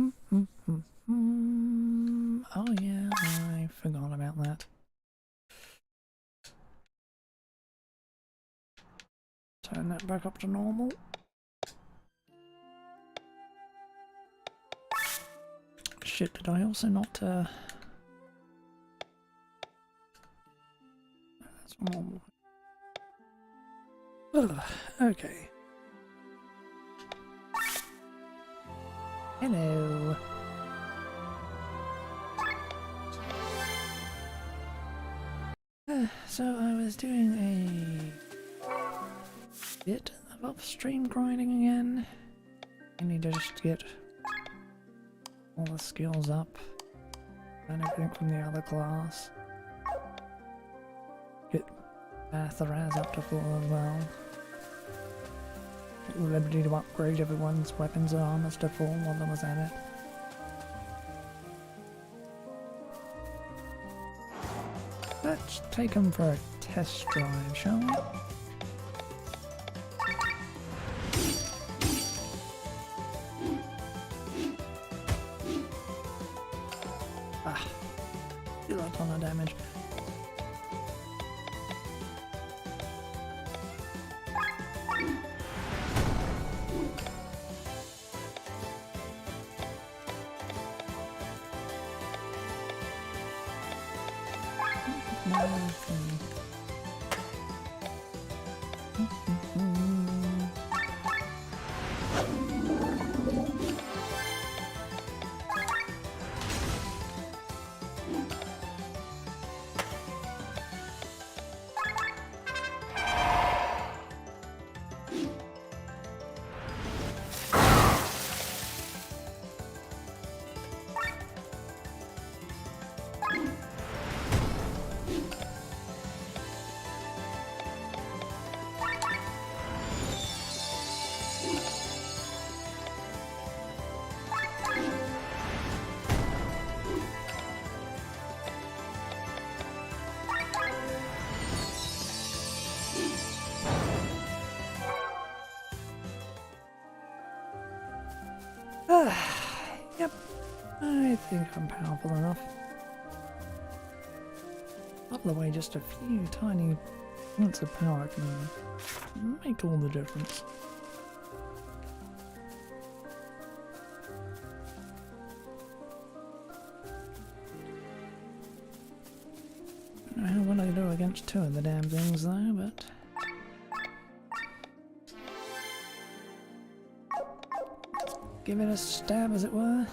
Oh yeah, I forgot about that. Turn that back up to normal. Shit, did I also not, that's normal. Ugh, okay. Hello. So I was doing a bit of upstream grinding again. I need to just get all the skills up and everything from the other class. Get Tharaz up to full as well. Get the liberty to upgrade everyone's weapons and armors to full while I was at it. Let's take them for a test drive, shall we? Do a ton of damage. Yep, I think I'm powerful enough. Up the way, just a few tiny points of power can make all the difference. I don't know how well I do against two of the damn things though, but... give it a stab, as it were.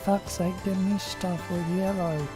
fuck's sake, give me stuff with yellow.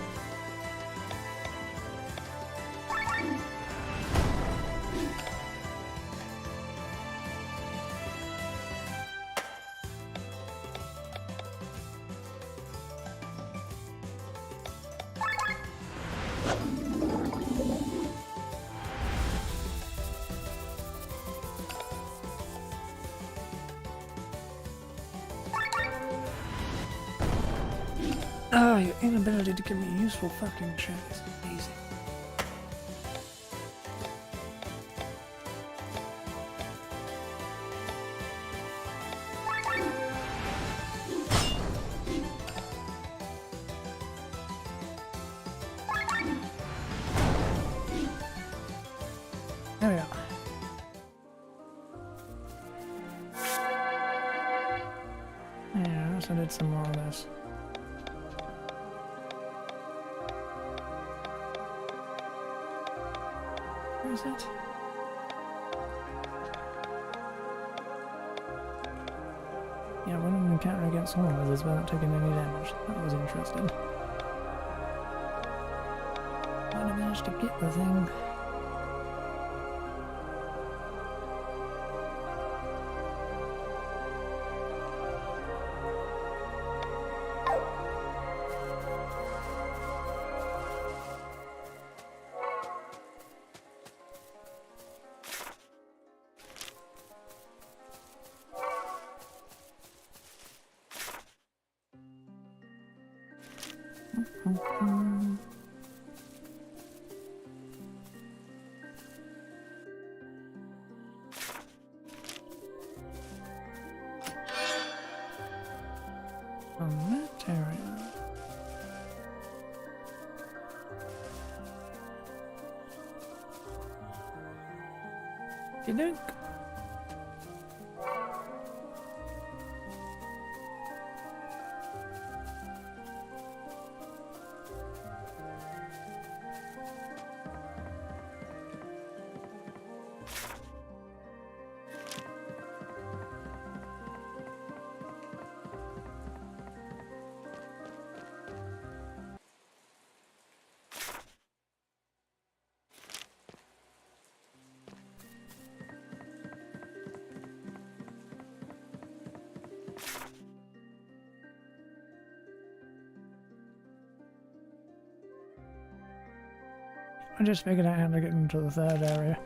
Oh, your inability to give me useful fucking shit is amazing. There we go. Yeah, I also did some more of this. Where is it? Yeah, when an encounter against horrors without taking any damage. That was interesting. I managed to get the thing. From that area. You think? I just figured out how to get into the third area.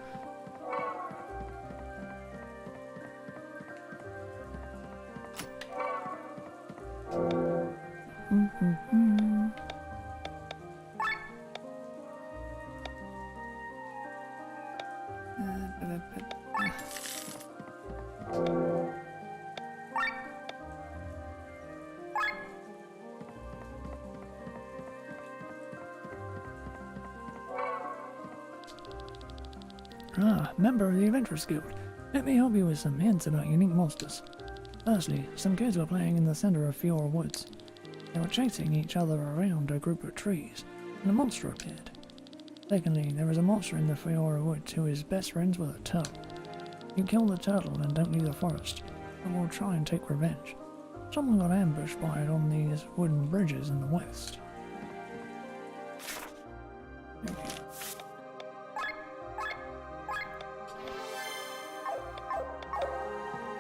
Ah, member of the Adventurers Guild. Let me help you with some hints about unique monsters. Firstly, some kids were playing in the center of Fiora Woods. They were chasing each other around a group of trees, and a monster appeared. Secondly, there was a monster in the Fiora Woods who is best friends with a turtle. You kill the turtle and don't leave the forest, and will try and take revenge. Someone got ambushed by it on these wooden bridges in the west.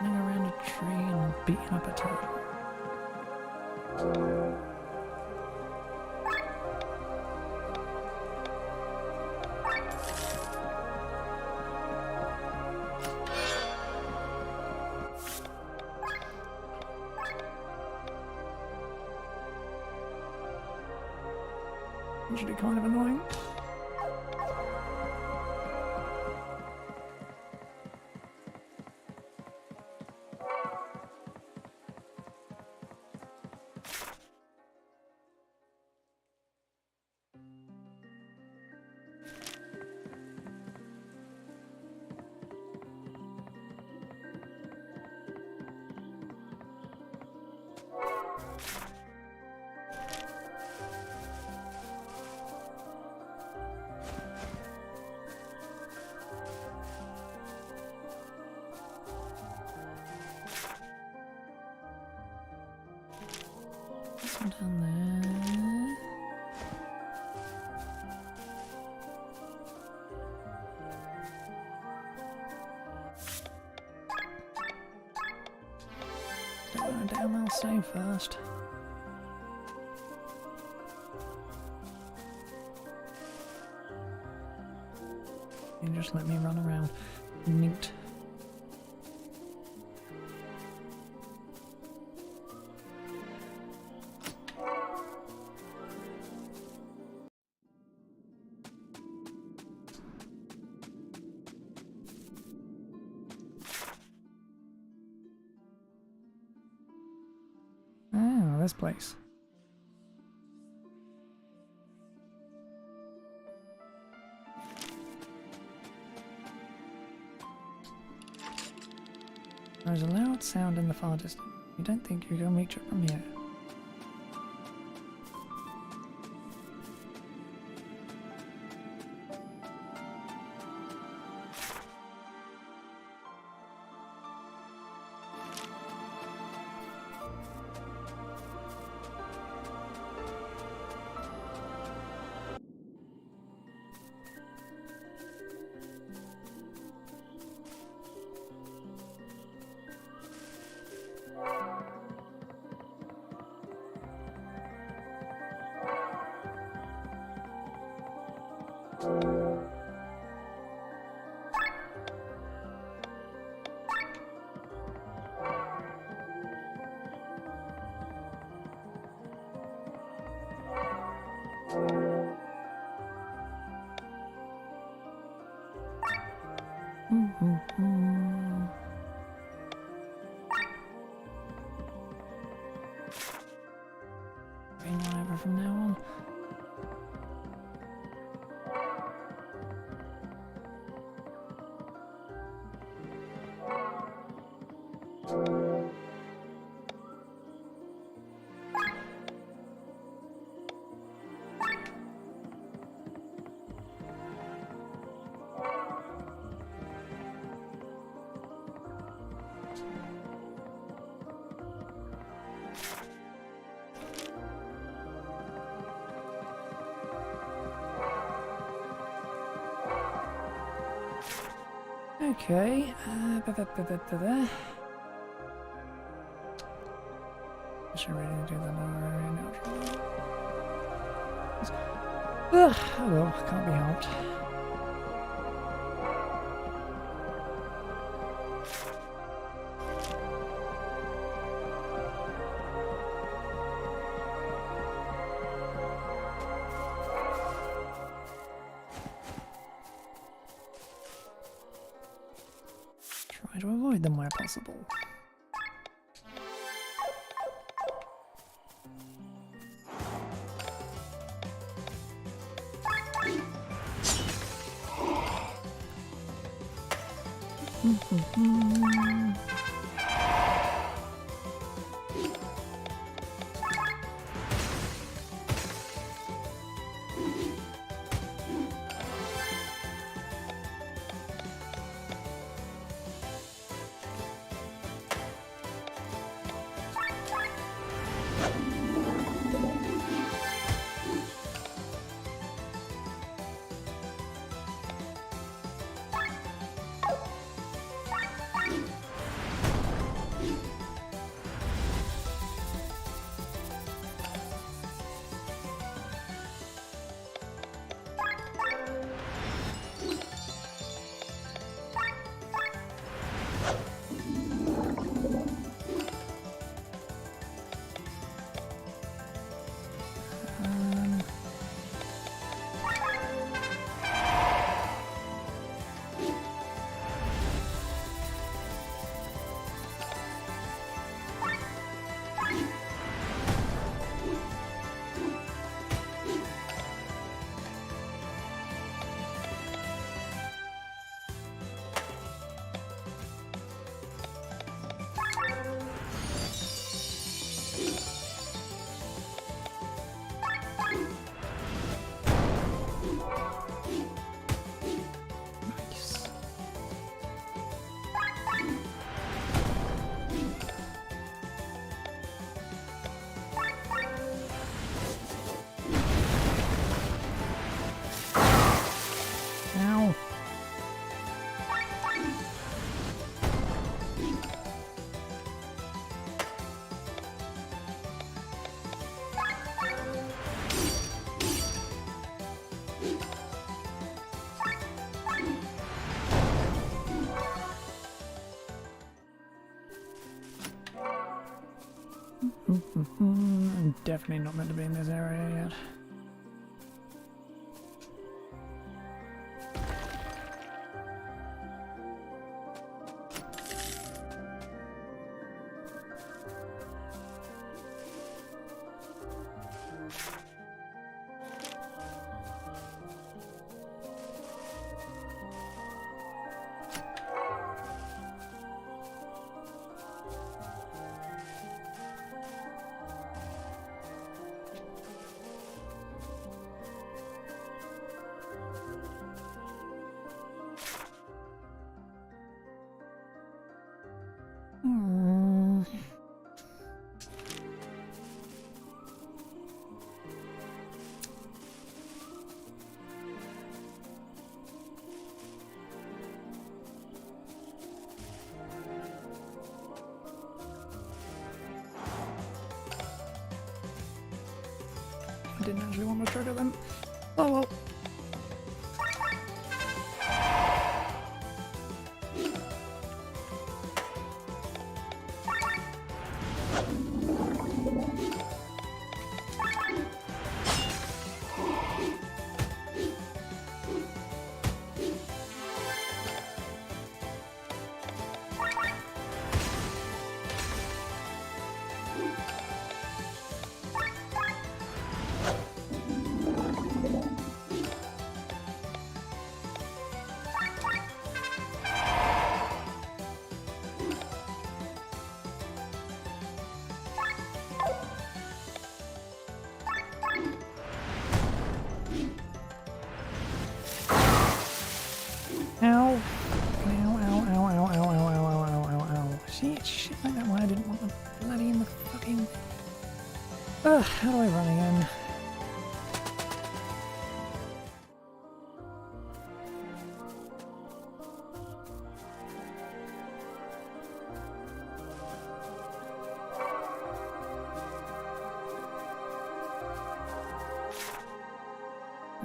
Running around a tree and beating up a turtle. Which would be kind of annoying. Come down there. Go down, I'll save first. You just let me run around. Neat. Ah, this place. There's a loud sound in the far distance. You don't think you can reach it from here? Bring on over from now on. Okay, I should really do the lower area naturally. Oh well, can't be helped. Try to avoid them where possible. I'm definitely not meant to be in this area yet. I didn't actually want to trigger them. Oh well. Ow. Ow, ow, ow, ow, ow, ow, ow, ow, ow, ow, ow. See, it's shit like that why I didn't want them bloody in the fucking... Ugh, how do I run again?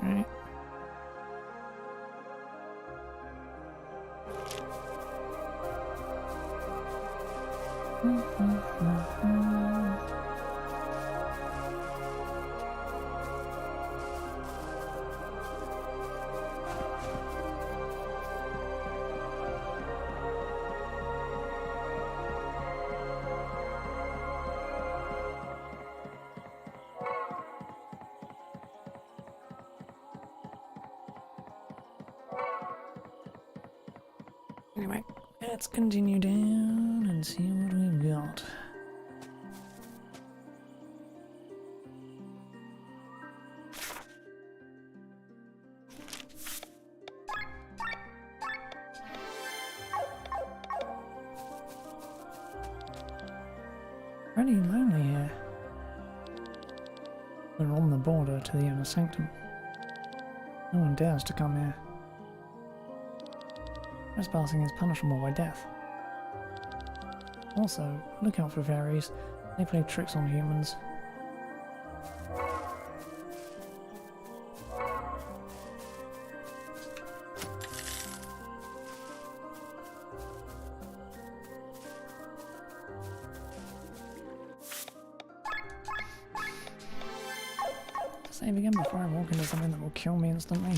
Alright. Anyway, let's continue down and see what we've got. Pretty lonely here. We're on the border to the inner sanctum. No one dares to come here. Trespassing is punishable by death. Also, look out for fairies. They play tricks on humans. Save again before I walk into something that will kill me instantly.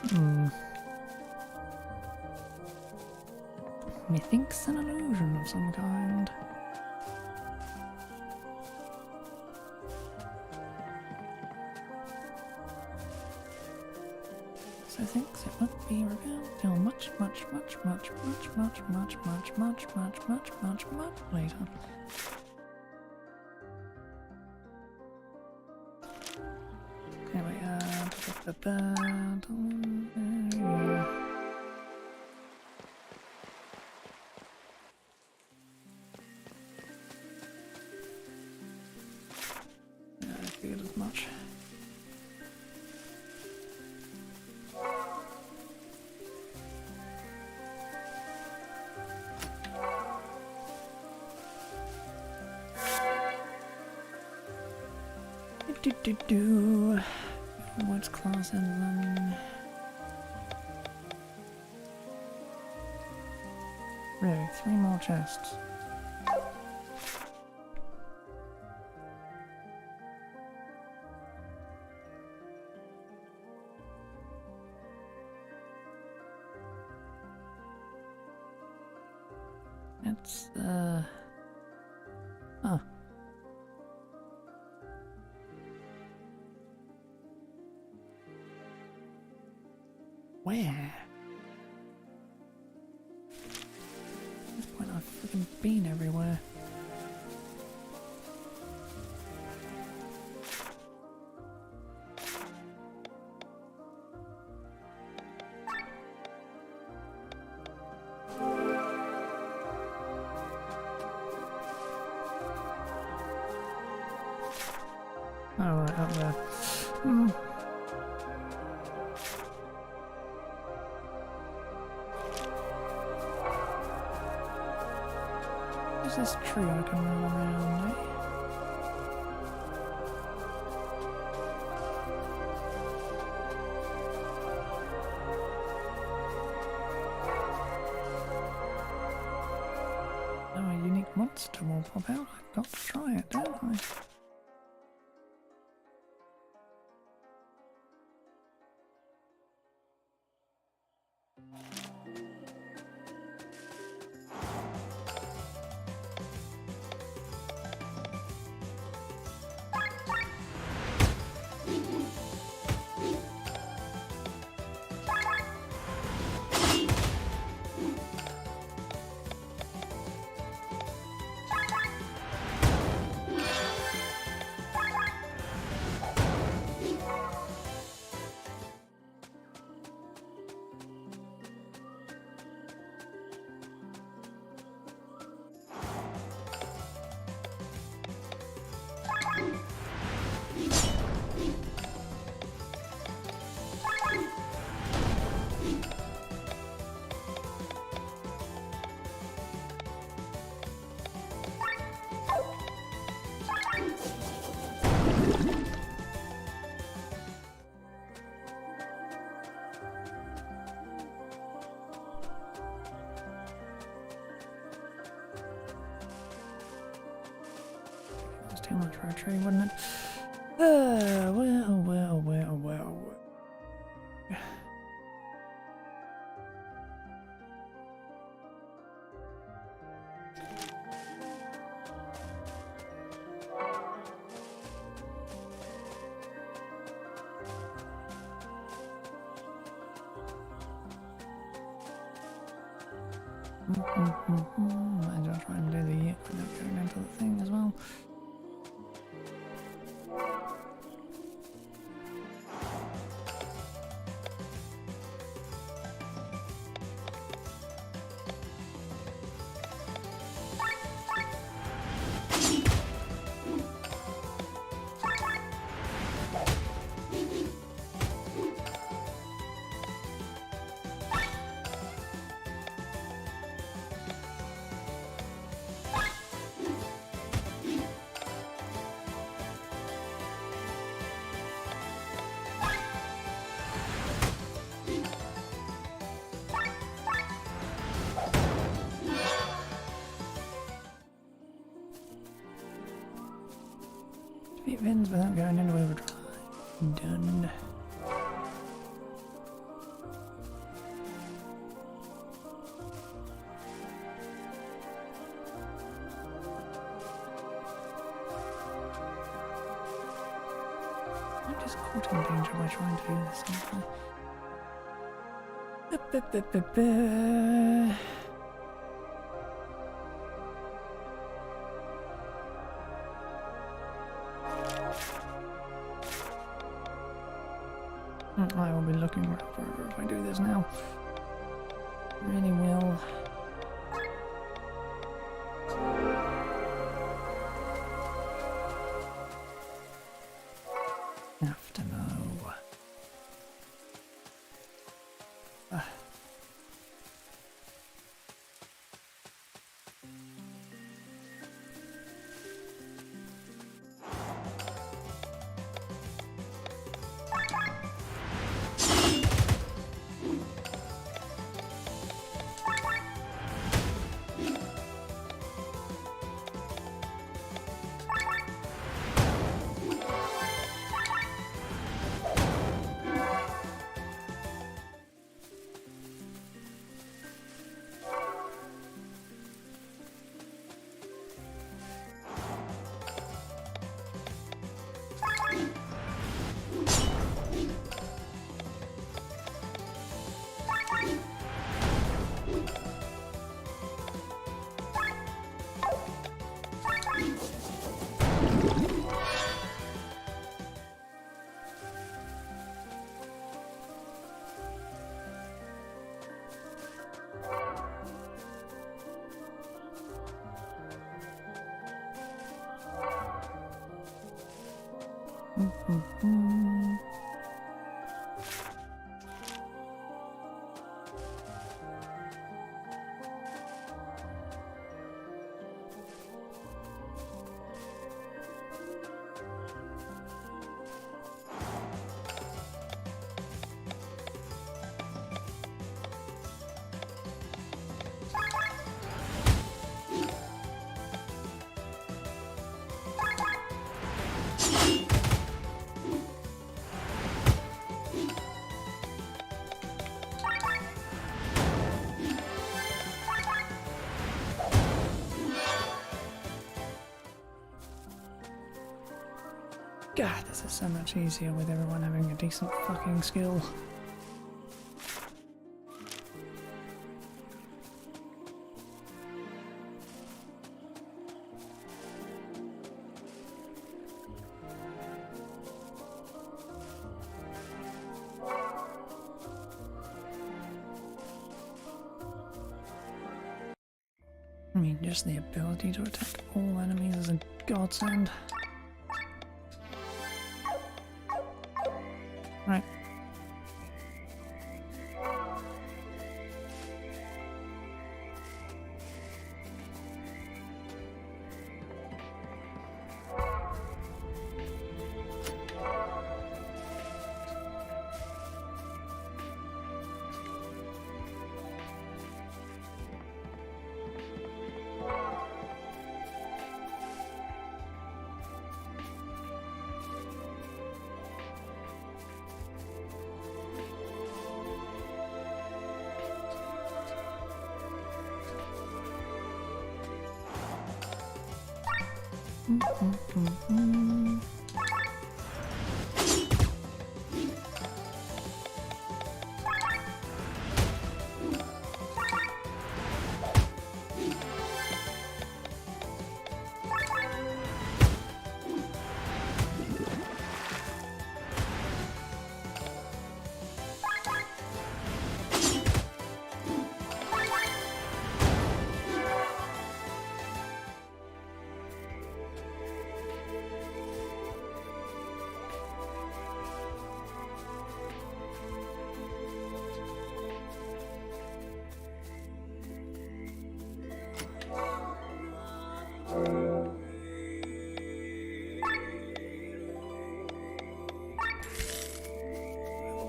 Hmm. Methinks an illusion of some kind. So thinks it won't be revealed till much later. Anyway, yeah, I figured as much. Do. What's class and really 3 more chests. It's huh. Where? At this point I've freaking been everywhere. Alright, up there. Is this tree I can run around, eh? Now a unique monster will pop out. I've got to try it, don't I? Too much for a tree, wouldn't it? Well. Might as well try and do the going into the thing as well. Defeat Vins without going into overdrive. Done. he's caught in danger by trying to do this. I will be looking forever if I do this now. Really will. Have to know. God, this is so much easier with everyone having a decent fucking skill. I mean, just the ability to attack all enemies is a godsend. Right.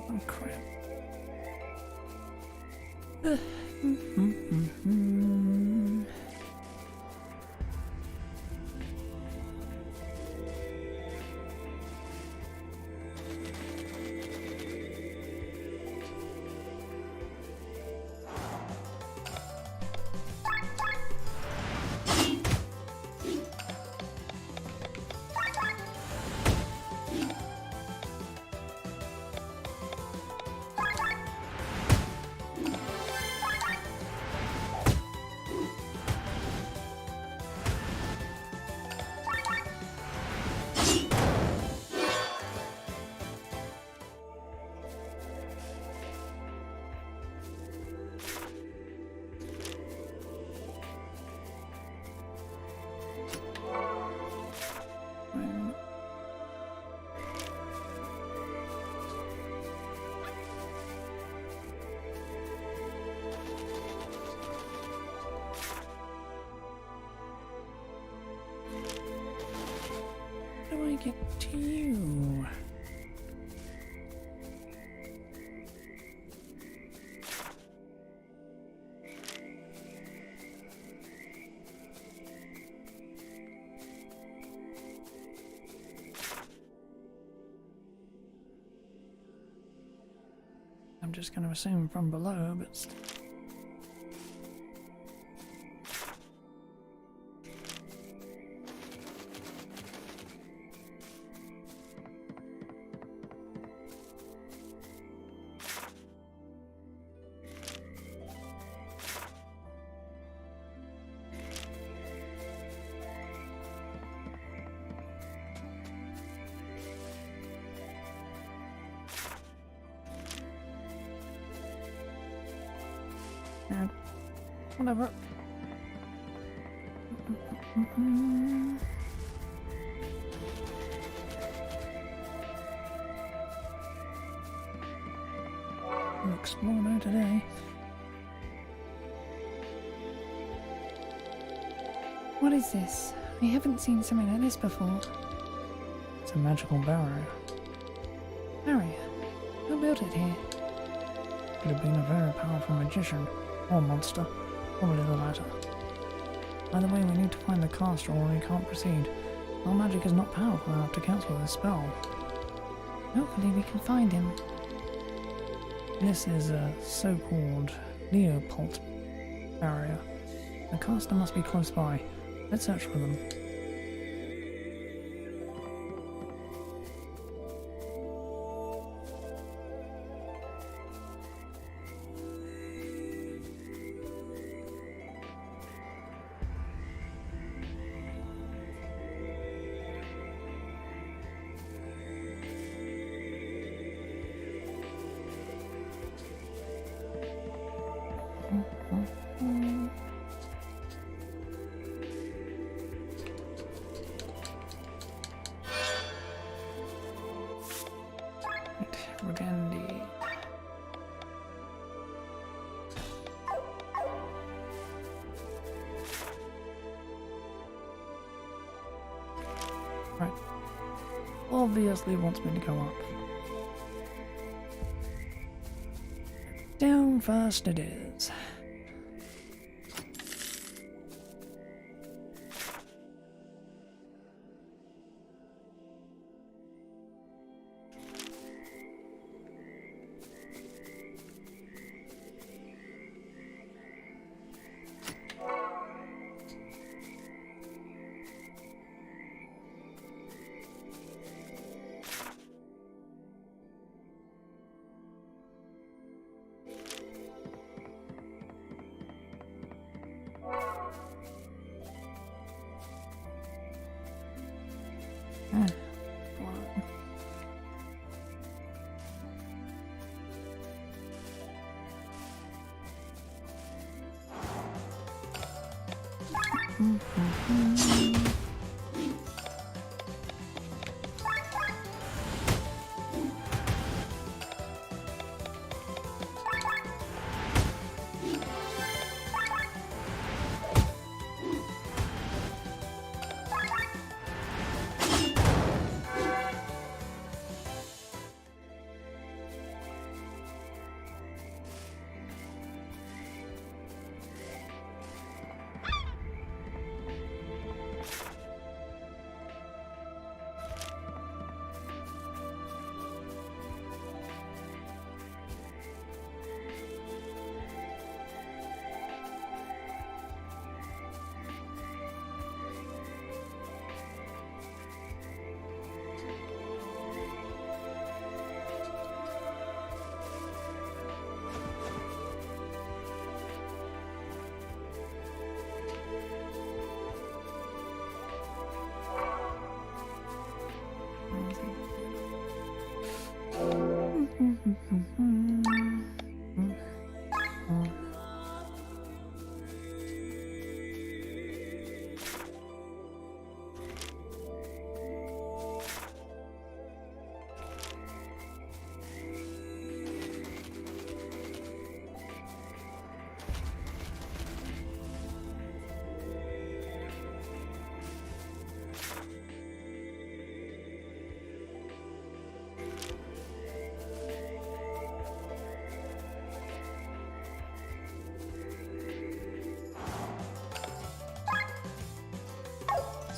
Oh crap. it to you. I'm just going to assume from below, but... whatever. We'll explore now today. What is this? I haven't seen something like this before. It's a magical barrier. Barrier? Who built it here? Could have been a very powerful magician or monster, probably the latter. Either way, we need to find the caster or we can't proceed. Our magic is not powerful enough to cancel this spell. Hopefully we can find him. This is a so-called Leopold barrier. The caster must be close by. Let's search for them. Burgundy. Right. Obviously wants me to go up. Down first it is.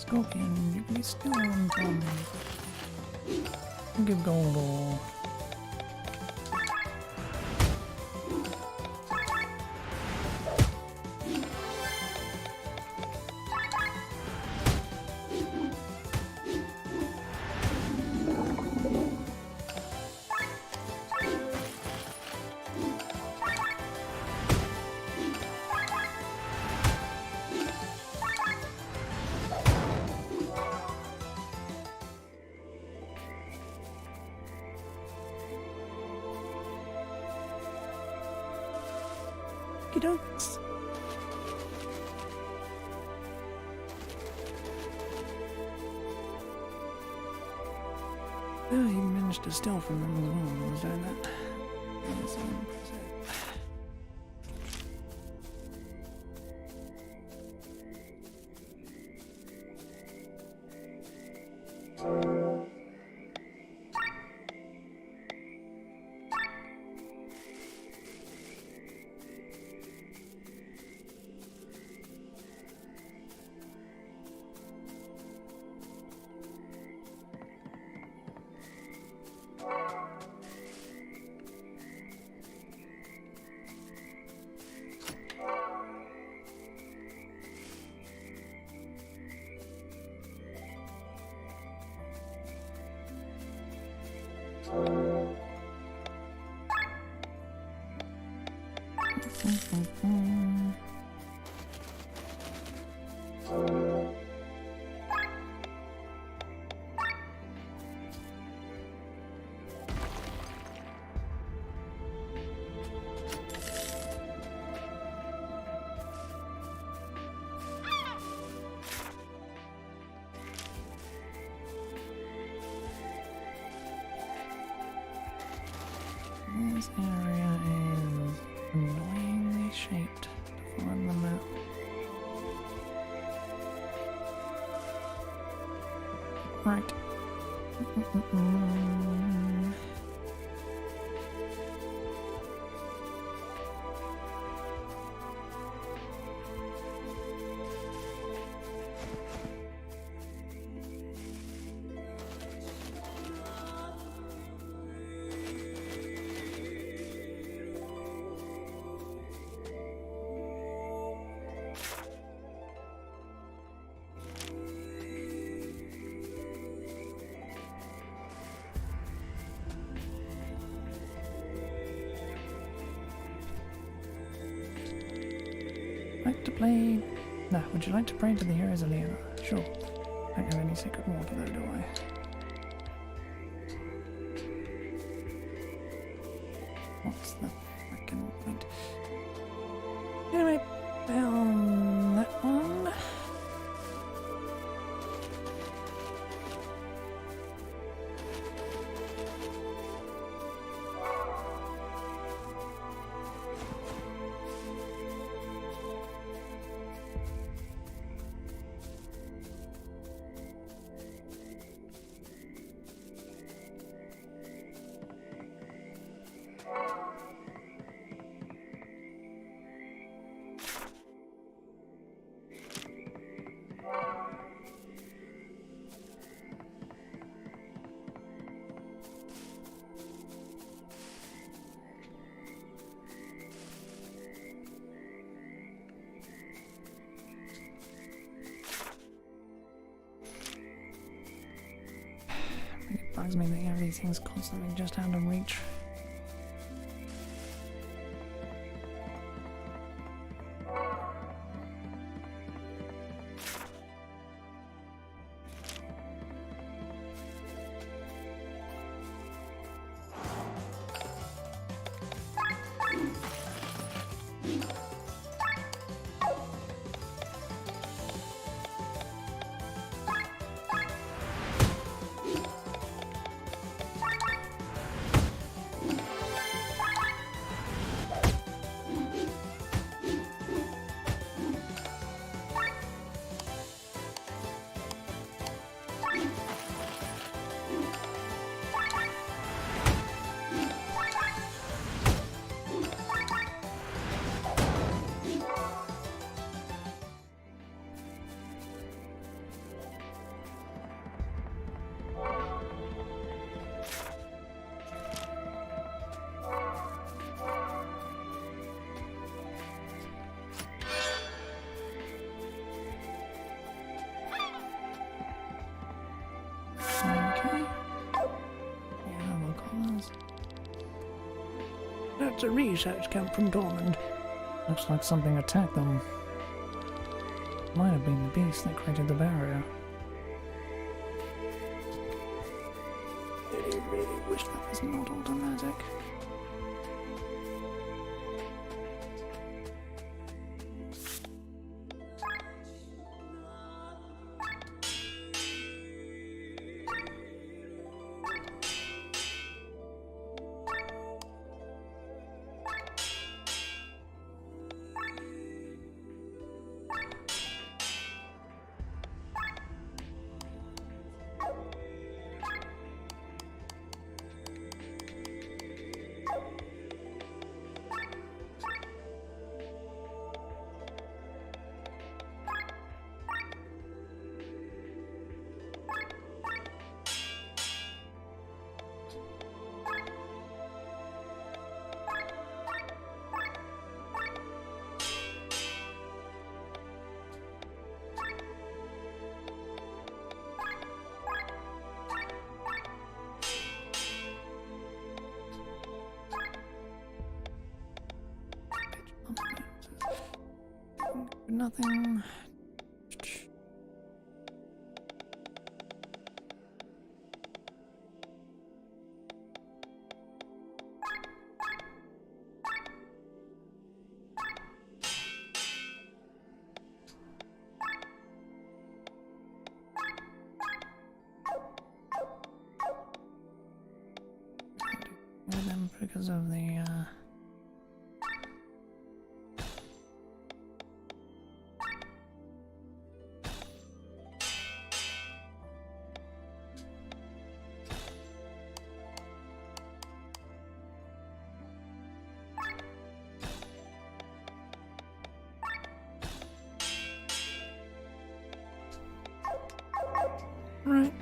Scorpion, you can be still on time. Give gold or... Okey-dokes. Oh, he managed to steal from them as well when he was doing that. That was impressive. This area is annoyingly shaped to find the map. Right. Like to play... Nah, would you like to pray to the heroes of Leona? Sure. Don't have any sacred water though, do I? What's the frickin' point? Anyway, down that one. It bugs me that you have these things constantly just out of reach. It's a research camp from Dormond. Looks like something attacked them. Might have been the beast that created the barrier. Really, really wish that was not automatic. Nothing. With them because of the right.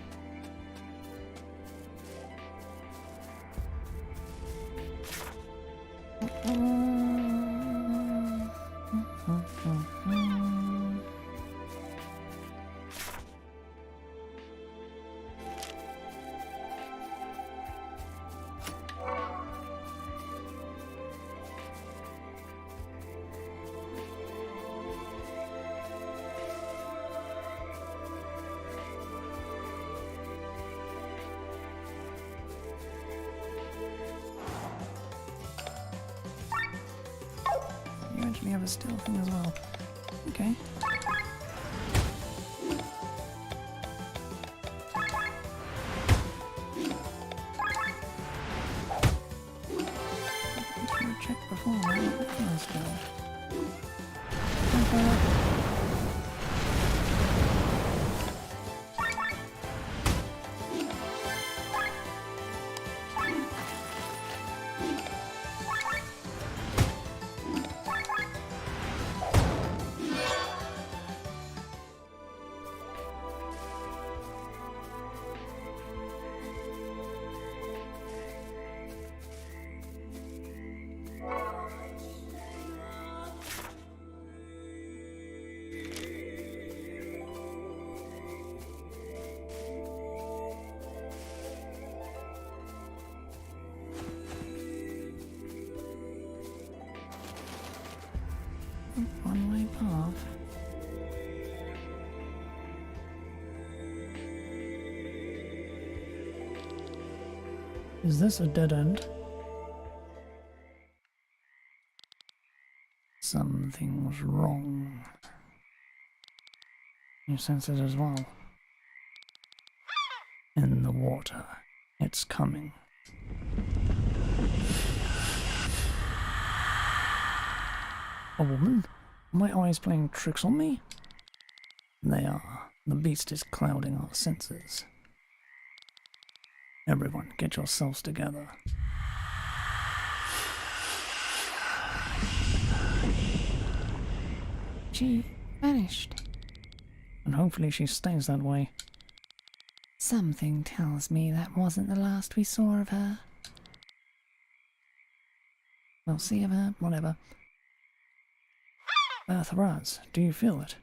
You actually have a still thing as well. Okay. I should have checked before. Let's go. One-way path. Is this a dead end? Something's wrong. You sense it as well. In the water. It's coming. A woman? Are my eyes playing tricks on me? They are. The beast is clouding our senses. Everyone, get yourselves together. She vanished. And hopefully she stays that way. Something tells me that wasn't the last we saw of her. We'll see of her, whatever. Tharaz, do you feel it?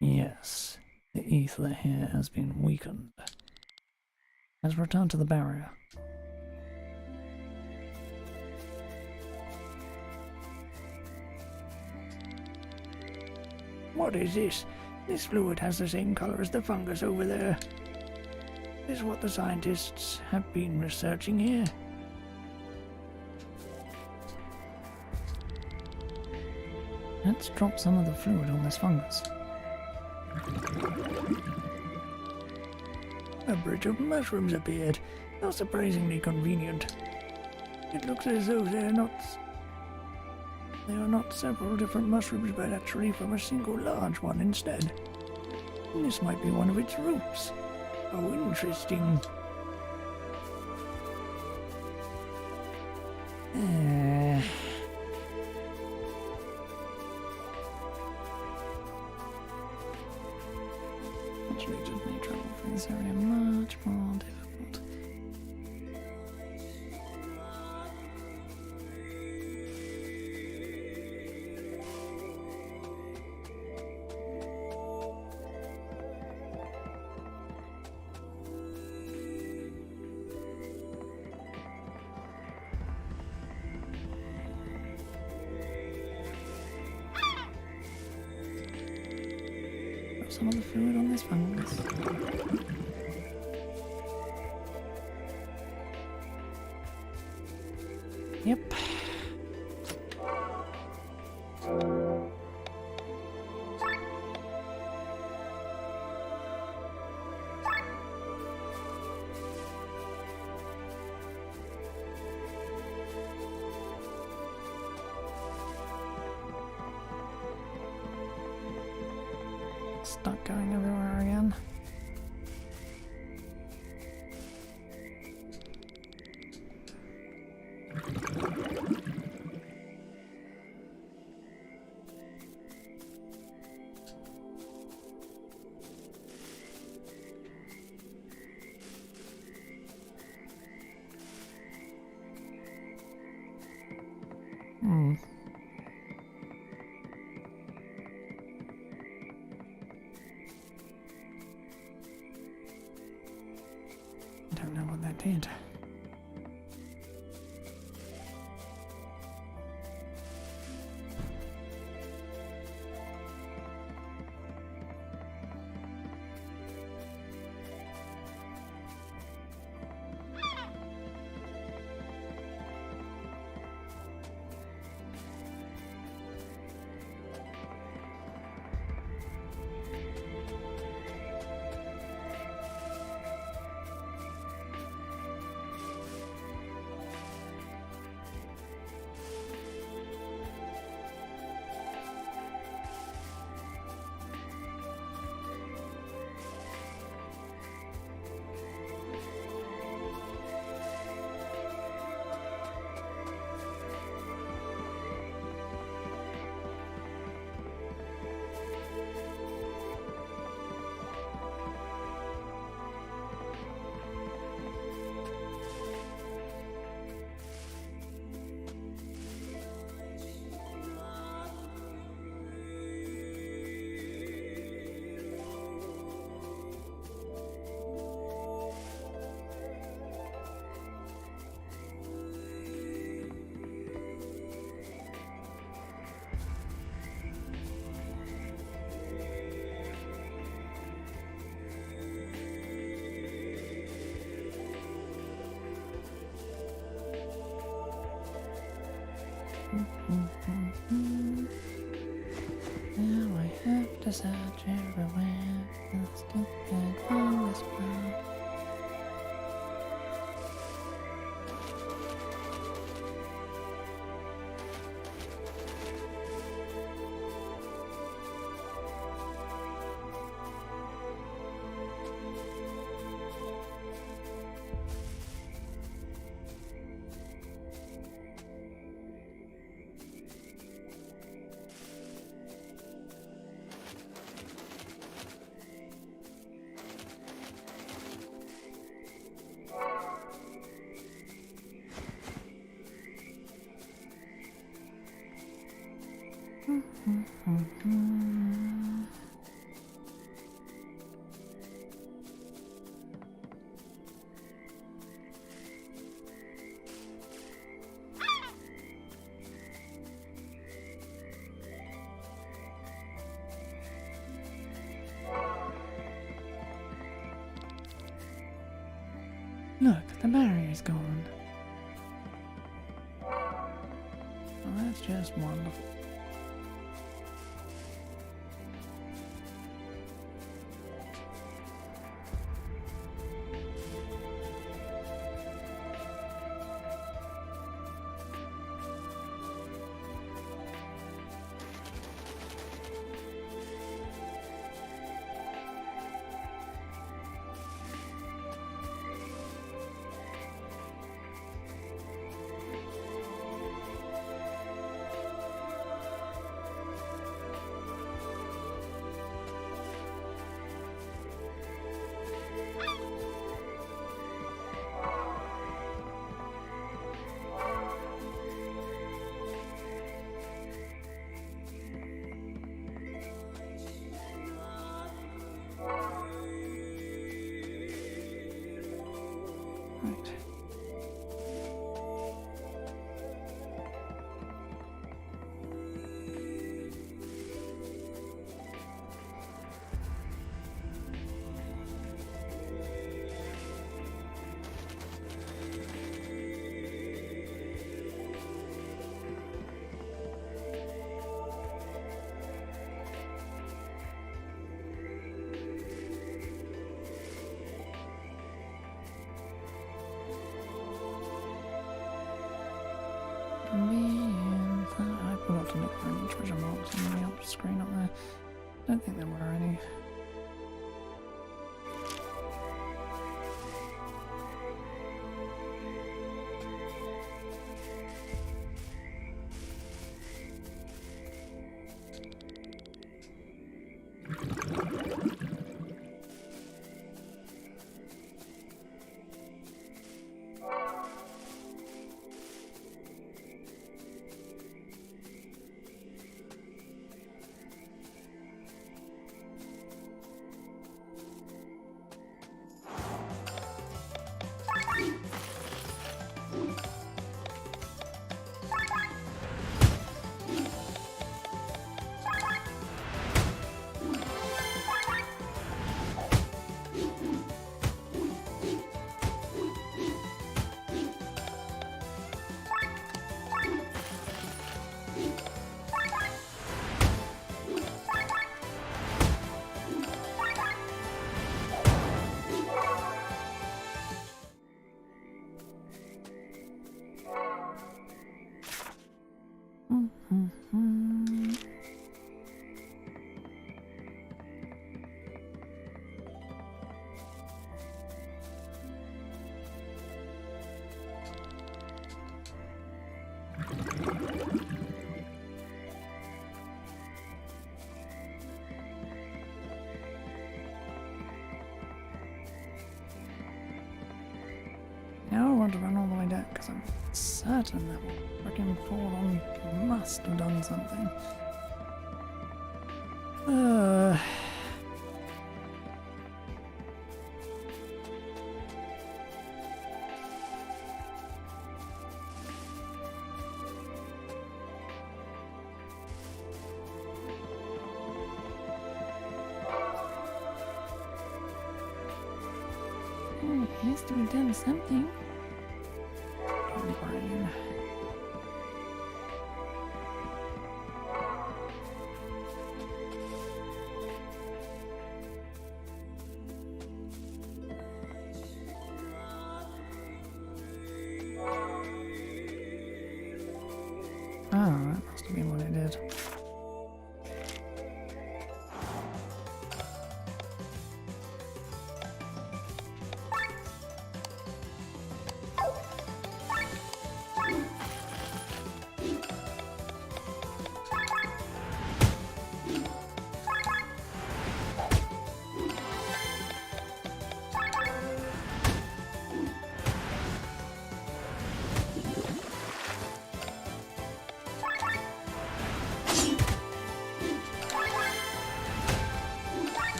Yes, the ether here has been weakened. Let's return to the barrier. What is this? This fluid has the same color as the fungus over there. Is what the scientists have been researching here? Let's drop some of the fluid on this fungus. A bridge of mushrooms appeared. How surprisingly convenient. It looks as though they are not several different mushrooms, but actually from a single large one instead. This might be one of its roots. Oh, interesting. Actually, just made travel through this area much more difficult. Some of the fluid on this fungus. Yep. Stuck going everywhere again. I don't know what that did. Now I have to search everywhere for the stupid fungus plant. The barrier's gone. Oh, that's just wonderful. Right. I forgot to look for any treasure marks on the up screen up there. Don't think there were any. Now I want to run all the way down because I'm certain that freaking Fordon must have done something. He has to have done something. Brain. Oh, that must have been what it did.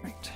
Right.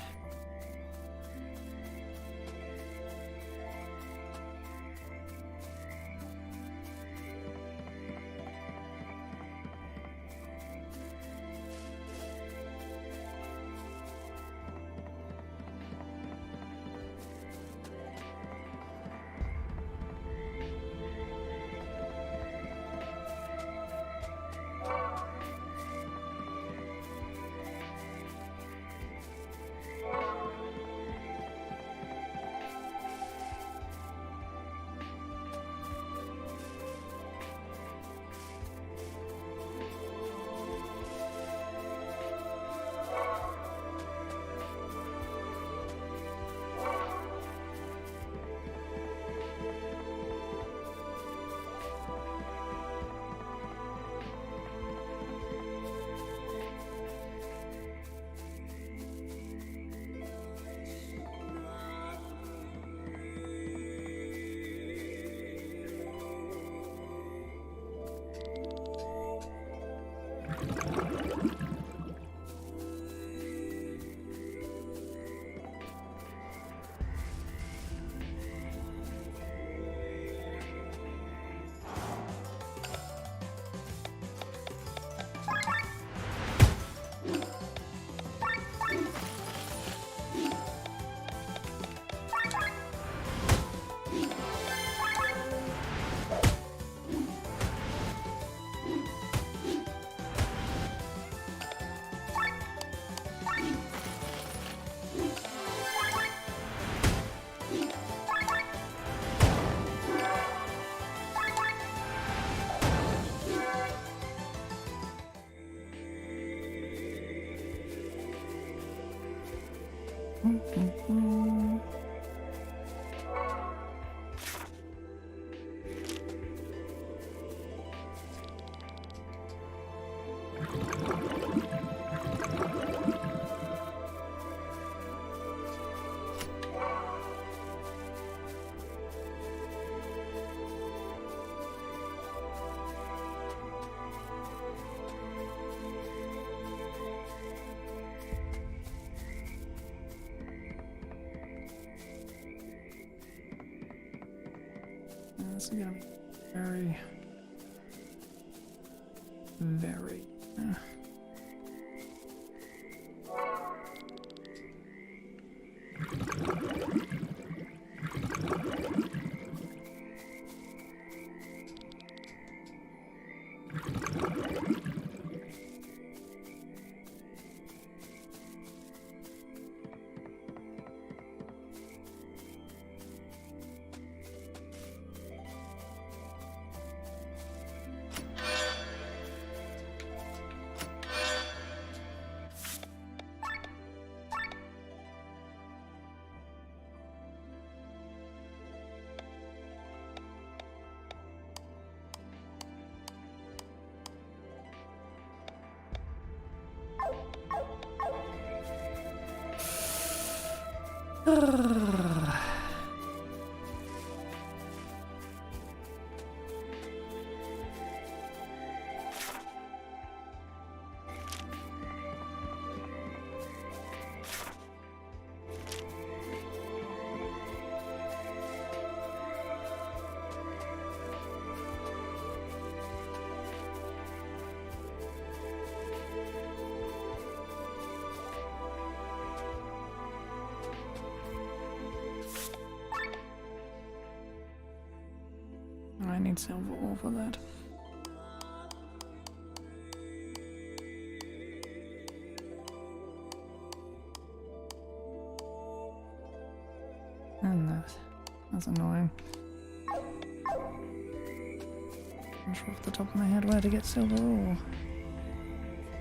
This is gonna be very, very. I need silver ore for that. And that's annoying. I'm sure off the top of my head where to get silver ore.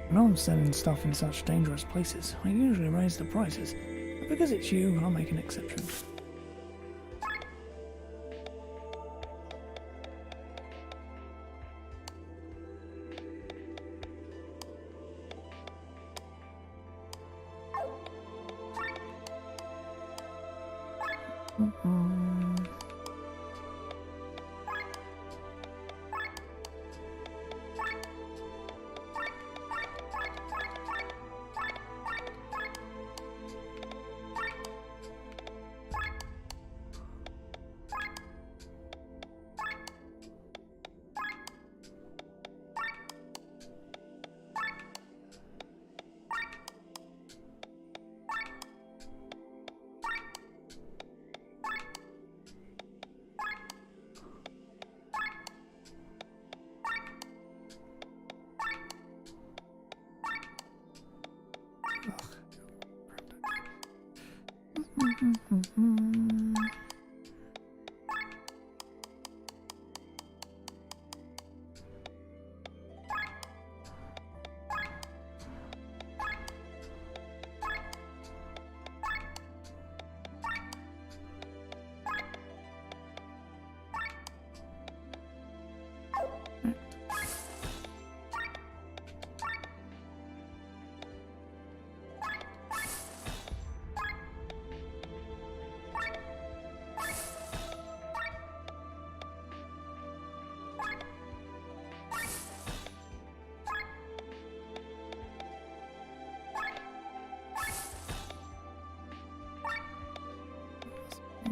When I'm selling stuff in such dangerous places, I usually raise the prices. But because it's you, I'll make an exception.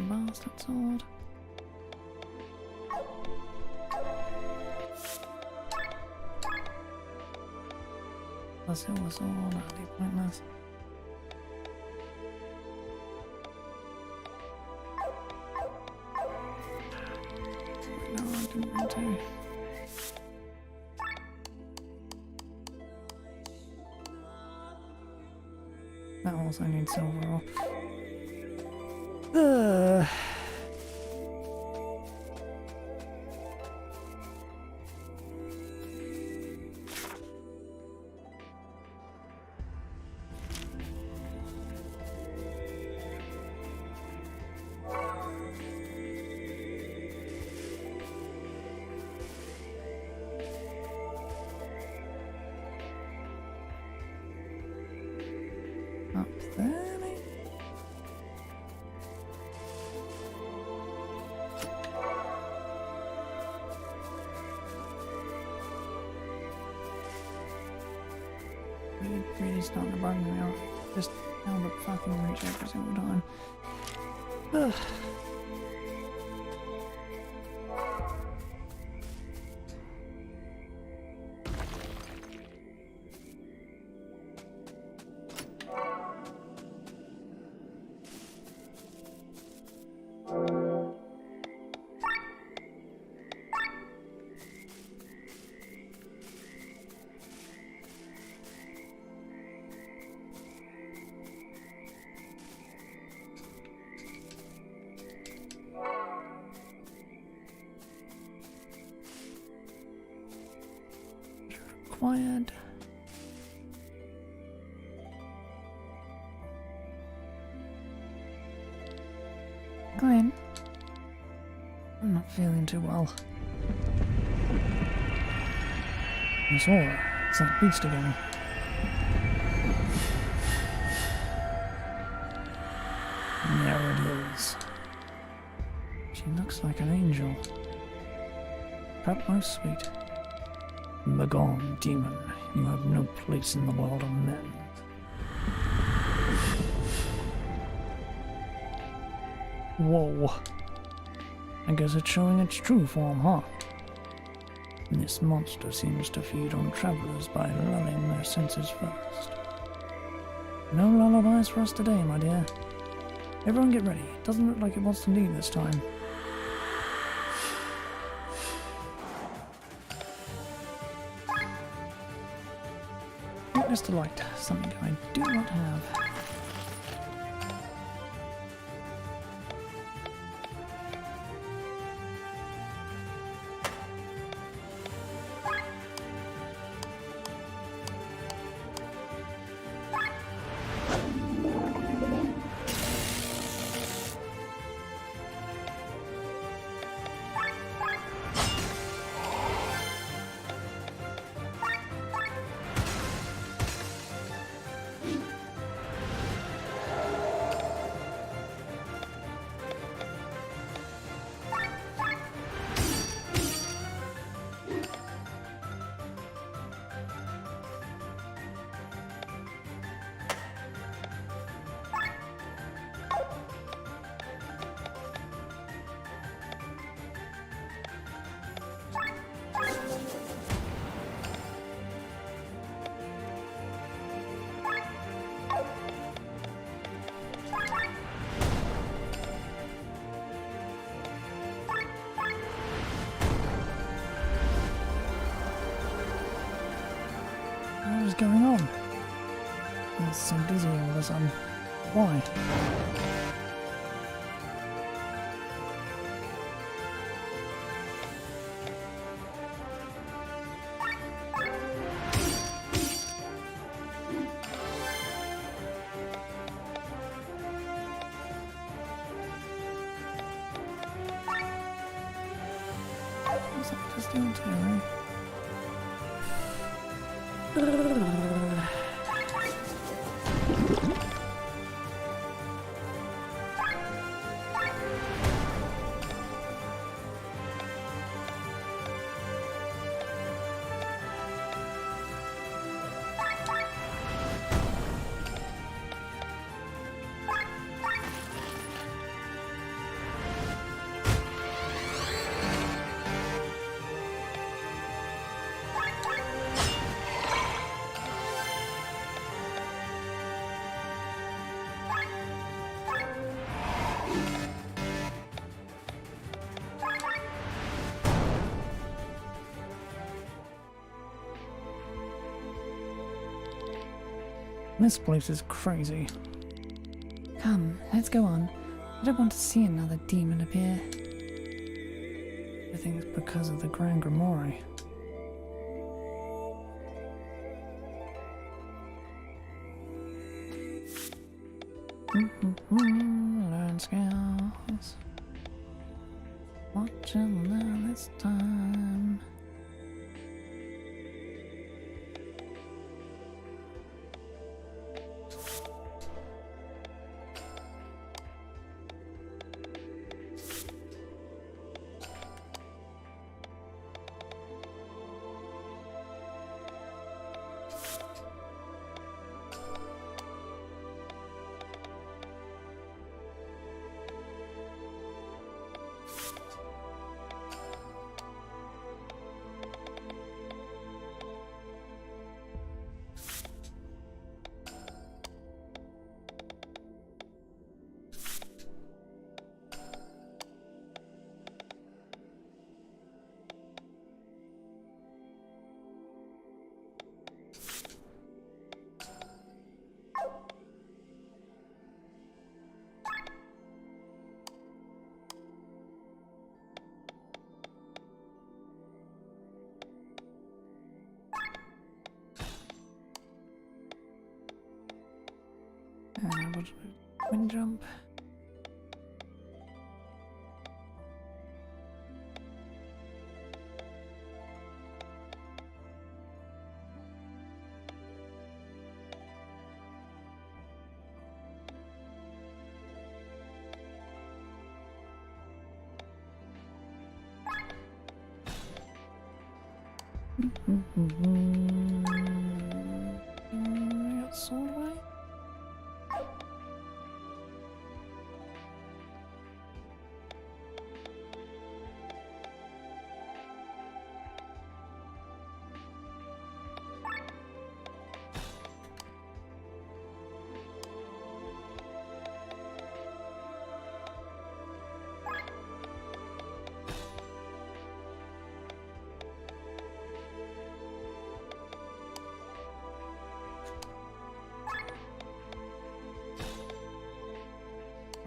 Bastard sword. The silver sword, utterly pointless. No, I didn't want to. That also needs silver. Up there, maybe? Really starting to bug me out. Just how the fucking reach every single time. Ugh. Required. Glenn, I'm not feeling too well. Miss Aura, it's that beast again. And there it is. She looks like an angel. Perhaps most sweet. Begone, demon. You have no place in the world of men. Whoa. I guess it's showing its true form, huh? This monster seems to feed on travelers by lulling their senses first. No lullabies for us today, my dear. Everyone get ready. It doesn't look like it wants to leave this time. Witness to light, something I do not have. What is going on? I'm so dizzy all of a sudden. Why? something to steal too, This place is crazy. Come, let's go on. I don't want to see another demon appear. I think it's because of the Grand Grimoire. Learn skills. Watch and learn this time. Wind jump. Got sword away.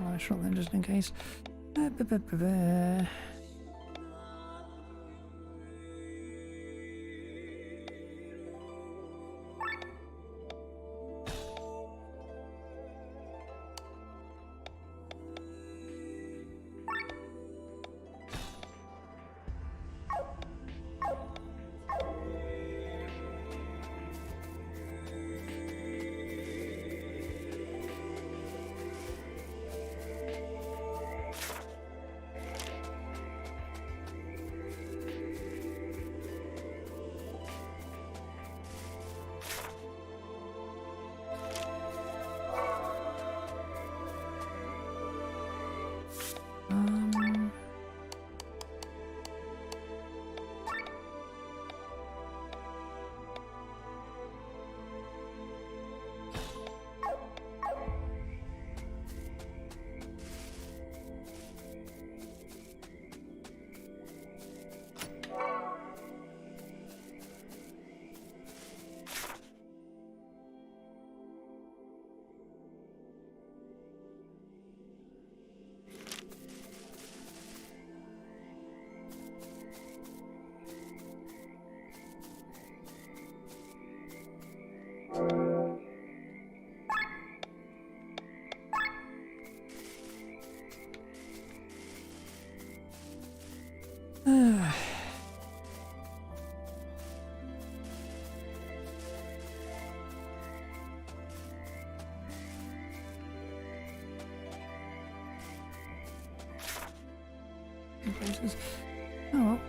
I shot them just in case. places. Oh well.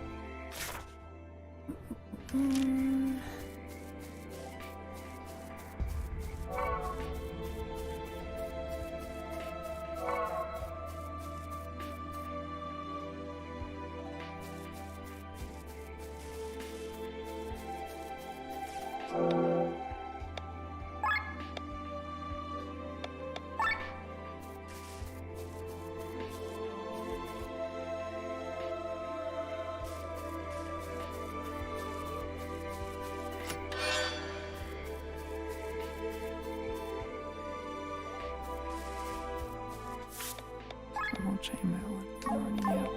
More chainmail already out.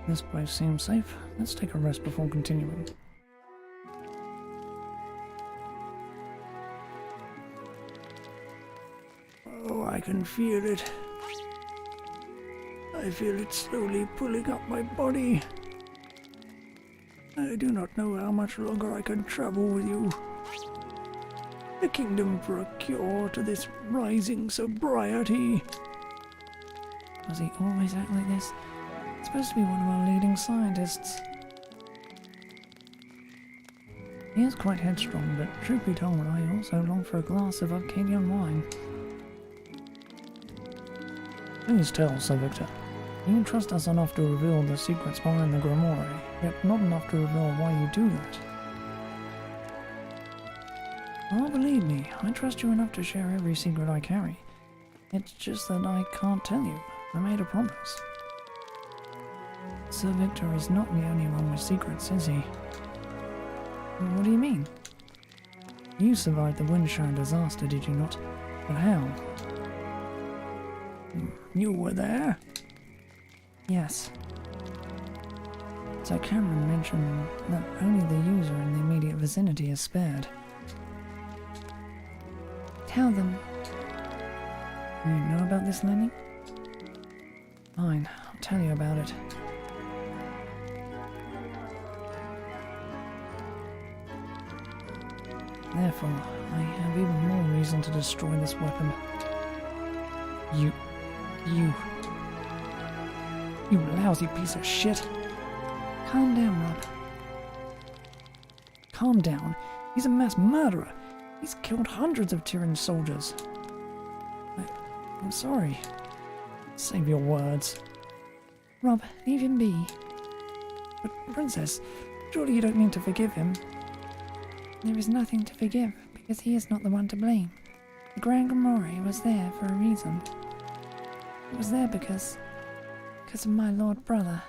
This place seems safe. Let's take a rest before continuing. Oh, I can feel it. I feel it slowly pulling up my body. I do not know how much longer I can travel with you. The kingdom for a cure to this rising sobriety. Does he always act like this? He's supposed to be one of our leading scientists. He is quite headstrong, but truth be told, I also long for a glass of Arcadian wine. Please tell, Sir Victor. You trust us enough to reveal the secrets behind the Grimoire, yet not enough to reveal why you do that. Oh, believe me, I trust you enough to share every secret I carry. It's just that I can't tell you. I made a promise. Sir Victor is not the only one with secrets, is he? What do you mean? You survived the Windshire disaster, did you not? But how? You were there? Yes. Sir Cameron mentioned that only the user in the immediate vicinity is spared. Tell them. You know about this, Lenny? Fine, I'll tell you about it. Therefore, I have even more reason to destroy this weapon. You lousy piece of shit. Calm down, Rob. Calm down. He's a mass murderer. He's killed hundreds of Tyrian soldiers. I'm sorry. Save your words. Rob, leave him be. But, Princess, surely you don't mean to forgive him? There is nothing to forgive, because he is not the one to blame. The Grand Grimoire was there for a reason. It was there because of my Lord Brother.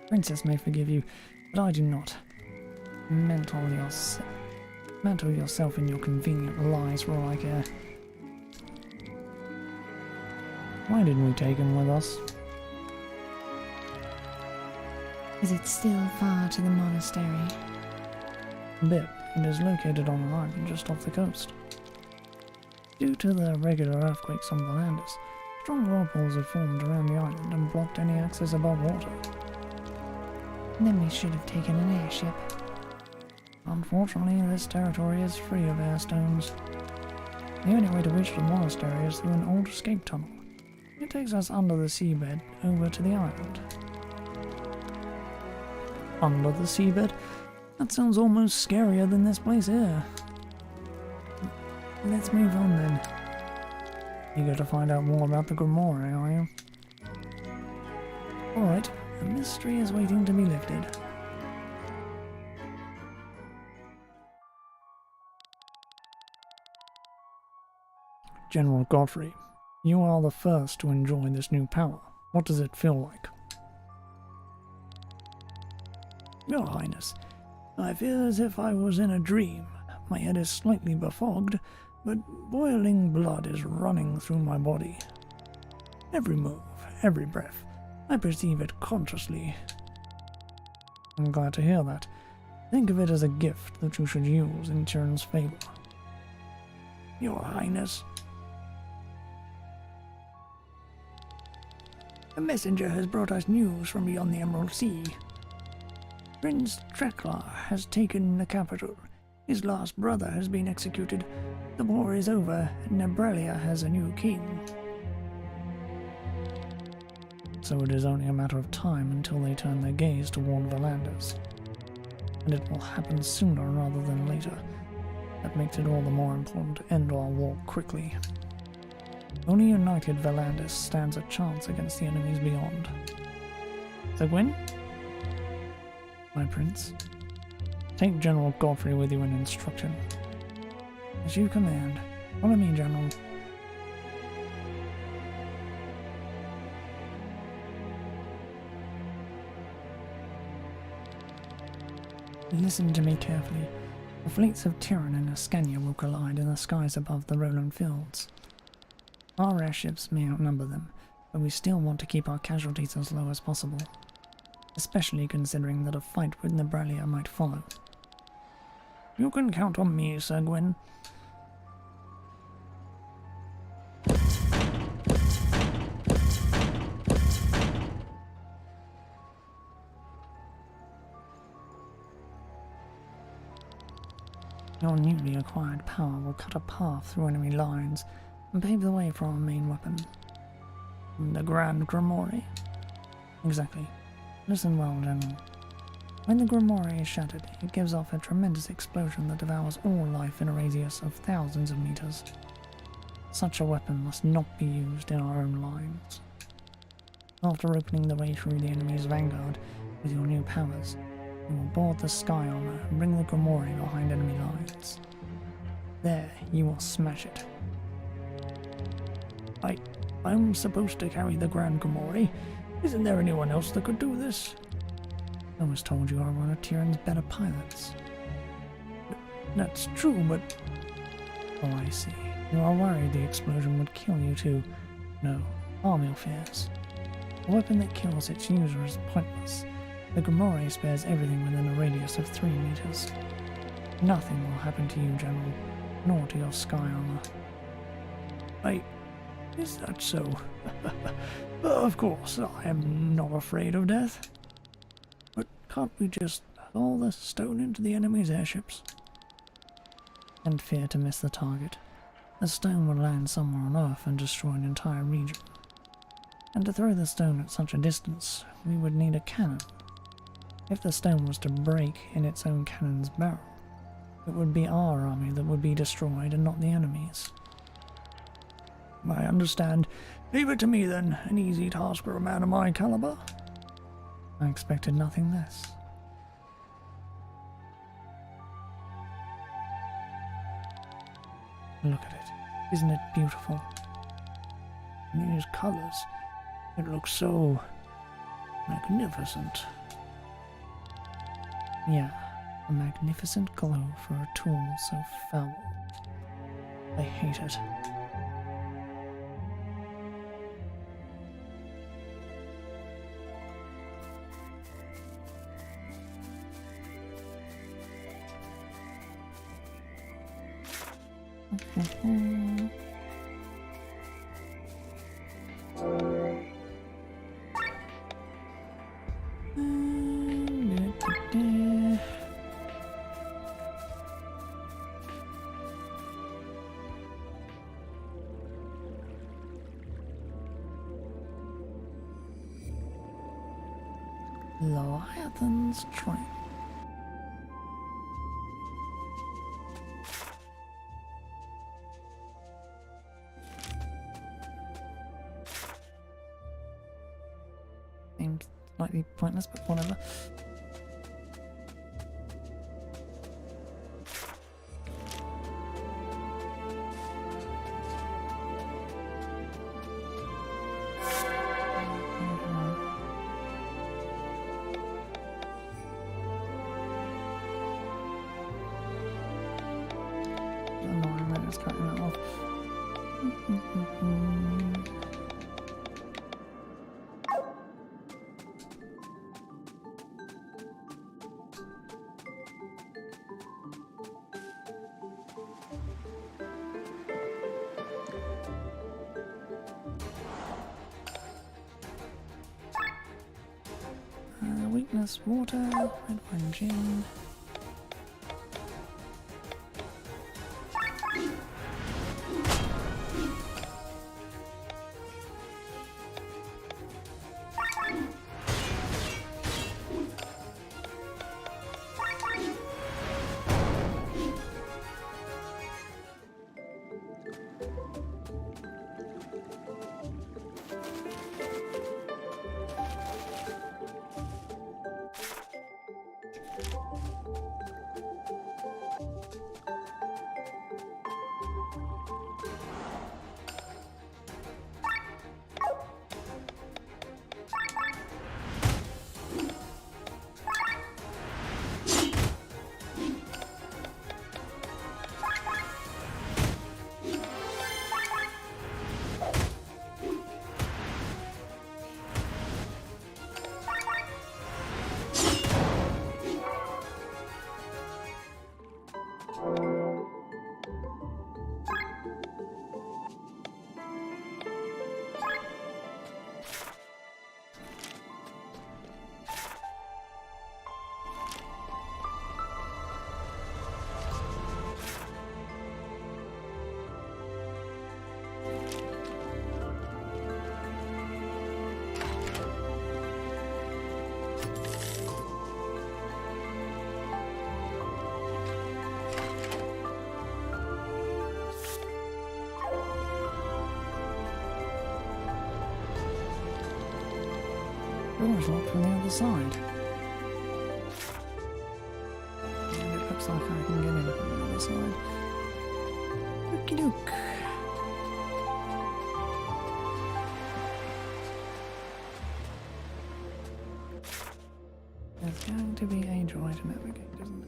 Princess may forgive you, but I do not. Mental yourself in your convenient lies for all I care. Why didn't we take him with us? Is it still far to the monastery? A bit. It is located on an island just off the coast. Due to the regular earthquakes on the Landers, strong whirlpools have formed around the island and blocked any access above water. Then we should have taken an airship. Unfortunately, this territory is free of airstones. The only way to reach the monastery is through an old escape tunnel. It takes us under the seabed over to the island. Under the seabed? That sounds almost scarier than this place here. Let's move on then. Eager to find out more about the Grimoire, are you? Alright, the mystery is waiting to be lifted. General Godfrey, you are the first to enjoy this new power. What does it feel like? Your Highness, I feel as if I was in a dream. My head is slightly befogged, but boiling blood is running through my body. Every move, every breath, I perceive it consciously. I'm glad to hear that. Think of it as a gift that you should use in Tyrion's favor. Your Highness. A messenger has brought us news from beyond the Emerald Sea. Prince Treklar has taken the capital. His last brother has been executed. The war is over, and Nebralia has a new king. So it is only a matter of time until they turn their gaze toward Valandis. And it will happen sooner rather than later. That makes it all the more important to end our war quickly. Only united Valandis stands a chance against the enemies beyond. Seguin? My prince. Take General Godfrey with you and instruct him. As you command. Follow me, General. Listen to me carefully. The fleets of Tyrion and Ascania will collide in the skies above the Roland Fields. Our airships may outnumber them, but we still want to keep our casualties as low as possible, especially considering that a fight with Nebralia might follow. You can count on me, Sir Gwyn. Your newly acquired power will cut a path through enemy lines and pave the way for our main weapon. The Grand Grimoire. Exactly. Listen well, General. When the Grimoire is shattered, it gives off a tremendous explosion that devours all life in a radius of thousands of meters. Such a weapon must not be used in our own lines. After opening the way through the enemy's vanguard with your new powers, you will board the sky armor and bring the Grimoire behind enemy lines. There, you will smash it. I'm supposed to carry the Grand Grimoire. Isn't there anyone else that could do this? I was told you are one of Tyrion's better pilots. That's true, but... Oh, I see. You are worried the explosion would kill you too. No, harm your fears. A weapon that kills its user is pointless. The Grimoire spares everything within a radius of 3 meters. Nothing will happen to you, General, nor to your sky armor. Is that so? Of course, I am not afraid of death. But can't we just hurl the stone into the enemy's airships? And fear to miss the target. The stone would land somewhere on Earth and destroy an entire region. And to throw the stone at such a distance, we would need a cannon. If the stone was to break in its own cannon's barrel, it would be our army that would be destroyed and not the enemy's. I understand. Leave it to me then, an easy task for a man of my caliber. I expected nothing less. Look at it. Isn't it beautiful? In these colors, it looks so magnificent. Yeah, a magnificent glow for a tool so foul. I hate it. Leviathan's Train. Seems slightly pointless, but whatever. Weakness, water, red wine, gin. Door's locked from the other side. And it looks like I can get in from the other side. Okie doke. There's going to be a joy to navigate, isn't it?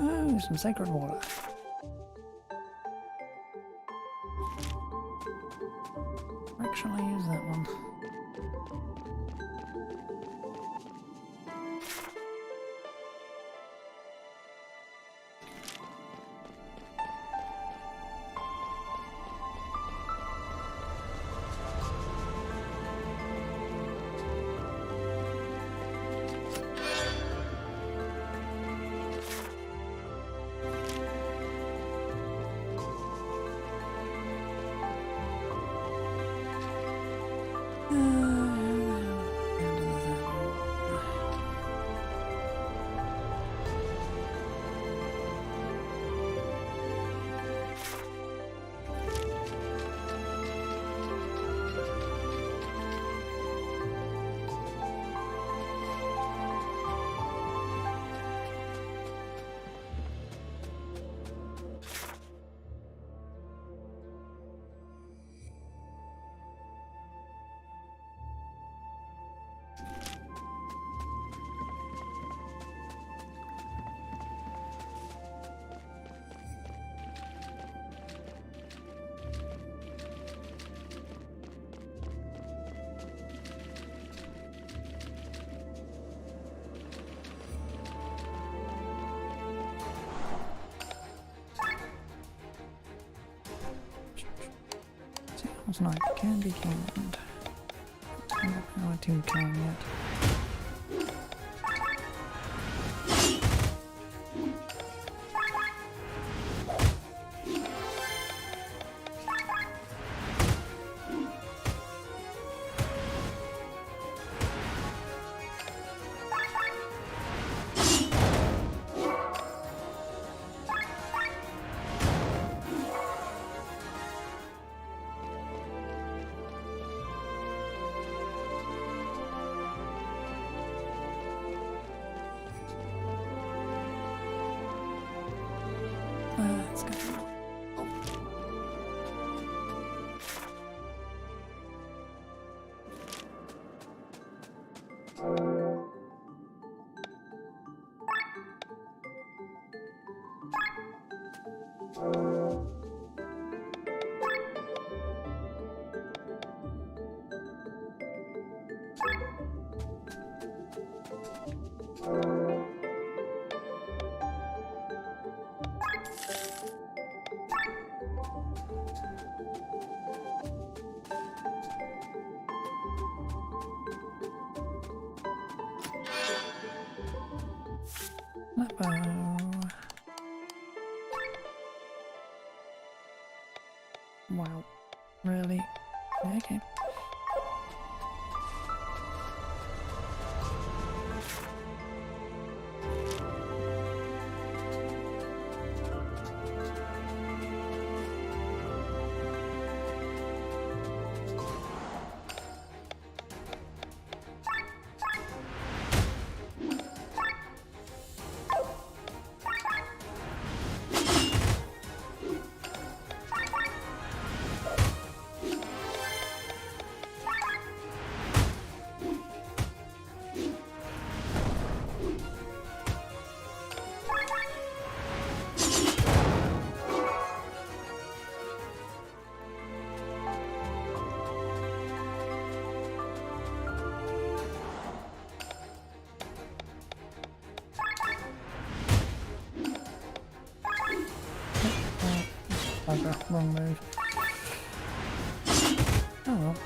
Oh, some sacred water. Where shall I use that one? Snipe can be canned. Not power to can yet. Let's go. Lepo. Wow. Really? Okay. Okay, wrong move. Oh well.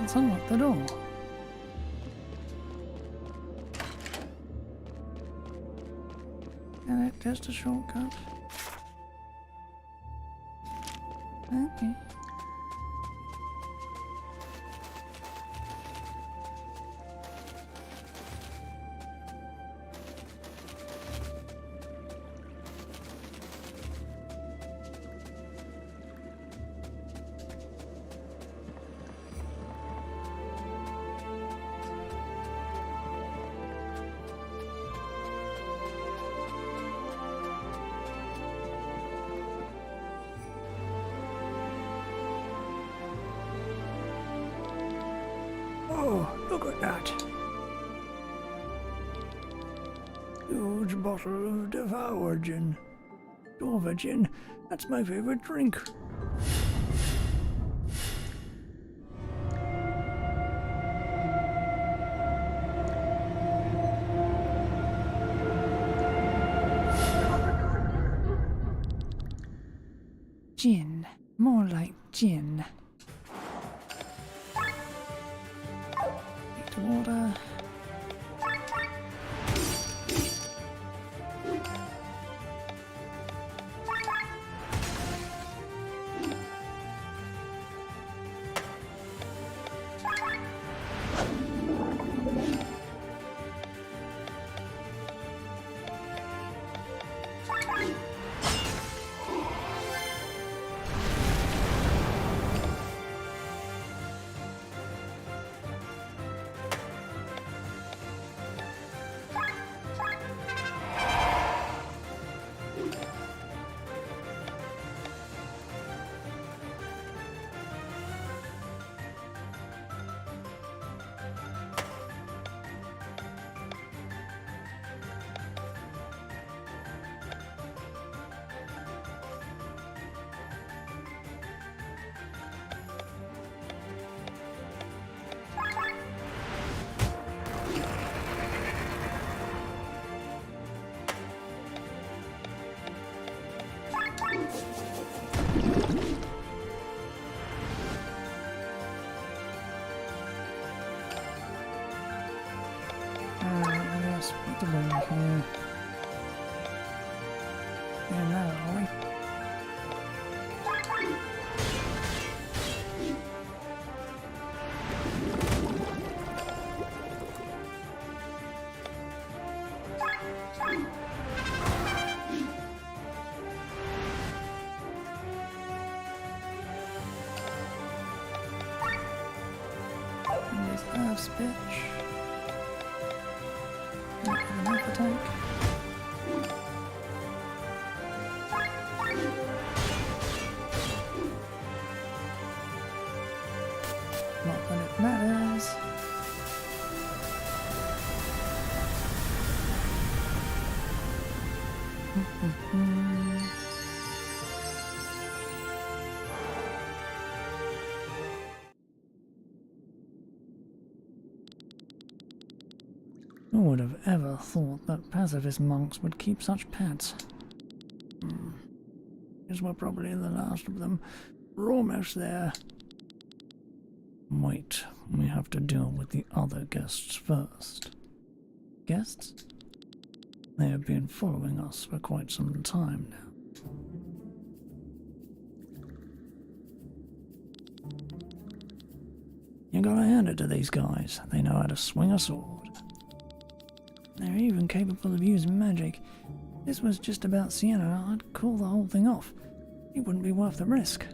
Let's unlock the door. And it just a shortcut. Okay. Oh, look at that. Huge bottle of Devour Gin. Dwarva Gin, that's my favourite drink. Gin. More like gin. Take the water. And now, are we? And there's Earth's bitch. Not enough attack. Not that it matters. Who would have ever thought that pacifist monks would keep such pets? Guess we're probably the last of them. We're almost there. Wait, we have to deal with the other guests first. Guests? They have been following us for quite some time now. You gotta hand it to these guys. They know how to swing a sword. They're even capable of using magic. If this was just about Sienna, I'd call the whole thing off. It wouldn't be worth the risk.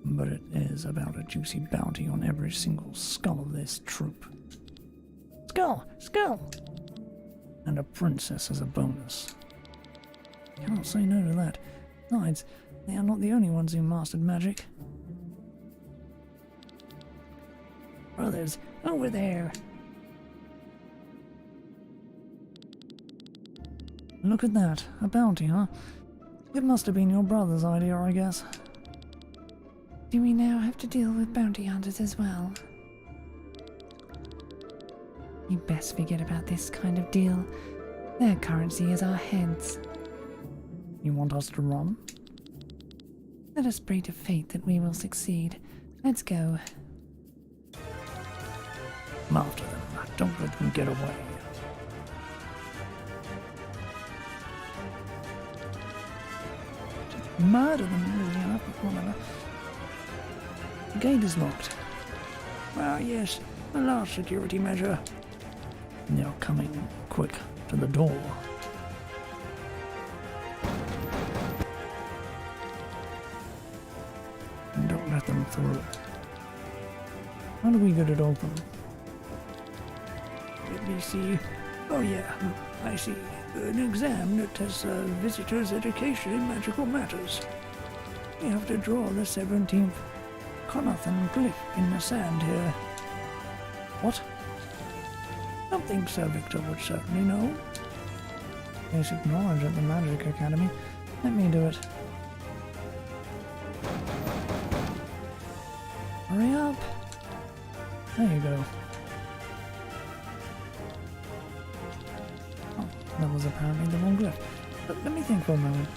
But it is about a juicy bounty on every single skull of this troop. Skull! Skull! And a princess as a bonus. Can't say no to that. Besides, they are not the only ones who mastered magic. Brothers, over there! Look at that, a bounty, huh? It must have been your brother's idea, I guess. Do we now have to deal with bounty hunters as well? You best forget about this kind of deal. Their currency is our heads. You want us to run? Let us pray to fate that we will succeed. Let's go. I'm after them. Don't let them get away. Murder them, really enough, but whatever. The gate is locked. Ah, yes, the last security measure. They are coming quick to the door. Don't let them through. How do we get it open? Let me see. Oh yeah, I see. An exam that has visitor's education in magical matters. You have to draw the 17th Conathan glyph in the sand here. What? Something Sir Victor would certainly know. Basic knowledge at the Magic Academy. Let me do it. Hurry up! There you go. Oh, that was apparently the wrong glyph. But let me think for a moment.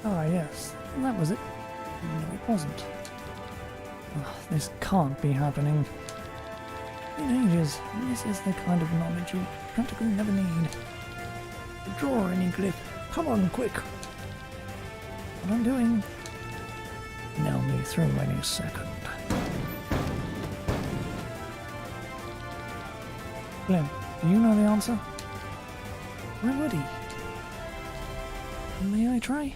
Ah, yes, that was it. No, it wasn't. Oh, this can't be happening. In ages, this is the kind of knowledge you practically never need. Draw any glyph. Come on, quick! What I'm doing? They'll be through any second. Glenn, do you know the answer? Where would he? May I try?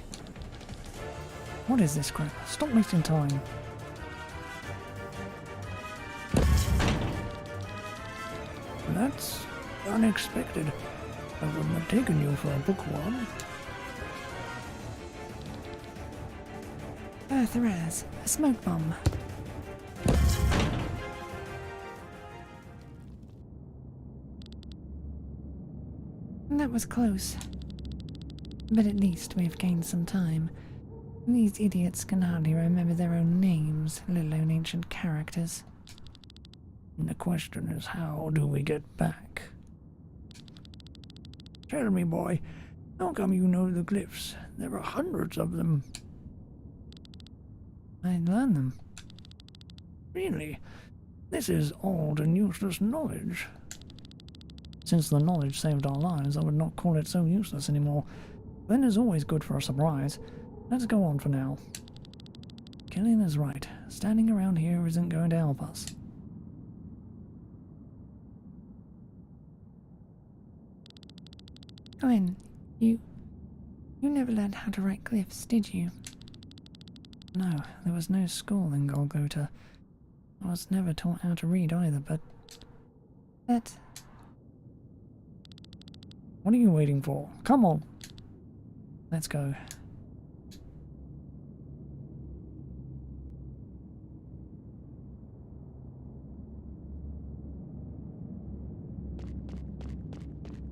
What is this crap? Stop wasting time. That's unexpected. I wouldn't have taken you for a bookworm. Earth Raz, a smoke bomb. That was close. But at least we've gained some time. These idiots can hardly remember their own names, let alone ancient characters. And the question is, how do we get back? Tell me, boy, how come you know the glyphs? There are hundreds of them. I learned them. Really? This is old and useless knowledge. Since the knowledge saved our lives, I would not call it so useless anymore. Then is always good for a surprise. Let's go on for now. Killian is right. Standing around here isn't going to help us. Glenn, you never learned how to write glyphs, did you? No, there was no school in Golgotha. I was never taught how to read either, but... But... What are you waiting for? Come on! Let's go.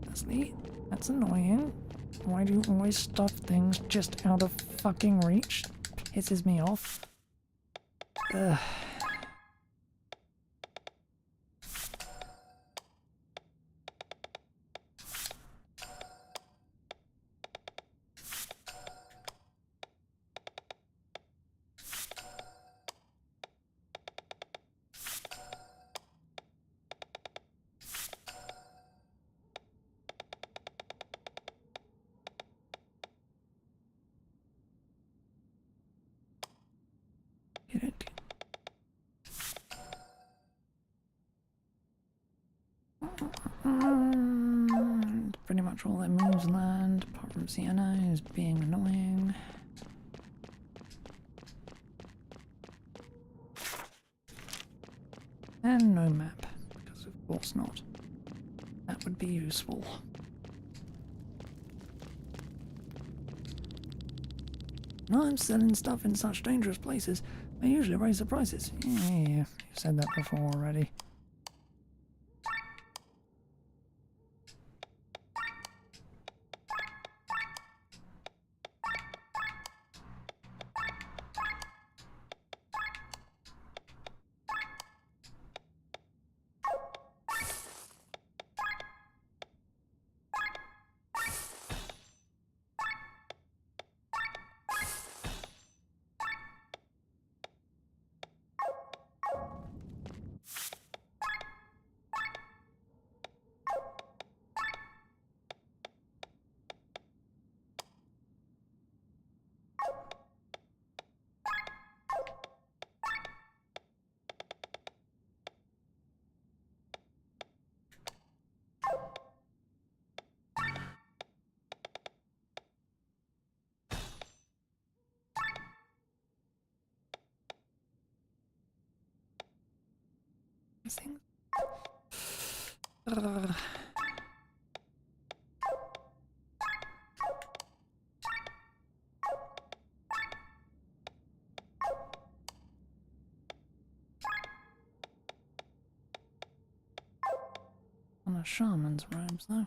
Leslie, that's annoying. Why do you always stuff things just out of fucking reach? Pisses me off. Ugh. Get it? Pretty much all that moves land, apart from Sienna, is being annoying. And no map, because of course not. That would be useful. When I'm selling stuff in such dangerous places, I usually raise the prices. Yeah, you've said that before already. Things. On a shaman's robes, though.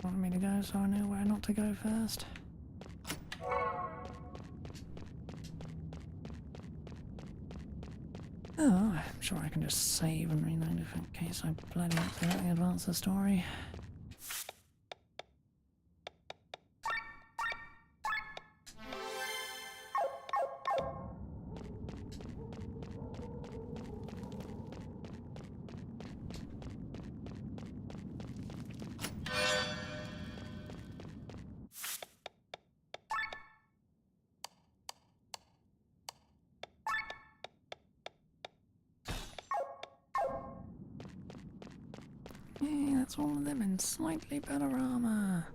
Want me to go so I know where not to go first? Oh, I'm sure I can just save and reload if in case I bloody accidentally advance the story. Hey, that's all of them in slightly better armor.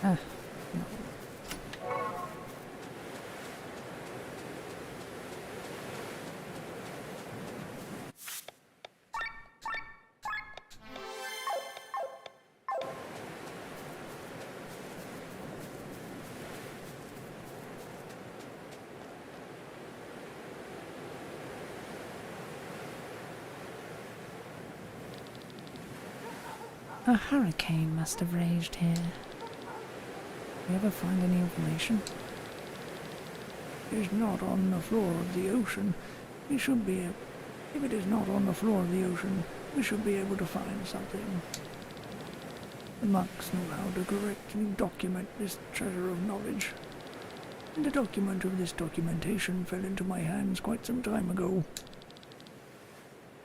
Ah, no. A hurricane must have raged here. You ever find any information? It's not on the floor of the ocean. We should be able... If it is not on the floor of the ocean, we should be able to find something. The monks know how to correctly document this treasure of knowledge. And a document of this documentation fell into my hands quite some time ago.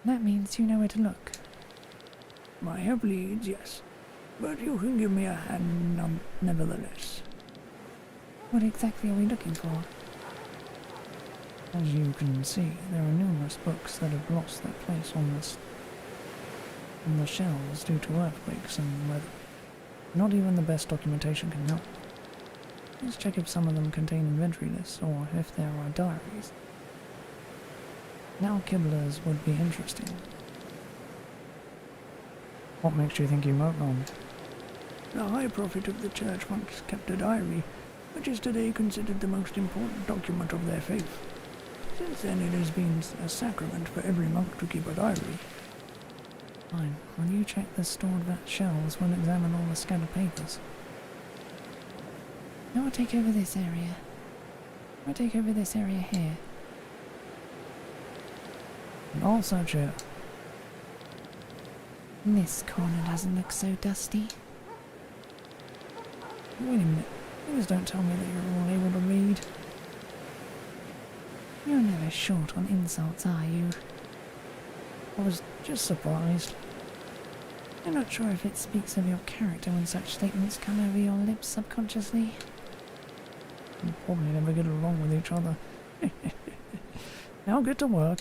That means you know where to look. I have leads, yes. But you can give me a hand nevertheless. What exactly are we looking for? As you can see, there are numerous books that have lost their place on the shelves due to earthquakes and weather. Not even the best documentation can help. Let's check if some of them contain inventory lists or if there are diaries. Now Kibblers would be interesting. What makes you think you wrote wrong? The High Prophet of the Church once kept a diary, which is today considered the most important document of their faith. Since then it has been a sacrament for every monk to keep a diary. Fine. Will you check the stored shelves? We'll examine all the scattered papers. I'll take over this area. I'll take over this area here. And I'll search here. This corner doesn't look so dusty. Wait a minute. Please don't tell me that you're all able to read. You're never short on insults, are you? I was just surprised. I'm not sure if it speaks of your character when such statements come over your lips subconsciously. We probably never get along with each other. Now get to work.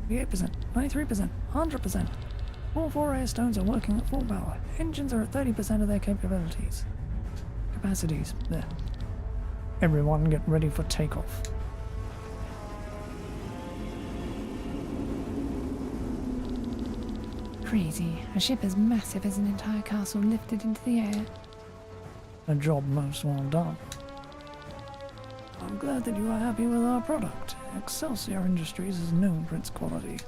88%, 93%, 100%. All 4 air stones are working at full power. Engines are at 30% of their capabilities. Capacities, there. Everyone get ready for takeoff. Crazy. A ship as massive as an entire castle lifted into the air. A job most well done. I'm glad that you are happy with our product. Excelsior Industries is known for its quality.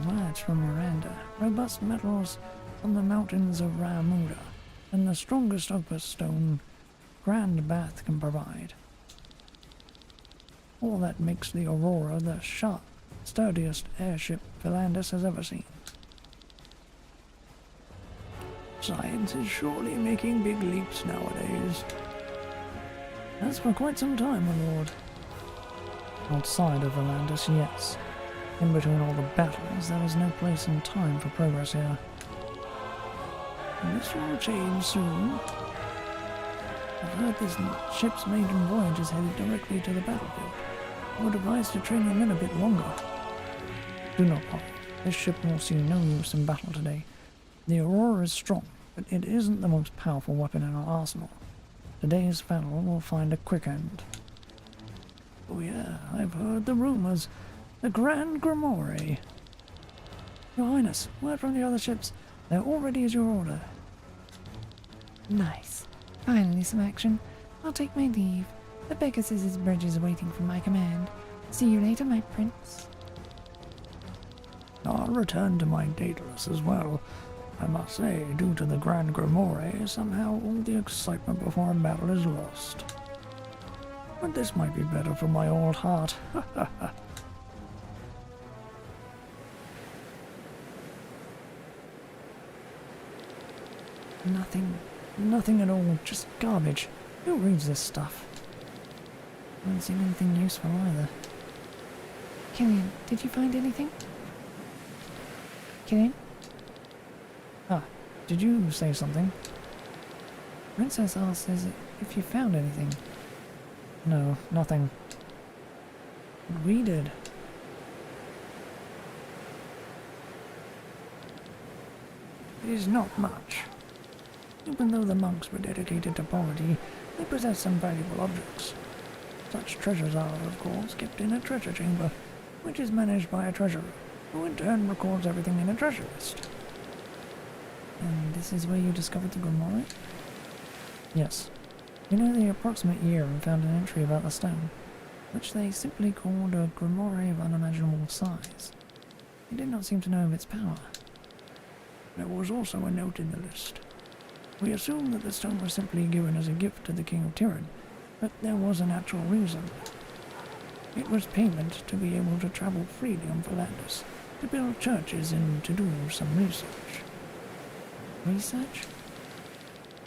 Words from Miranda. Robust metals from the mountains of Ramuda, and the strongest opus stone Grand Bath can provide. All that makes the Aurora the sturdiest airship Philandus has ever seen. Science is surely making big leaps nowadays. That's for quite some time, my lord. Outside of Philandus, yes. In between all the battles, there was no place and time for progress here. And this will change soon. I've heard this ship's maiden voyage is headed directly to the battlefield. I would advise to train your men a bit longer. Do not worry. This ship will see no use in battle today. The Aurora is strong, but it isn't the most powerful weapon in our arsenal. Today's battle will find a quick end. Oh yeah, I've heard the rumors. The Grand Grimoire. Your Highness, word from the other ships. They're all ready as your order. Nice. Finally some action. I'll take my leave. The Pegasus's bridge is waiting for my command. See you later, my prince. I'll return to my Daedalus as well. I must say, due to the Grand Grimoire, somehow all the excitement before a battle is lost. But this might be better for my old heart. Nothing at all, just garbage. Who reads this stuff? I haven't seen anything useful either. Killian, did you find anything? Killian? Ah, did you say something? Princess asks if you found anything. No, nothing. We did. It is not much. Even though the monks were dedicated to poverty, they possessed some valuable objects. Such treasures are, of course, kept in a treasure chamber, which is managed by a treasurer, who in turn records everything in a treasure list. And this is where you discovered the grimoire? Yes. We know the approximate year and found an entry about the stone, which they simply called a grimoire of unimaginable size. They did not seem to know of its power. There was also a note in the list. We assumed that the stone was simply given as a gift to the King of Tyrann, but there was an actual reason. It was payment to be able to travel freely on Volandis, to build churches and to do some research. Research?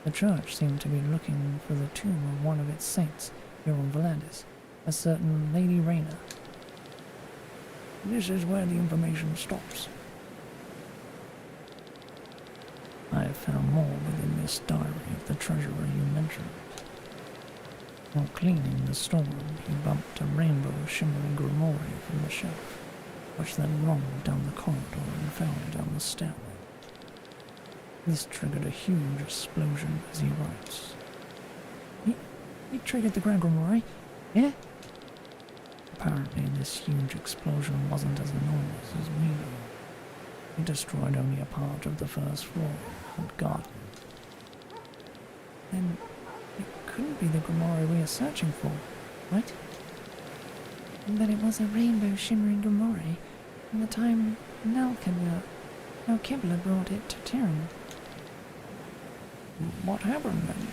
The church seemed to be looking for the tomb of one of its saints here on Volandis, a certain Lady Rayna. This is where the information stops. I have found more within this diary of the treasurer you mentioned. While cleaning the storeroom, he bumped a rainbow shimmering grimoire from the shelf, which then rolled down the corridor and fell down the stairway. This triggered a huge explosion as he writes. He triggered the Grand Grimoire? Yeah? Apparently this huge explosion wasn't as enormous as we know. It destroyed only a part of the first floor and garden. Then it couldn't be the grimoire we are searching for, right? But it was a rainbow shimmering grimoire from the time Nalkibla brought it to Tyrann. What happened then?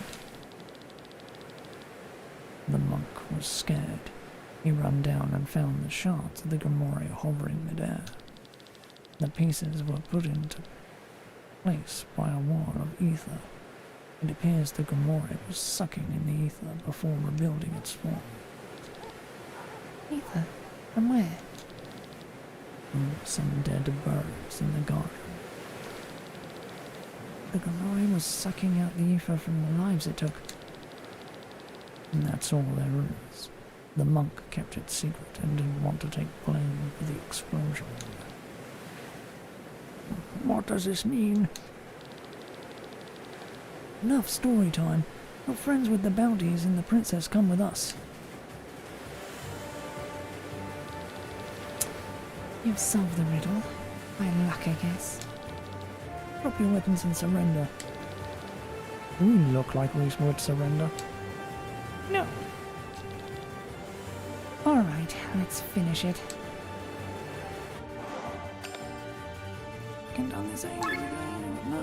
The monk was scared. He ran down and found the shards of the grimoire hovering midair. The pieces were put into place by a wall of ether. It appears the grimoire was sucking in the ether before rebuilding its form. Ether? From where? From some dead birds in the garden. The grimoire was sucking out the ether from the lives it took. And that's all there is. The monk kept it secret and didn't want to take blame for the explosion. What does this mean? Enough story time. We're friends with the bounties and the princess come with us. You've solved the riddle. By luck, I guess. Drop your weapons and surrender. We look like we would surrender. No. Alright, let's finish it. Can done this ages ago. No.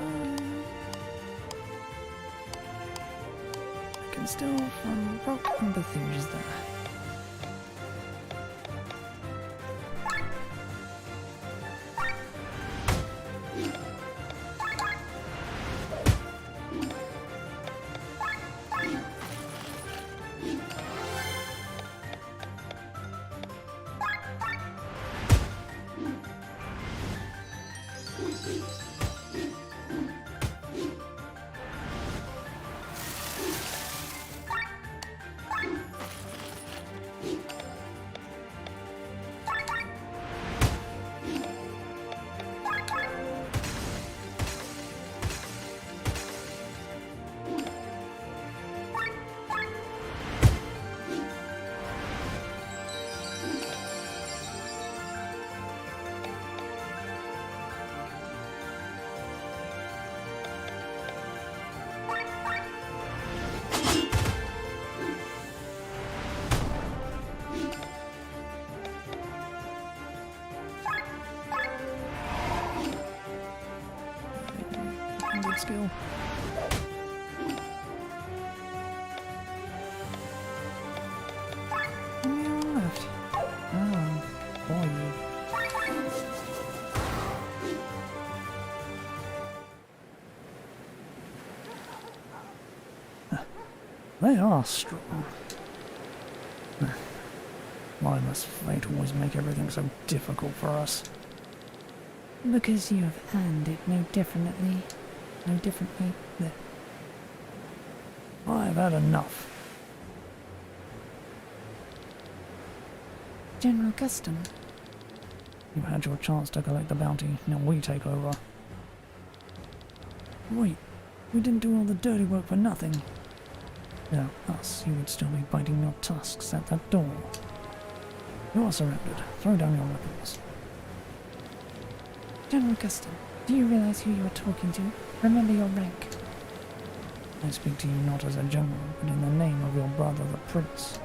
I can still from rock and Bethesda there. Good skill. Only left. Oh, boy. They are strong. Why must fate always make everything so difficult for us? Because you have earned it no differently. No differently. There. I've had enough. General Custom. You had your chance to collect the bounty, now we take over. Wait, we didn't do all the dirty work for nothing. Without us, you would still be biting your tusks at that door. You are surrounded. Throw down your weapons. General Custom, do you realize who you are talking to? Remember your rank. I speak to you not as a general, but in the name of your brother, the prince.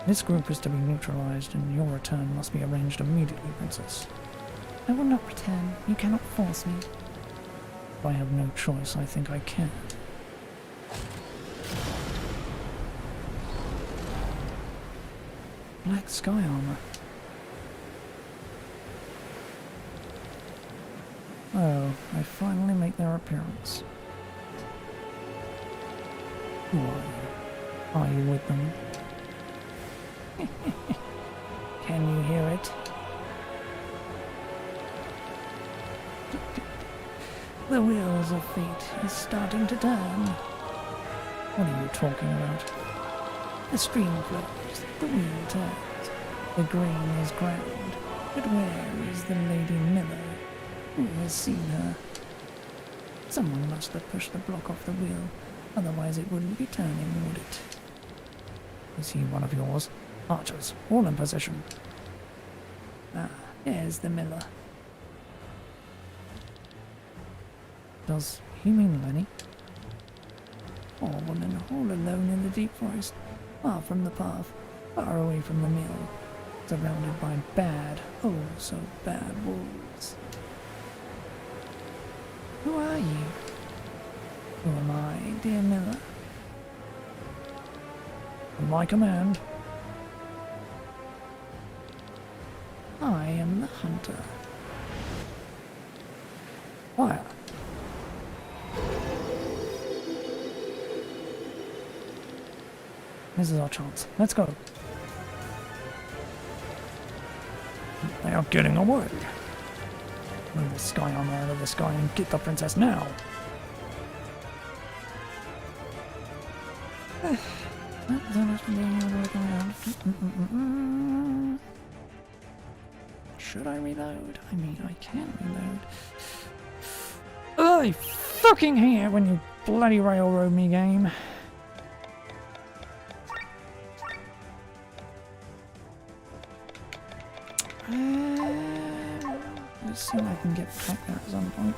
This group is to be neutralized, and your return must be arranged immediately, princess. I will not return. You cannot force me. If I have no choice, I think I can. Black sky armor. Oh, they finally make their appearance. Who are you? Are you with them? Can you hear it? The wheels of fate is starting to turn. What are you talking about? The stream flows, the wheel turns, the grain is ground, but where is the Lady Miller? Who has seen her? Someone must have pushed the block off the wheel, otherwise it wouldn't be turning, would it? Is he one of yours? Archers, all in position. Ah, there's the Miller. Does he mean Lenny? Poor woman, all alone in the deep forest, far from the path, far away from the mill, surrounded by bad, oh so bad wolves. Who are you? Who am I, dear Miller? At my command. I am the hunter. Fire. This is our chance. Let's go. They are getting away. Move the sky armor out of the sky and get the princess now. Not so much for being able to look around. Should I reload? I mean, I can reload. I fucking hate it when you bloody railroad me, game. Let's see if I can get back there at some point.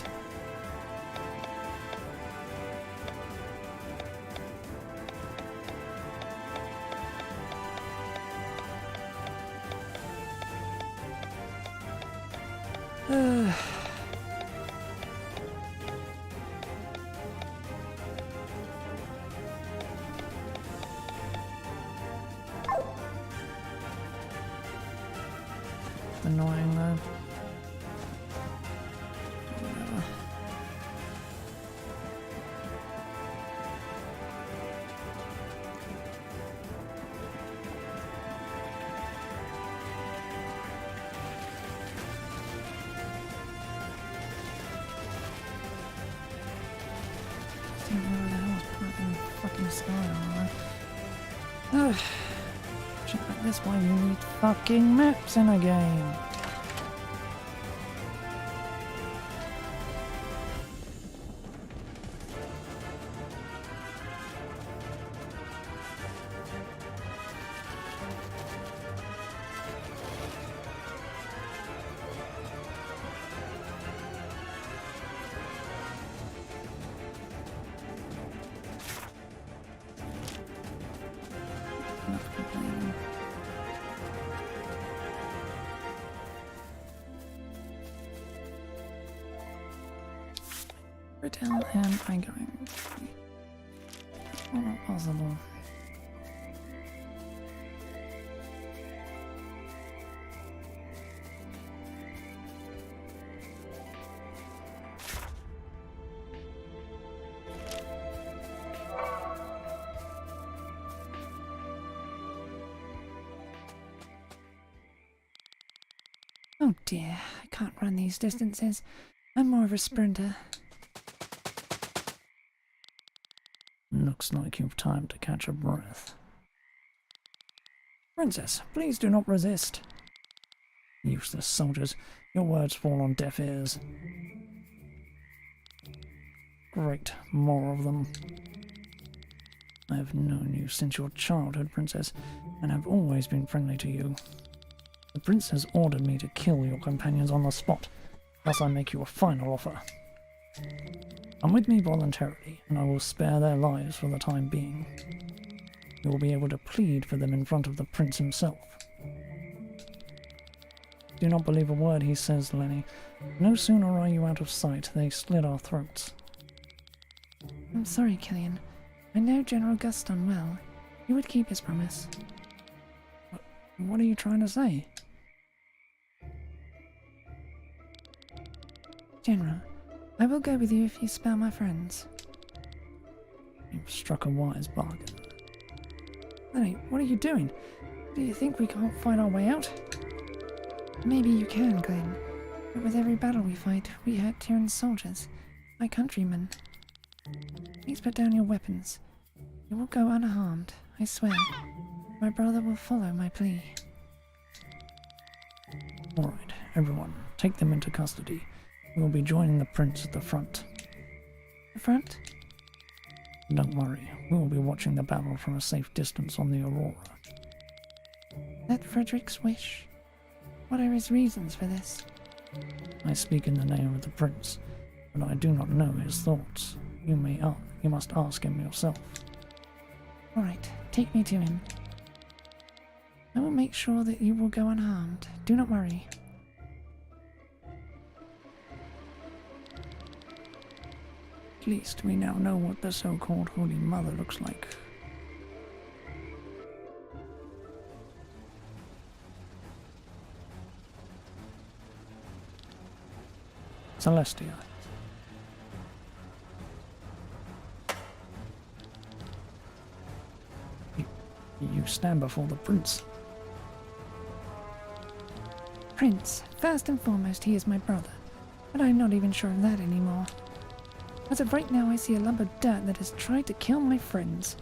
Annoying though. Whatever. See where the hell is putting fucking sky armor. Shit like this, why you need fucking maps in a game. Enough complaining. Where the hell am I going? Not possible. Oh dear, I can't run these distances. I'm more of a sprinter. Looks like you've time to catch a breath. Princess, please do not resist. Useless soldiers, your words fall on deaf ears. Great, more of them. I have known you since your childhood, Princess, and have always been friendly to you. The prince has ordered me to kill your companions on the spot, thus I make you a final offer. Come with me voluntarily, and I will spare their lives for the time being. You will be able to plead for them in front of the prince himself. Do not believe a word he says, Lenny. No sooner are you out of sight, they slit our throats. I'm sorry, Killian. I know General Gust done well. He would keep his promise. What are you trying to say? General, I will go with you if you spare my friends. You've struck a wise bargain. Lenny, what are you doing? Do you think we can't find our way out? Maybe you can, Glenn. But with every battle we fight, we hurt Tyrann's soldiers, my countrymen. Please put down your weapons. You will go unharmed, I swear. My brother will follow my plea. Alright, everyone, take them into custody. We will be joining the prince at the front. The front? Don't worry, we will be watching the battle from a safe distance on the Aurora. That Frederick's wish? What are his reasons for this? I speak in the name of the prince, but I do not know his thoughts. You must ask him yourself. Alright, take me to him. I will make sure that you will go unharmed. Do not worry. At least we now know what the so-called Holy Mother looks like. Celestia. You stand before the prince. Prince, first and foremost, he is my brother. But I'm not even sure of that anymore. As of right now, I see a lump of dirt that has tried to kill my friends.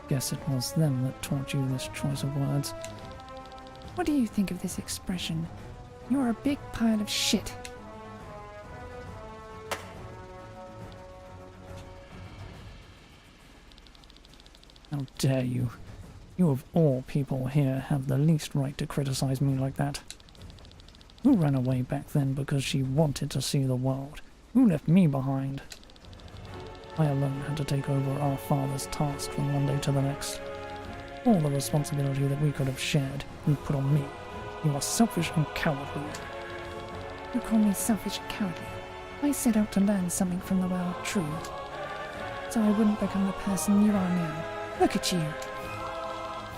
Guess it was them that taught you this choice of words. What do you think of this expression? You are a big pile of shit. How dare you? You of all people here have the least right to criticize me like that. Who ran away back then because she wanted to see the world? Who left me behind? I alone had to take over our father's task from one day to the next. All the responsibility that we could have shared, you put on me. You are selfish and cowardly. You call me selfish and cowardly. I set out to learn something from the world, true. So I wouldn't become the person you are now. Look at you.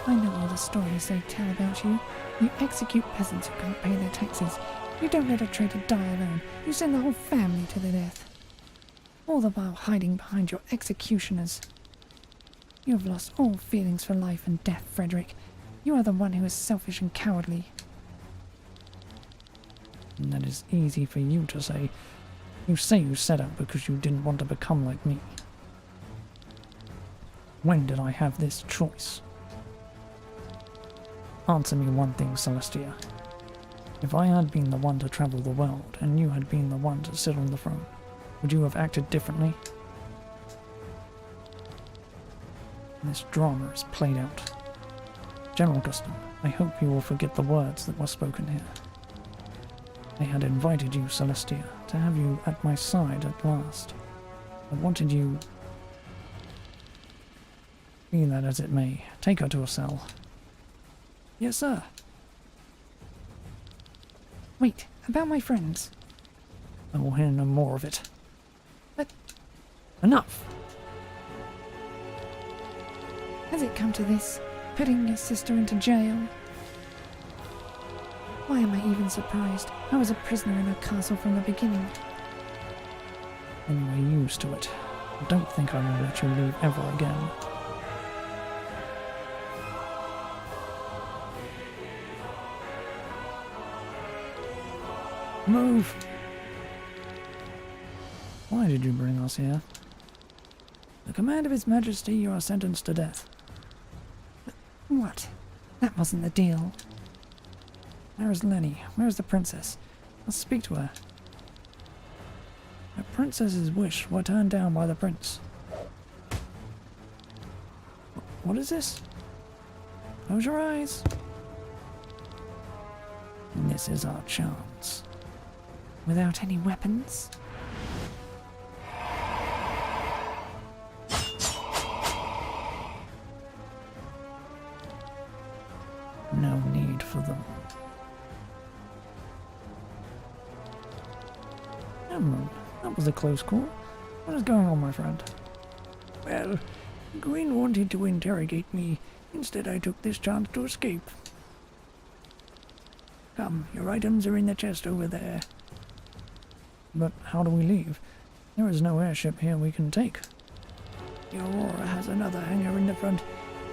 I know all the stories they tell about you. You execute peasants who can't pay their taxes. You don't let a traitor die alone. You send the whole family to their death. All the while hiding behind your executioners. You have lost all feelings for life and death, Frederick. You are the one who is selfish and cowardly. And that is easy for you to say. You say you set out because you didn't want to become like me. When did I have this choice? Answer me one thing, Celestia. If I had been the one to travel the world, and you had been the one to sit on the throne, would you have acted differently? This drama is played out. General Guston, I hope you will forget the words that were spoken here. I had invited you, Celestia, to have you at my side at last. I wanted you... Be that as it may, take her to a cell. Yes, sir. Wait, about my friends. I will hear no more of it. But... Enough! Has it come to this? Putting your sister into jail? Why am I even surprised? I was a prisoner in a castle from the beginning. Anyway, used to it. I don't think I will let you leave ever again. Move! Why did you bring us here? The command of His Majesty, you are sentenced to death. What? That wasn't the deal. Where is Lenny? Where is the princess? I'll speak to her. The princess's wish were turned down by the prince. What is this? Close your eyes. This is our chance. Without any weapons? No need for them. That was a close call. What is going on, my friend? Well, Gwyn wanted to interrogate me. Instead, I took this chance to escape. Come, your items are in the chest over there. But how do we leave? There is no airship here we can take. The Aurora has another hangar in the front.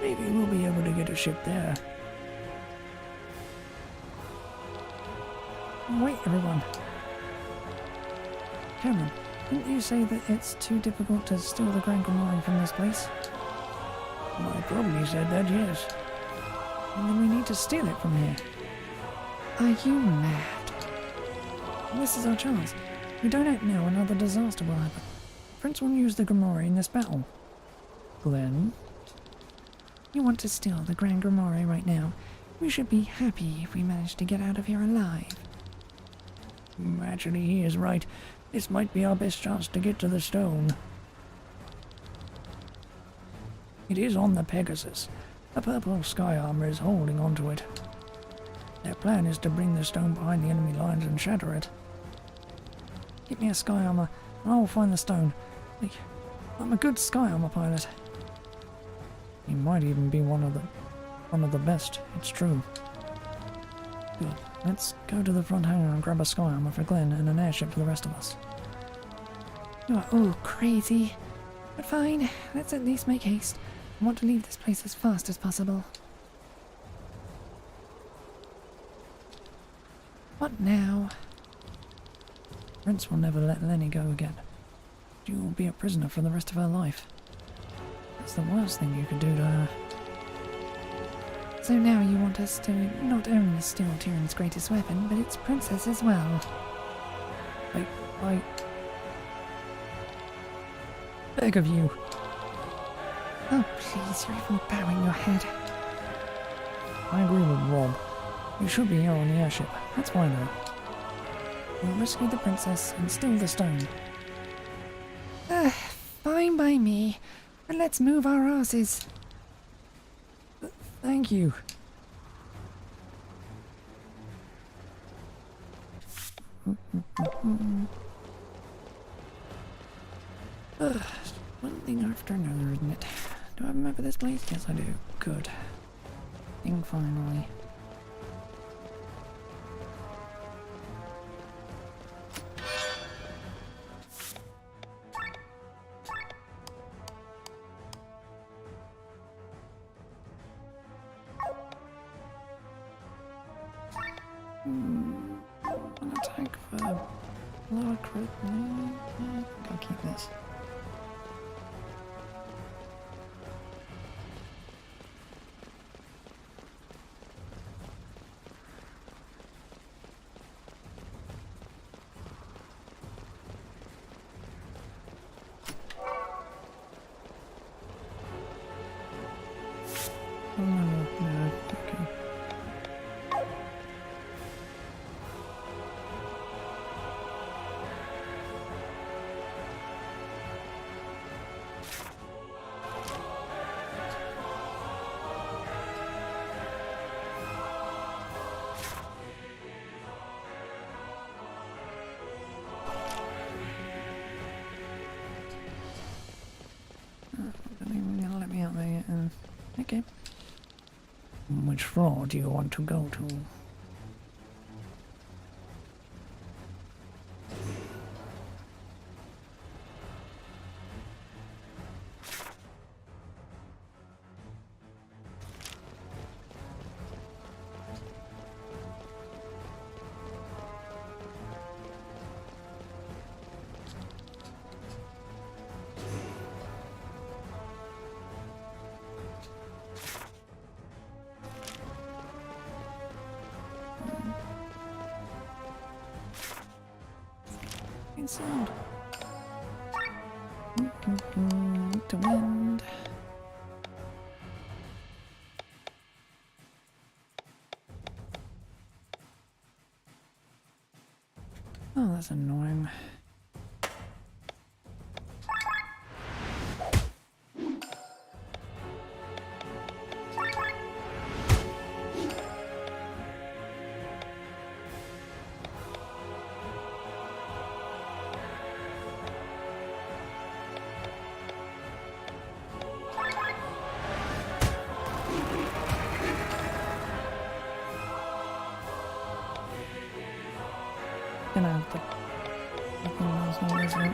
Maybe we'll be able to get a ship there. Wait, everyone. Cameron, didn't you say that it's too difficult to steal the Grand Grimoire from this place? Well, I probably said that, yes. And then we need to steal it from here. Are you mad? This is our chance. If we don't act now, another disaster will happen. Prince will use the Grimoire in this battle. Glenn? You want to steal the Grand Grimoire right now? We should be happy if we manage to get out of here alive. Actually, he is right. This might be our best chance to get to the stone. It is on the Pegasus. A purple sky armor is holding onto it. Their plan is to bring the stone behind the enemy lines and shatter it. Get me a sky armor, and I will find the stone. I'm a good sky armor pilot. He might even be one of the best. It's true. Good. Let's go to the front hangar and grab a sky armor for Glenn and an airship for the rest of us. You are all crazy. But fine, let's at least make haste. I want to leave this place as fast as possible. What now? Prince will never let Lenny go again. She will be a prisoner for the rest of her life. That's the worst thing you could do to her. So now you want us to not only steal Tyrion's greatest weapon, but its princess as well. I beg of you. Oh please, you're even bowing your head. I agree with Rob. You should be here on the airship. That's why though. We'll rescue the princess and steal the stone. Fine by me. But let's move our asses. Thank you. One thing after another, isn't it? Do I remember this place? Yes, I do. Good. Thing finally. An attack for lower crit. I'll keep this. No, okay. Let me out there. Okay. Which floor do you want to go to? It's sound. To wind. Oh, that's annoying. Gonna have to fucking mouse all this out.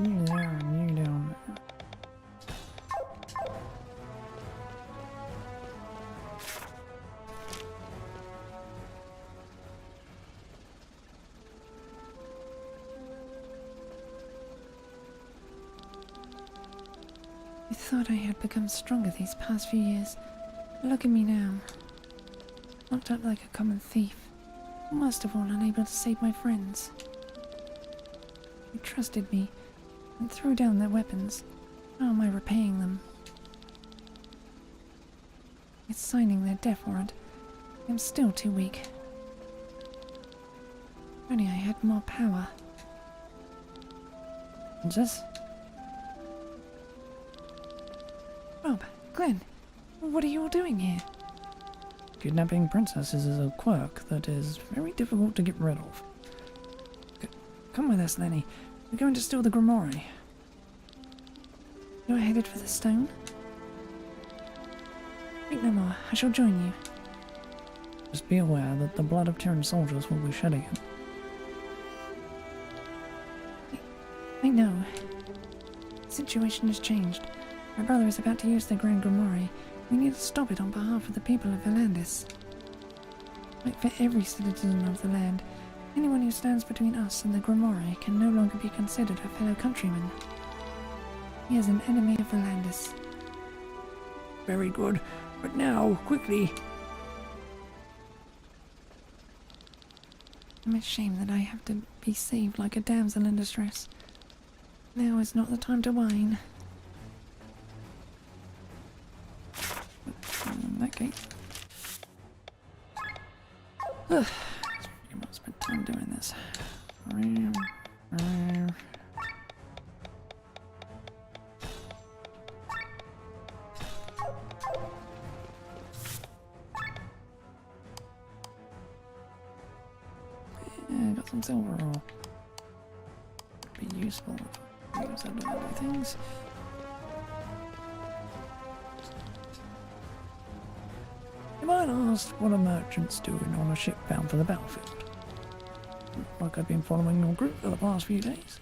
You there and you down there. I thought I had become stronger these past few years. Look at me now. Locked up like a common thief. Worst of all, unable to save my friends. They trusted me and threw down their weapons. How am I repaying them? It's signing their death warrant. I'm still too weak. If only I had more power. Princess? Rob, Glenn, what are you all doing here? Kidnapping princesses is a quirk that is very difficult to get rid of. Come with us, Lenny. We're going to steal the Grimoire. You're headed for the stone? Think no more. I shall join you. Just be aware that the blood of Terran soldiers will be shed again. I know. The situation has changed. My brother is about to use the Grand Grimoire. We need to stop it on behalf of the people of Valandis. Like for every citizen of the land, anyone who stands between us and the Grimoire can no longer be considered a fellow countryman. He is an enemy of Valandis. Very good. But now, quickly. I'm ashamed that I have to be saved like a damsel in distress. Now is not the time to whine. That gate. Ugh. You must spend time doing this. Yeah, got some silver ore. Be useful if I use that to do things. You might ask what a merchant's doing on a ship bound for the battlefield. Like I've been following your group for the past few days.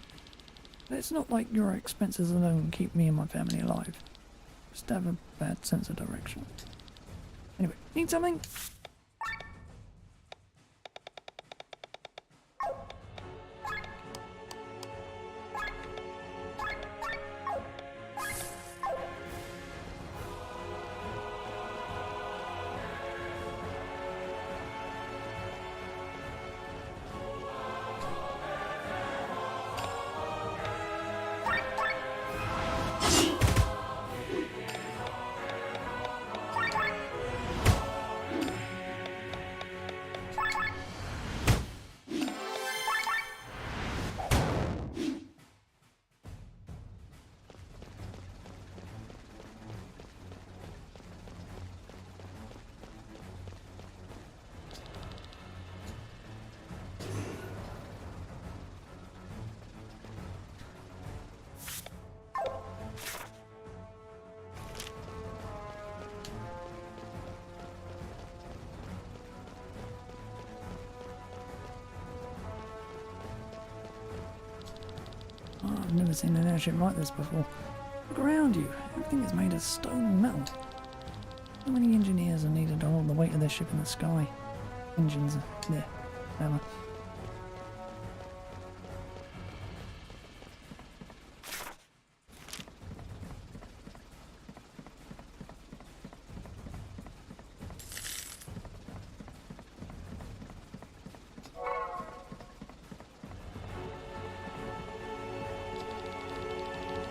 But it's not like your expenses alone keep me and my family alive. Just have a bad sense of direction. Anyway, need something? Oh, I've never seen an airship like this before. Look around you. Everything is made of stone and metal. How many engineers are needed to hold the weight of their ship in the sky? Engines are there. Whatever.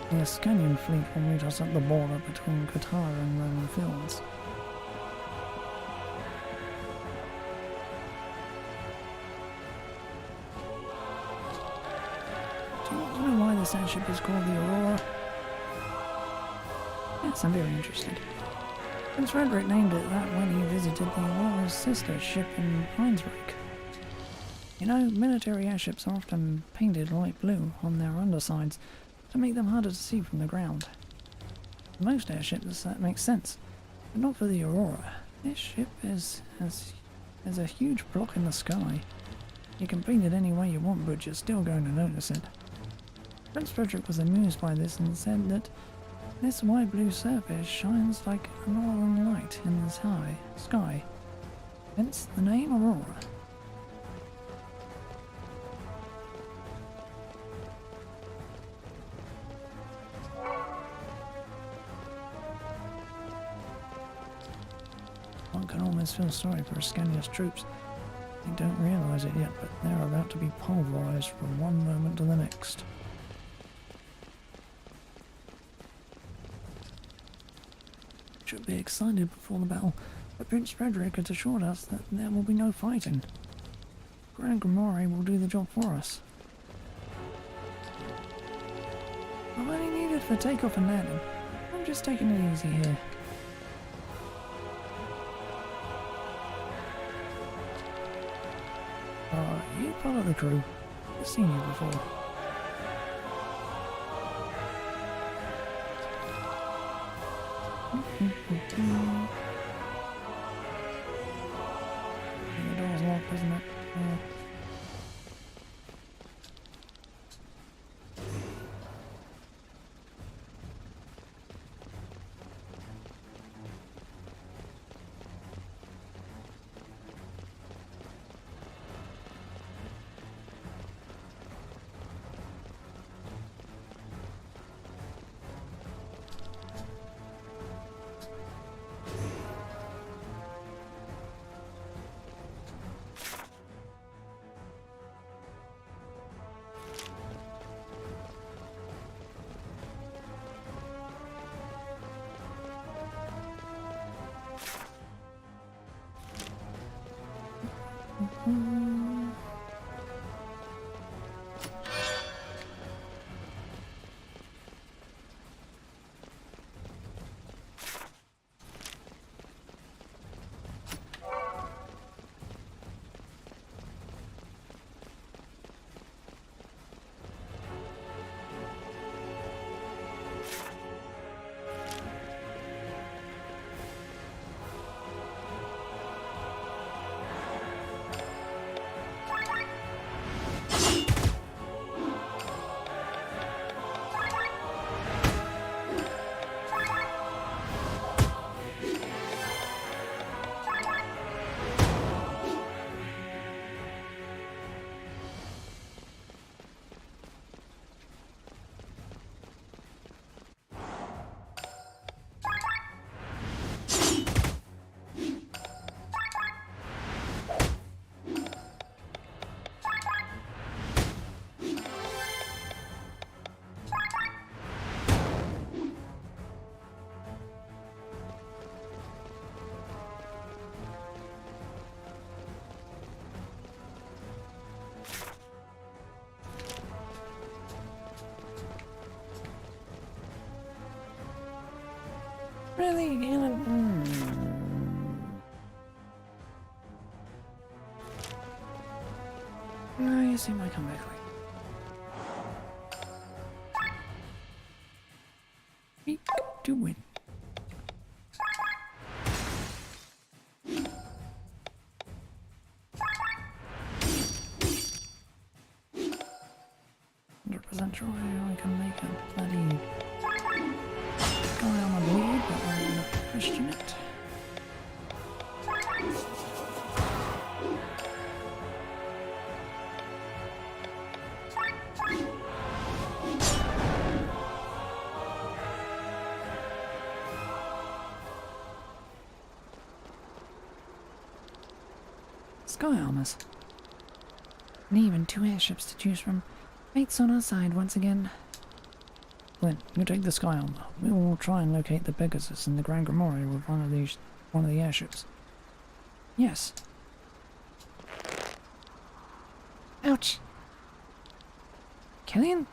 The Scanian fleet will meet us at the border between Qatar and Roman fields. Do you want to know why this airship is called the Aurora? Yes, I'm very interested. Prince Frederick named it that when he visited the Aurora's sister ship in Heinsreich. You know, military airships are often painted light blue on their undersides to make them harder to see from the ground. For most airships that makes sense, but not for the Aurora. This ship has a huge block in the sky. You can paint it any way you want, but you're still going to notice it. Prince Frederick was amused by this and said that this wide blue surface shines like a northern light in the sky, hence the name Aurora. One can almost feel sorry for Scania's troops. They don't realise it yet, but they're about to be pulverised from one moment to the next. Should be excited before the battle, but Prince Frederick has assured us that there will be no fighting. Grand Grimoire will do the job for us. I'm only needed for takeoff and landing. I'm just taking it easy here. You part of the crew. I've seen you before. The door's locked, isn't it? Yeah. Really? No, you seem like I'm back late. Speak to win. 100% sure how I can make a bloody sky armor bleed, but I will not question it. Sky armors. And even 2 airships to choose from. Fate's on our side once again. Glenn, you take the sky armor. We will try and locate the Pegasus and the Grand Grimoire with one of the airships. Yes. Ouch! Killian?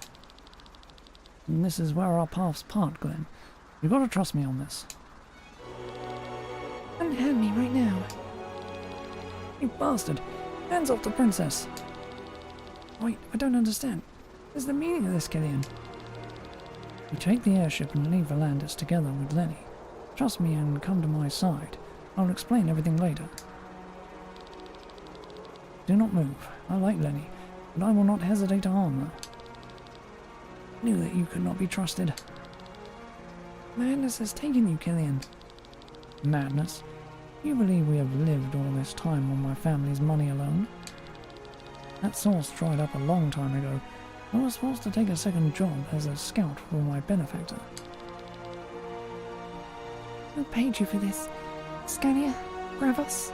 And this is where our paths part, Glenn. You've got to trust me on this. Unhand me right now. You bastard! Hands off the princess! Wait, I don't understand. What's the meaning of this, Killian? You take the airship and leave Volandis together with Lenny. Trust me and come to my side. I'll explain everything later. Do not move. I like Lenny, but I will not hesitate to harm her. Knew that you could not be trusted. Madness has taken you, Killian. Madness? You believe we have lived all this time on my family's money alone? That source dried up a long time ago. I was forced to take a second job as a scout for my benefactor. Who paid you for this? Scania? Bravos?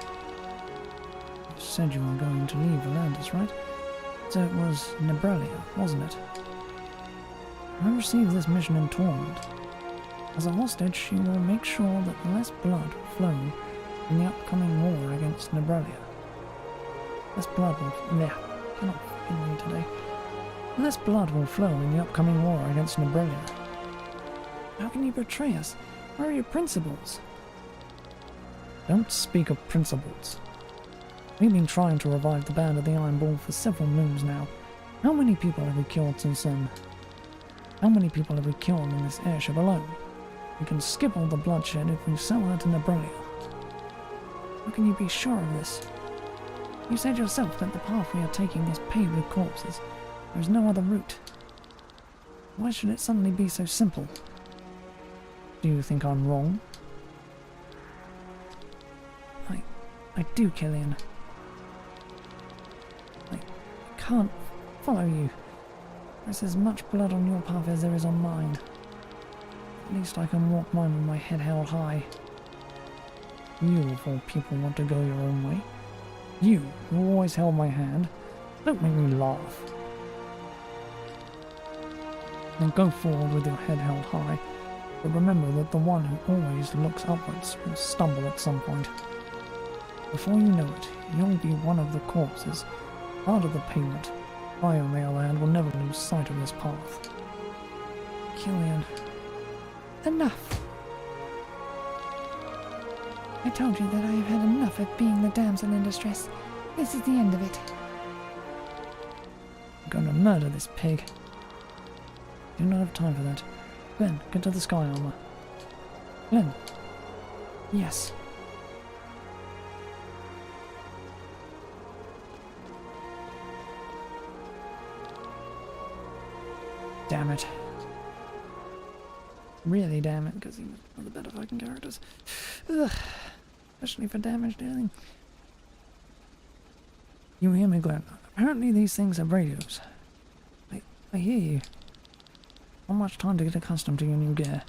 You said you were going to leave Volandis, right? So it was Nebralia, wasn't it? I received this mission in Torment. As a hostage, she will make sure that less blood will flow in the upcoming war against Nebralia. Less blood will... cannot fucking read today. Less blood will flow in the upcoming war against Nebralia. How can you betray us? Where are your principles? Don't speak of principles. We've been trying to revive the Band of the Iron Ball for several moons now. How many people have we killed since then? How many people have we killed in this airship alone? We can skip all the bloodshed if we sell her to Nebralia. How can you be sure of this? You said yourself that the path we are taking is paved with corpses. There is no other route. Why should it suddenly be so simple? Do you think I'm wrong? I do, Killian. I can't follow you. There's as much blood on your path as there is on mine. At least I can walk mine with my head held high. You, of all people, want to go your own way? You, who always held my hand? Don't make me laugh. Now go forward with your head held high, but remember that the one who always looks upwards will stumble at some point. Before you know it, you'll be one of the corpses, part of the payment. I, on the other hand, will never lose sight of this path. Killian. Enough! I told you that I have had enough of being the damsel in distress. This is the end of it. I'm going to murder this pig. Do not have time for that. Glenn, get to the sky armor. Glenn. Yes. Damn it. Really damn it, because he was one of the better fucking characters. Ugh. Especially for damage dealing. You hear me, Glenn? Apparently these things have radios. I hear you. Not much time to get accustomed to your new gear.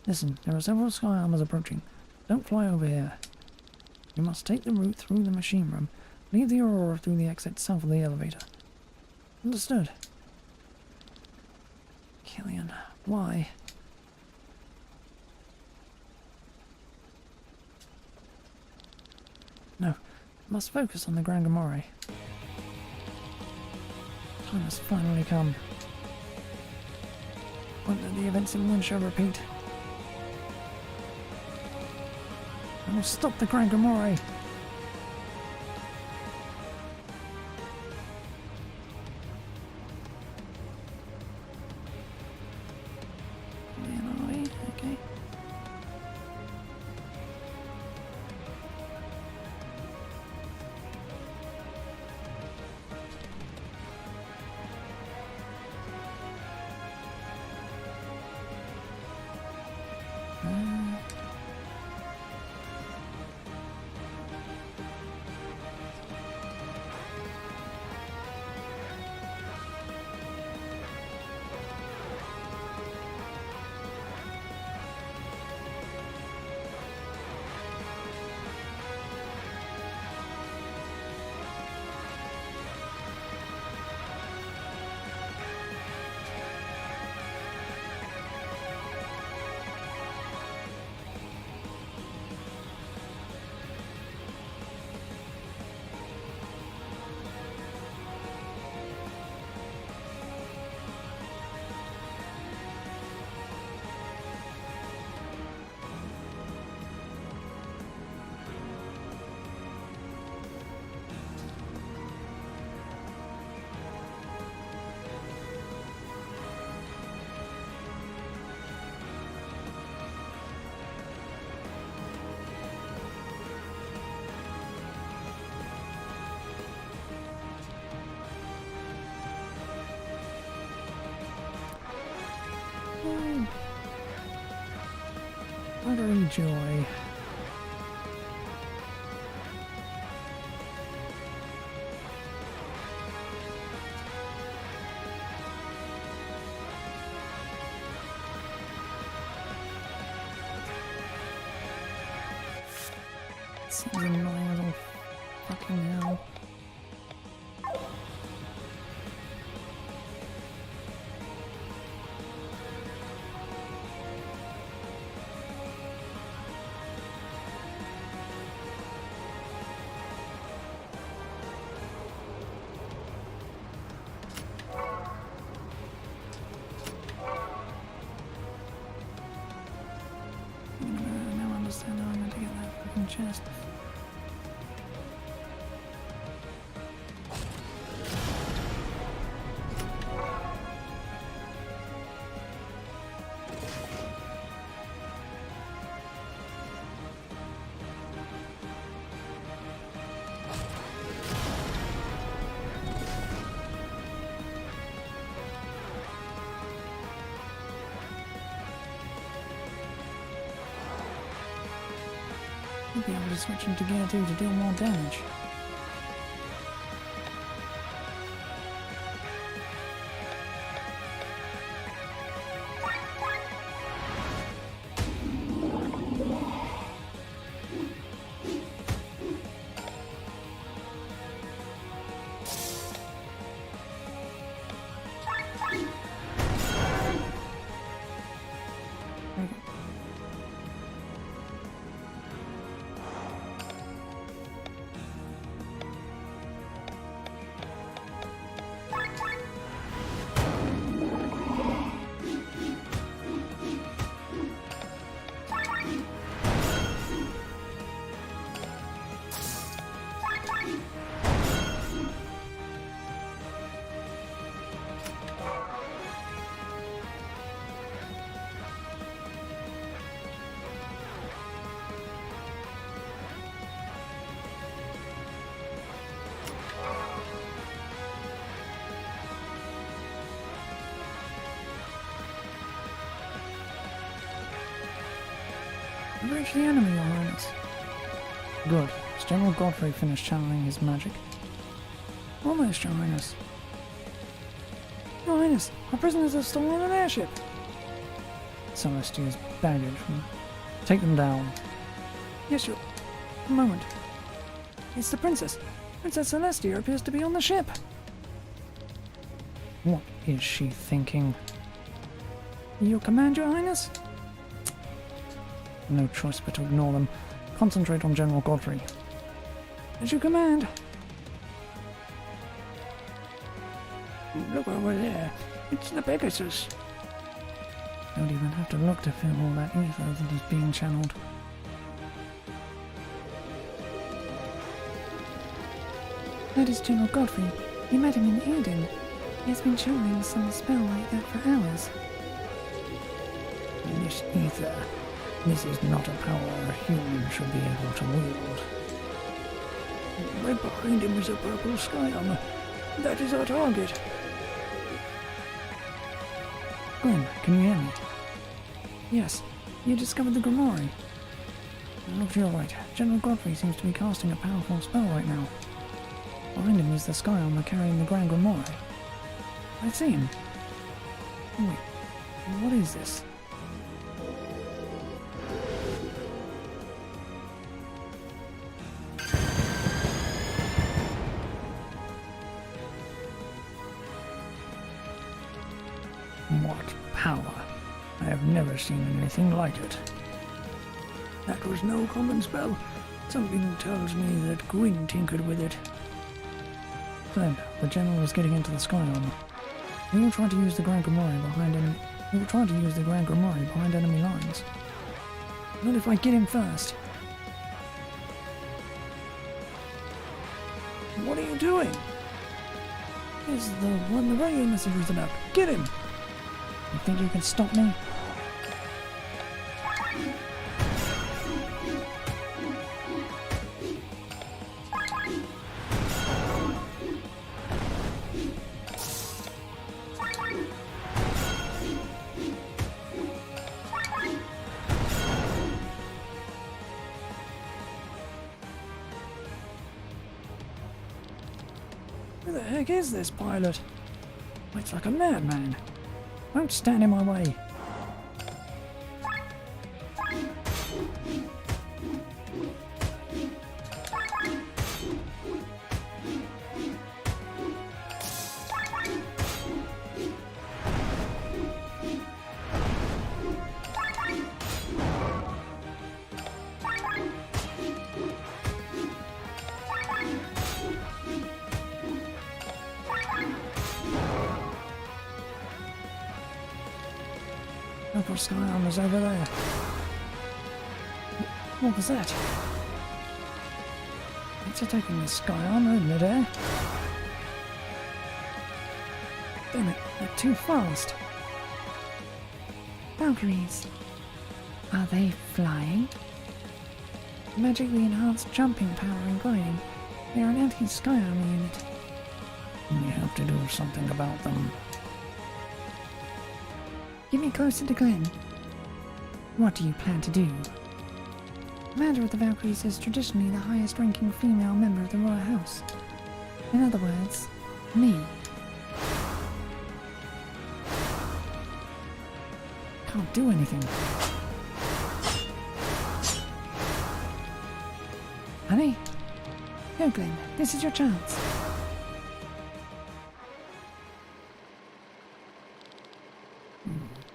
Listen, there are several sky armors approaching. Don't fly over here. You must take the route through the machine room. Leave the Aurora through the exit south of the elevator. Understood. Killian, why? No, must focus on the Grand Grimoire. Time has finally come. Won't let the events in Windsor repeat. I will stop the Grand Grimoire. Okay. Oh. Buttery joy. Seems annoying as all fucking hell. Now I understand how I'm meant to get that fucking chest. I'll be able to switch into gear 2 to deal more damage. I've reached the enemy, Your Highness. Good. Has General Godfrey finished channeling his magic? Almost, Your Highness. Your Highness, our prisoners have stolen an airship! Celestia's baggage. Take them down. Yes, Your... A moment. It's the princess. Princess Celestia appears to be on the ship. What is she thinking? Your command, Your Highness? No choice but to ignore them. Concentrate on General Godfrey. As you command. Look over there. It's the Pegasus. Don't even have to look to feel all that ether that is being channeled. That is General Godfrey. We met him in Eden. He has been channeling some spell like that for hours. This ether. This is not a power a human should be able to wield. Right behind him is a purple sky armor. That is our target. Gwen, can you hear me? Yes, you discovered the Grimoire. Look to your right. General Godfrey seems to be casting a powerful spell right now. Behind him is the sky armor carrying the Grand Grimoire. I see him. Wait, what is this? What power! I have never seen anything like it. That was no common spell. Something tells me that Gwyn tinkered with it. Then, the general is getting into the sky armor. We will try to use the Grand Grimoire behind enemy lines. Not if I get him first. What are you doing? This is the one the radio message was about. Get him! You think you can stop me? heck is this pilot? It's like a madman. Don't stand in my way. Upper sky armor's over there. What was that? It's attacking the sky armor in midair. Damn it, they're too fast. Valkyries. Are they flying? Magically enhanced jumping power and gliding. They are an anti-sky armor unit. We have to do something about them. Get me closer to Glenn. What do you plan to do? Commander of the Valkyries is traditionally the highest ranking female member of the royal house. In other words, me. Can't do anything. Honey? Go, Glenn. This is your chance.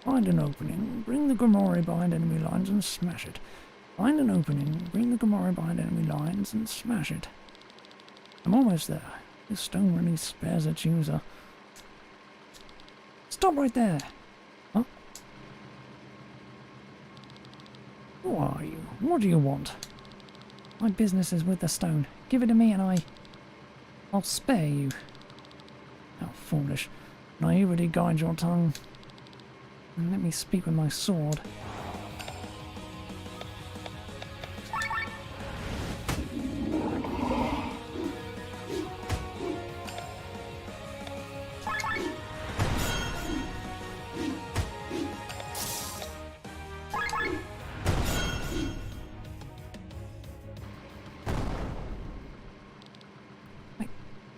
Find an opening, bring the Gamorrean behind enemy lines and smash it. Find an opening, bring the Gamorrean behind enemy lines and smash it. I'm almost there. This stone really spares its user. Stop right there! Huh? Who are you? What do you want? My business is with the stone. Give it to me and I'll spare you. How foolish. Naivety guides your tongue. And let me speak with my sword.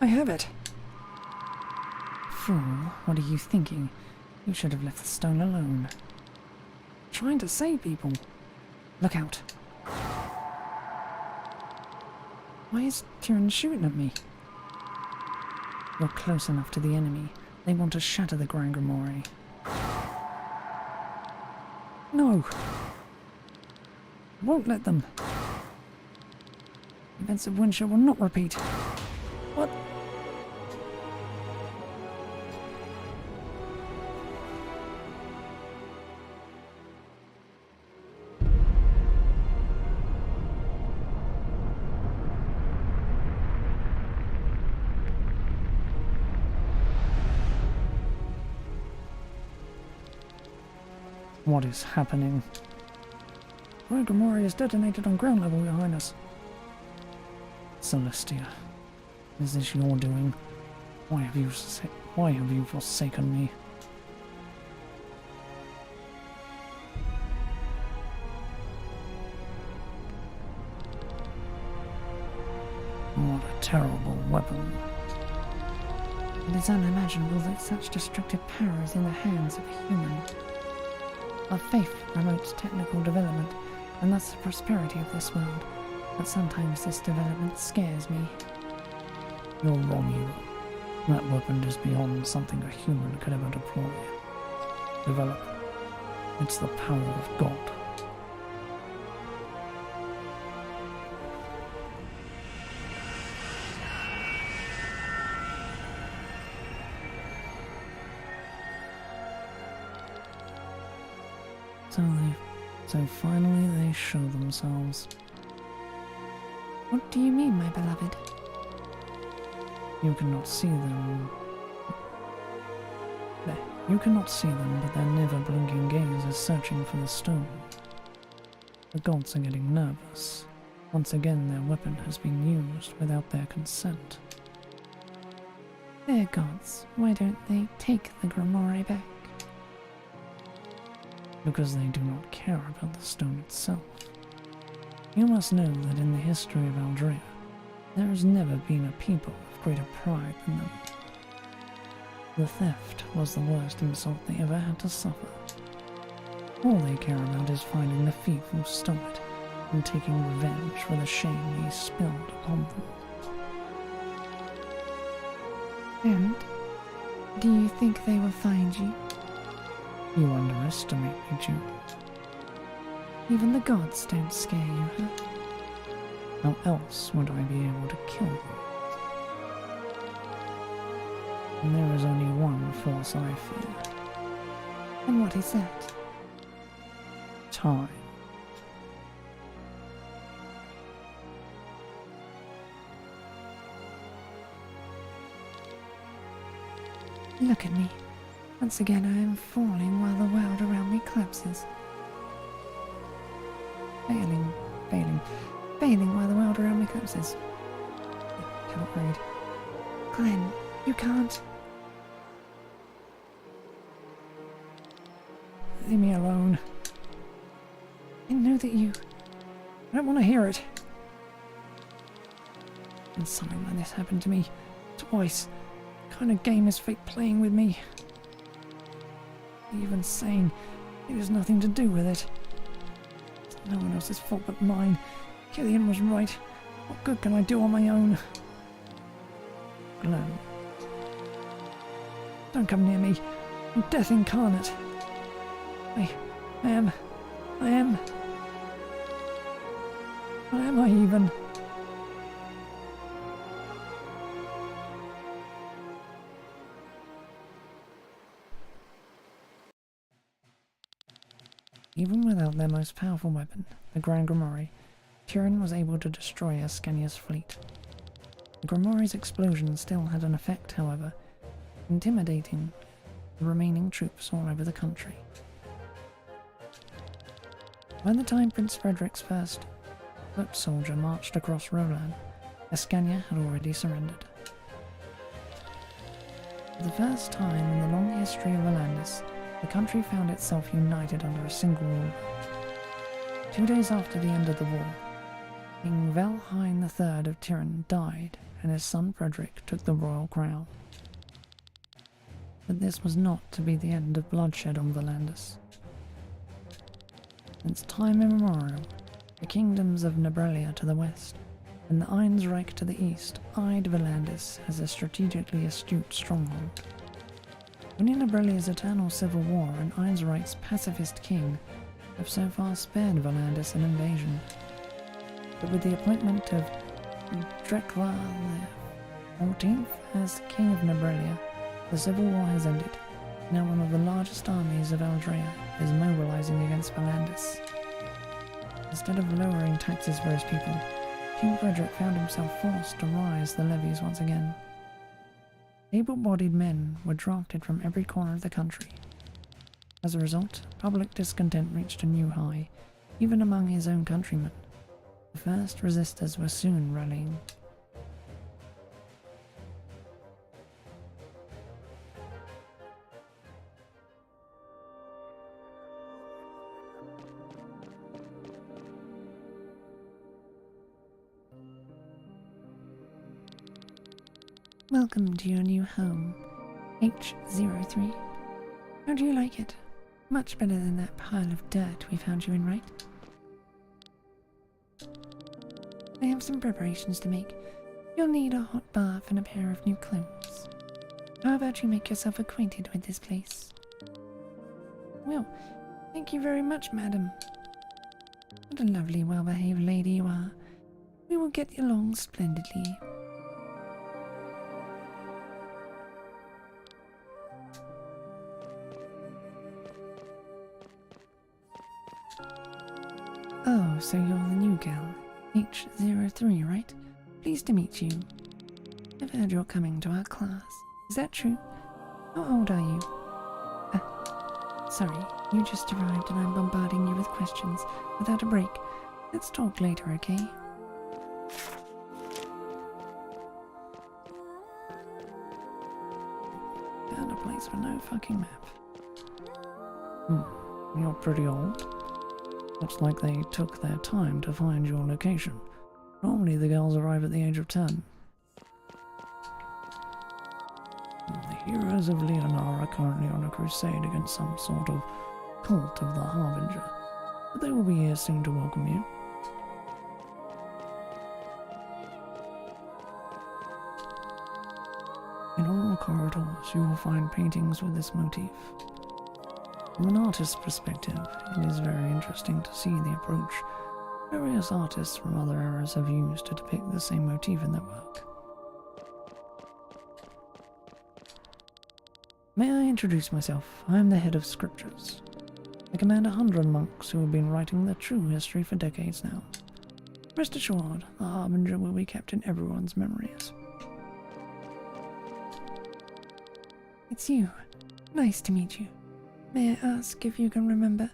I have it. Fool, what are you thinking? You should have left the stone alone. Trying to save people. Look out. Why is Tyrion shooting at me? You're close enough to the enemy. They want to shatter the Grand Grimoire. No. I won't let them. Events of Windshield will not repeat. What? What is happening? Grand Grimoire is detonated on ground level behind us. Celestia, is this your doing? Why have you forsaken me? What a terrible weapon. It is unimaginable that such destructive power is in the hands of a human. Our faith promotes technical development, and thus the prosperity of this world. But sometimes this development scares me. You're wrong, Hero. That weapon is beyond something a human could ever deploy. Develop. It's the power of God. So finally they show themselves. What do you mean, my beloved? You cannot see them. You cannot see them, but their never-blinking gaze is searching for the stone. The gods are getting nervous. Once again, their weapon has been used without their consent. They're gods. Why don't they take the Grimoire back? Because they do not care about the stone itself. You must know that in the history of Aldrea, there has never been a people of greater pride than them. The theft was the worst insult they ever had to suffer. All they care about is finding the thief who stole it and taking revenge for the shame he spilled upon them. And do you think they will find you? You underestimate me, Jude. Even the gods don't scare you, huh? How else would I be able to kill them? And there is only one force I fear. And what is that? Time. Look at me. Once again I am falling while the world around me collapses. Failing while the world around me collapses. I cannot read. Glenn, you can't. Leave me alone. I know that you... I don't want to hear it. And something like this happened to me twice. What kind of game is fate playing with me? Even saying it has nothing to do with it. It's no one else's fault but mine. Killian was right. What good can I do on my own? Glenn. Don't come near me. I'm death incarnate. I am. What am I even? Even without their most powerful weapon, the Grand Grimoire, Tyrion was able to destroy Ascania's fleet. The Grimoire's explosion still had an effect, however, intimidating the remaining troops all over the country. By the time Prince Frederick's first foot soldier marched across Roland, Ascania had already surrendered. For the first time in the long history of Volandis, the country found itself united under a single ruler. 2 days after the end of the war, King Velheim III of Tyrion died, and his son Frederick took the royal crown. But this was not to be the end of bloodshed on Volandis. Since time immemorial, the kingdoms of Nebrelia to the west and the Ainsreich to the east eyed Volandis as a strategically astute stronghold. Only Nebrelia's eternal civil war and Ainsreich's pacifist king have so far spared Volandis an invasion. But with the appointment of Drekla XIV as king of Nebrelia, the civil war has ended. Now one of the largest armies of Aldrea is mobilizing against Volandis. Instead of lowering taxes for his people, King Frederick found himself forced to raise the levies once again. Able-bodied men were drafted from every corner of the country. As a result, public discontent reached a new high, even among his own countrymen. The first resistors were soon rallying. Welcome to your new home, H03. How do you like it? Much better than that pile of dirt we found you in, right? I have some preparations to make. You'll need a hot bath and a pair of new clothes. How about you make yourself acquainted with this place? Well, thank you very much, madam. What a lovely, well-behaved lady you are. We will get along splendidly. Oh, so you're the new gal, H03, right? Pleased to meet you. I've heard you're coming to our class. Is that true? How old are you? Sorry, you just arrived and I'm bombarding you with questions without a break. Let's talk later, okay? Found a place with no fucking map. You're pretty old. Looks like they took their time to find your location. Normally the girls arrive at the age of 10. They heroes of Leonar are currently on a crusade against some sort of cult of the Harbinger, but they will be here soon to welcome you. In all corridors, you will find paintings with this motif. From an artist's perspective, it is very interesting to see the approach various artists from other eras have used to depict the same motif in their work. May I introduce myself? I am the head of scriptures. I command 100 monks who have been writing the true history for decades now. Rest assured, the Harbinger will be kept in everyone's memories. It's you. Nice to meet you. May I ask if you can remember?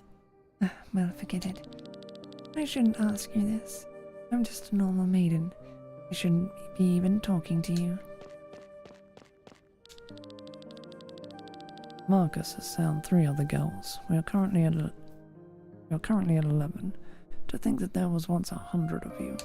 Well, forget it. I shouldn't ask you this. I'm just a normal maiden. I shouldn't be even talking to you. Marcus has found 3 other girls. We are currently at 11. To think that there was once 100 of you.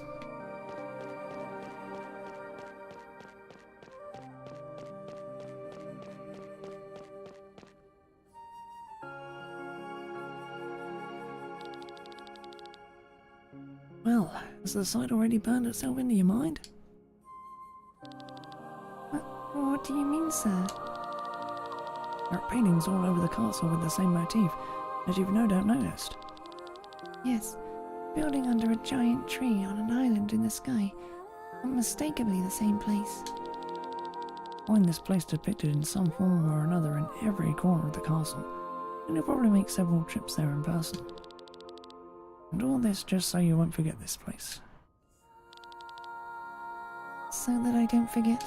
Well, has the site already burned itself into your mind? What do you mean, sir? There are paintings all over the castle with the same motif, as you've no doubt noticed. Yes, building under a giant tree on an island in the sky. Unmistakably the same place. Find this place depicted in some form or another in every corner of the castle, and you'll probably make several trips there in person. And all this just so you won't forget this place. So that I don't forget?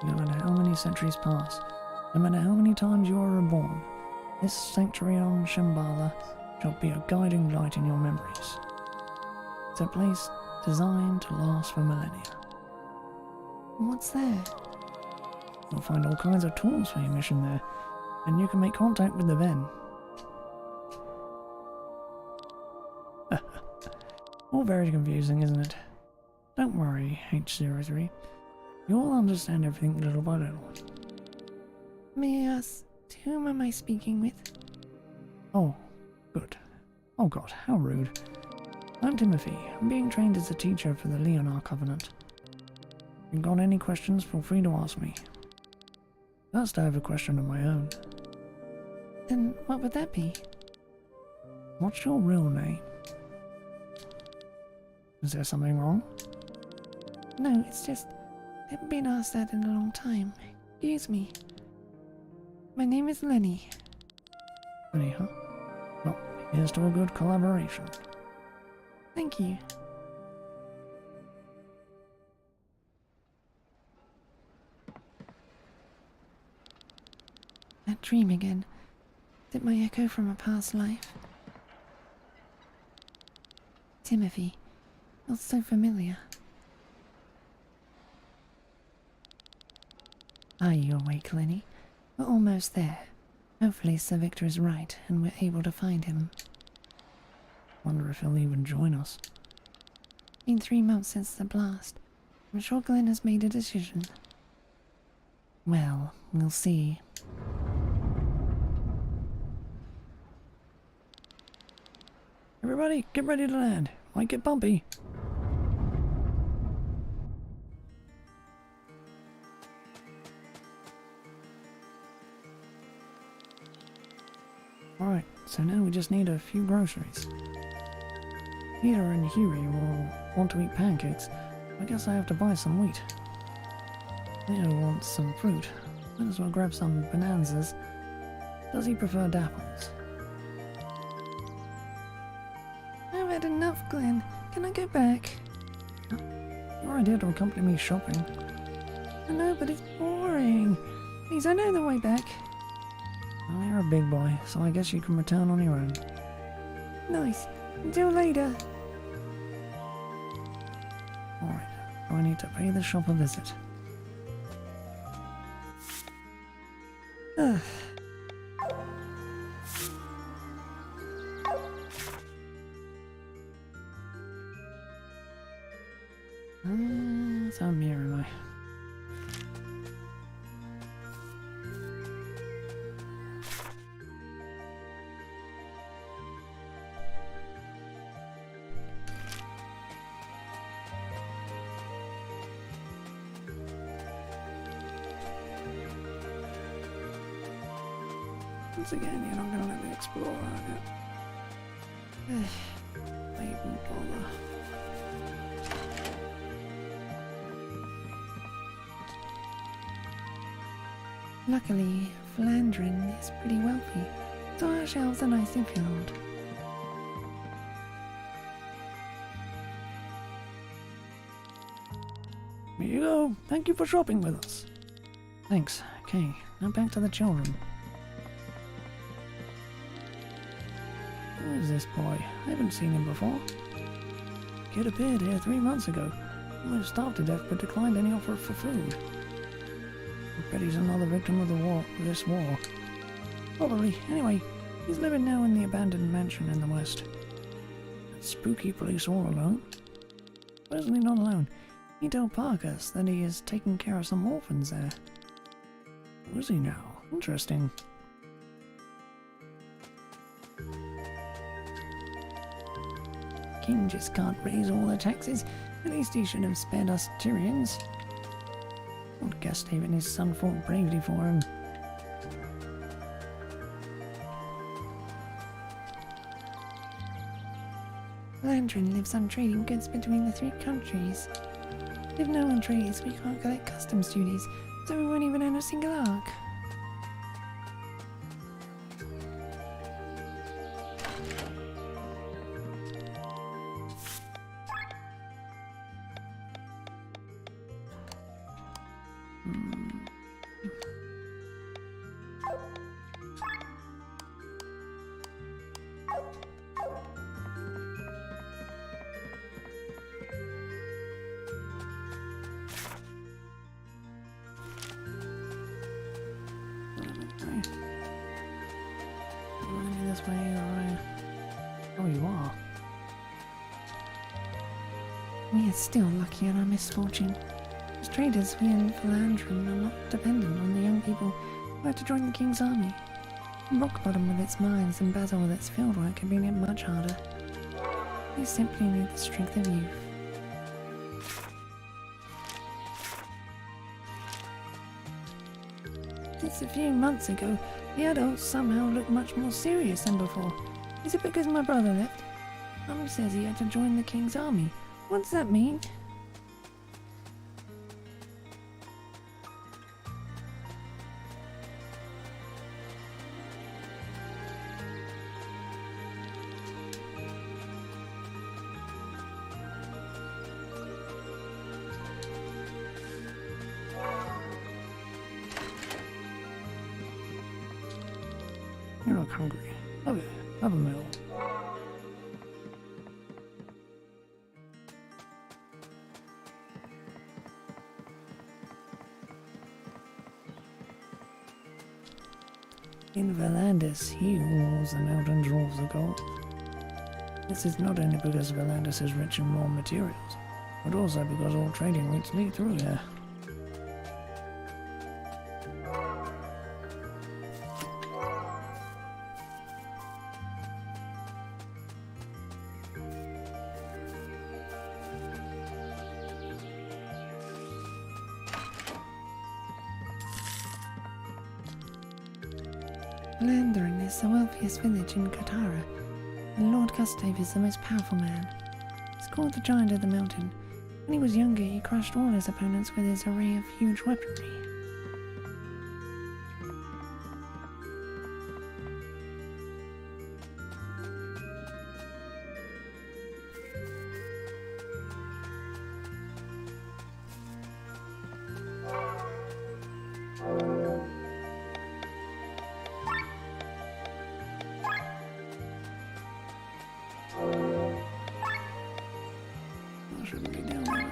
No matter how many centuries pass, no matter how many times you are reborn, this sanctuary on Shambhala shall be a guiding light in your memories. It's a place designed to last for millennia. What's there? You'll find all kinds of tools for your mission there, and you can make contact with the Ven. All very confusing, isn't it? Don't worry, H03. You'll understand everything little by little. May I ask, to whom am I speaking with? Oh, good. Oh god, how rude. I'm Timothy. I'm being trained as a teacher for the Leonar Covenant. If you've got any questions, feel free to ask me. First, I have a question of my own. Then what would that be? What's your real name? Is there something wrong? No, it's just, I haven't been asked that in a long time. Excuse me. My name is Lenny. Lenny, huh? Well, here's to a good collaboration. Thank you. That dream again. Is it my echo from a past life? Timothy. Feels so familiar. Are you awake, Lenny? We're almost there. Hopefully Sir Victor is right and we're able to find him. Wonder if he'll even join us. Been 3 months since the blast. I'm sure Glenn has made a decision. Well, we'll see. Everybody, get ready to land. Might get bumpy. Alright, so now we just need a few groceries. Peter and Huey will want to eat pancakes. I guess I have to buy some wheat. Leo wants some fruit. Might as well grab some bonanzas. Does he prefer dapples? I've had enough, Glenn. Can I go back? Your idea to accompany me shopping. I know, but it's boring. Please, I know the way back. Well, you're a big boy, so I guess you can return on your own. Nice. Until later. Alright, I need to pay the shop a visit. Ugh. So I'm here, am I? Once again, you're not gonna let me explore, are you? I even bother. Luckily, Flandrin is pretty wealthy, so our shelves are nicely filled. Here you go. Thank you for shopping with us. Thanks. Okay, now back to the children. Who is this boy? I haven't seen him before. Kid appeared here 3 months ago. Almost starved to death but declined any offer for food. I bet he's another victim of this war. Probably. Anyway, he's living now in the abandoned mansion in the west. That spooky place all alone. Certainly not alone. He told Parkus that he is taking care of some orphans there. Who is he now? Interesting. King just can't raise all the taxes. At least he should have spared us Tyrians. Old Gustave and his son fought bravely for him. Landrin lives on trading goods between the 3 countries. If no one trades, we can't collect customs duties, so we won't even own a single ark. This way, alright. Oh, you are. We are still lucky in our misfortune. As traders, we in Flandrin are not dependent on the young people who have to join the King's army. Rockbottom with its mines and Basil with its fieldwork have been hit much harder. We simply need the strength of youth. Just a few months ago, the adults somehow looked much more serious than before. Is it because my brother left? Mum says he had to join the King's army. What does that mean? You look hungry. Okay, have a meal. In Valandis, he who rules the mountains rules the gold. This is not only because Valandis is rich in raw materials, but also because all trading routes lead through here. Landrin is the wealthiest village in Katara, and Lord Gustave is the most powerful man. He's called the Giant of the Mountain. When he was younger, he crushed all his opponents with his array of huge weaponry. I shouldn't be down there.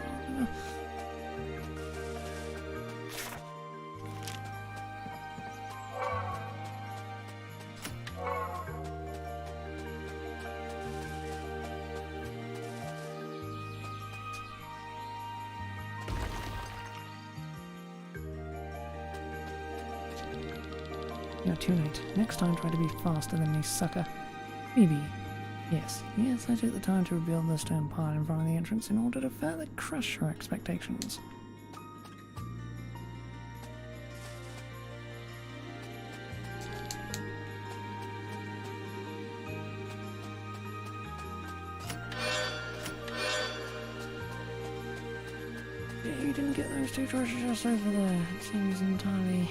You're too late. Next time try to be faster than me, sucker. Phoebe. Yes, I took the time to rebuild the stone pile in front of the entrance in order to further crush her expectations. get those two treasure chests over there? It seems entirely...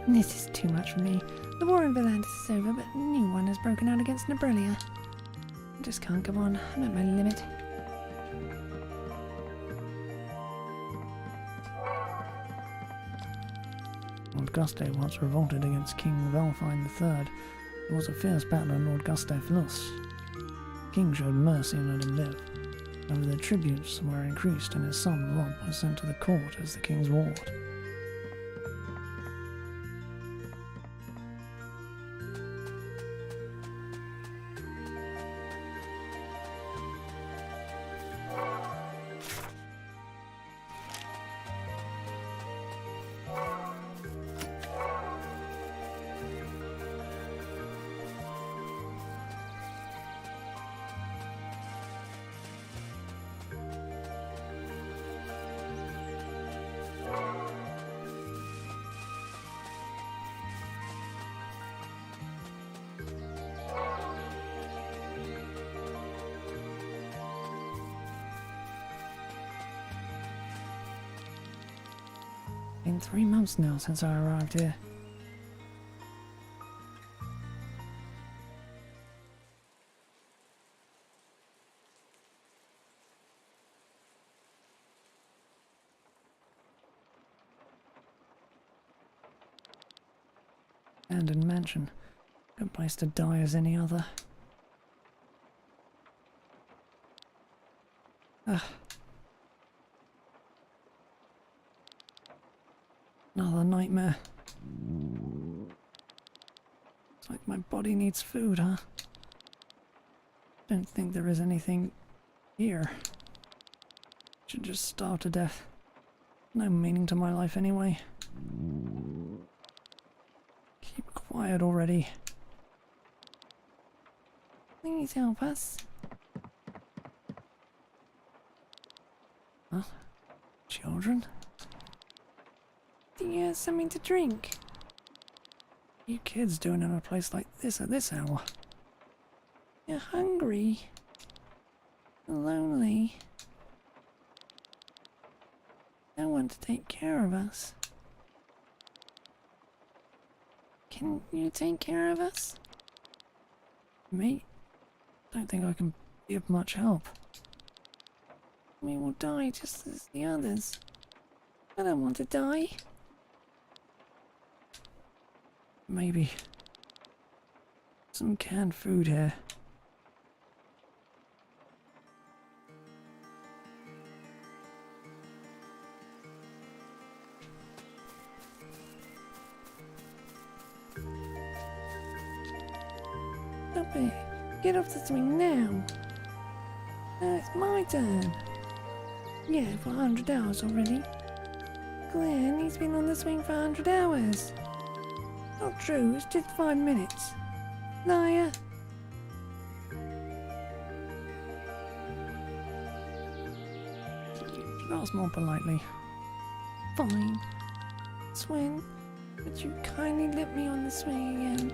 This is too much for me. The war in Valantis is over, but a new one has broken out against Nebralia. I just can't go on. I'm at my limit. Lord Guste once revolted against King Valfine III. It was a fierce battle and Lord Guste lost. The king showed mercy and let him live. However, the tributes were increased and his son Rob was sent to the court as the king's ward. Been 3 months now since I arrived here. Abandoned mansion. Good place to die as any other. Another nightmare. It's like my body needs food, huh? Don't think there is anything here. Should just starve to death. No meaning to my life anyway. Keep quiet already. Please help us. Huh? Children? Do you have something to drink? What are you kids doing in a place like this at this hour? You're hungry. You're lonely. No one to take care of us. Can you take care of us? Me? Don't think I can be of much help. We will die just as the others. I don't want to die. Maybe some canned food here. Stop it. Get off the swing now. Now it's my turn. Yeah, for 100 hours already. Glenn, he's been on the swing for 100 hours. Not true, it's just 5 minutes. Liar. Ask more politely. Fine. Swen, would you kindly let me on the swing again?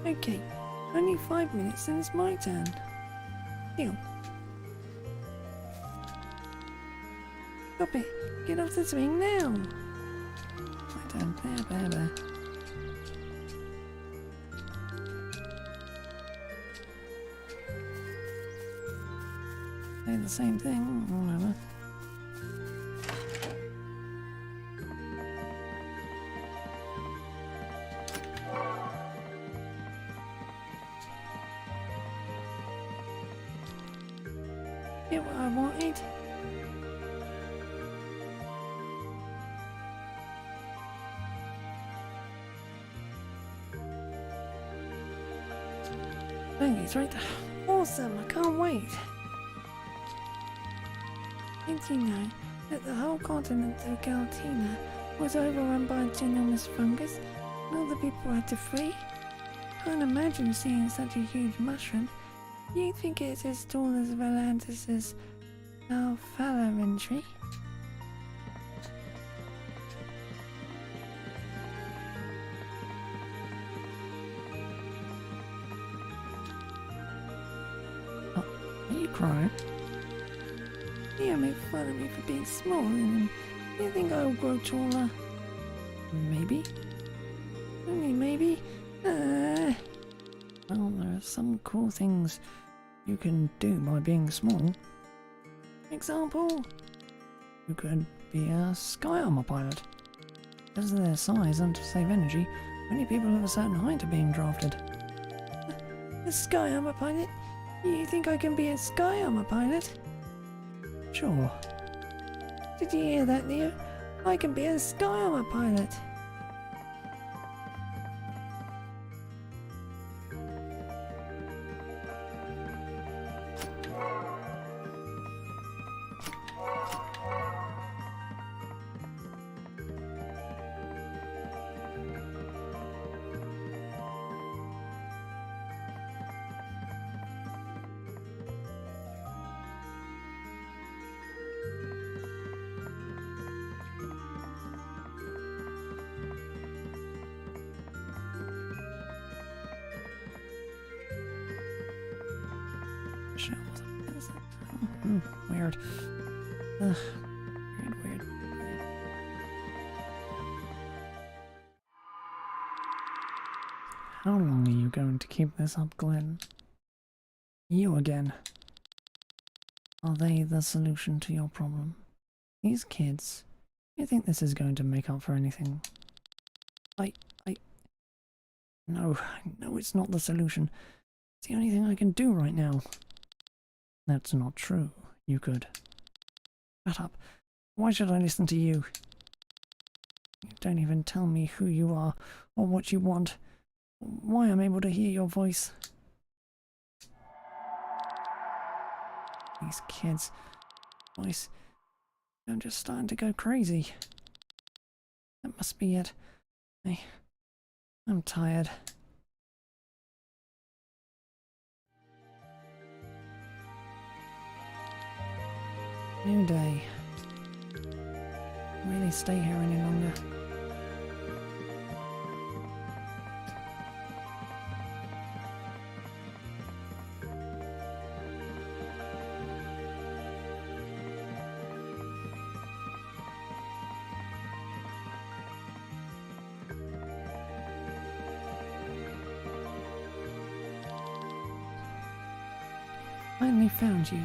Okay, only 5 minutes and it's my turn. Deal. Stop it. Get off the swing now. My turn. There. Say the same thing, whatever. Get what I wanted. That's right. Awesome, I can't wait. Did you know that the whole continent of Galtina was overrun by a ginormous fungus and all the people had to flee? Can't imagine seeing such a huge mushroom. You think it's as tall as Volantis' Alphalaventry? Are you crying? You make fun of me for being small, and you think I'll grow taller? Maybe? Only maybe? Well, there are some cool things you can do by being small. Example? You could be a sky armor pilot. Because of their size and to save energy, only people of a certain height are being drafted. A sky armor pilot? You think I can be a sky armor pilot? Sure. Did you hear that, Leo? I can be a sky armor pilot. Sure. Weird. Ugh. Weird. How long are you going to keep this up, Glenn? You again. Are they the solution to your problem? These kids? You think this is going to make up for anything? No, it's not the solution. It's the only thing I can do right now. That's not true. You could. Shut up. Why should I listen to you? You don't even tell me who you are or what you want. Why I'm able to hear your voice. These kids' voice. I'm just starting to go crazy. That must be it. I'm tired. New day. Can't really stay here any longer. Finally found you.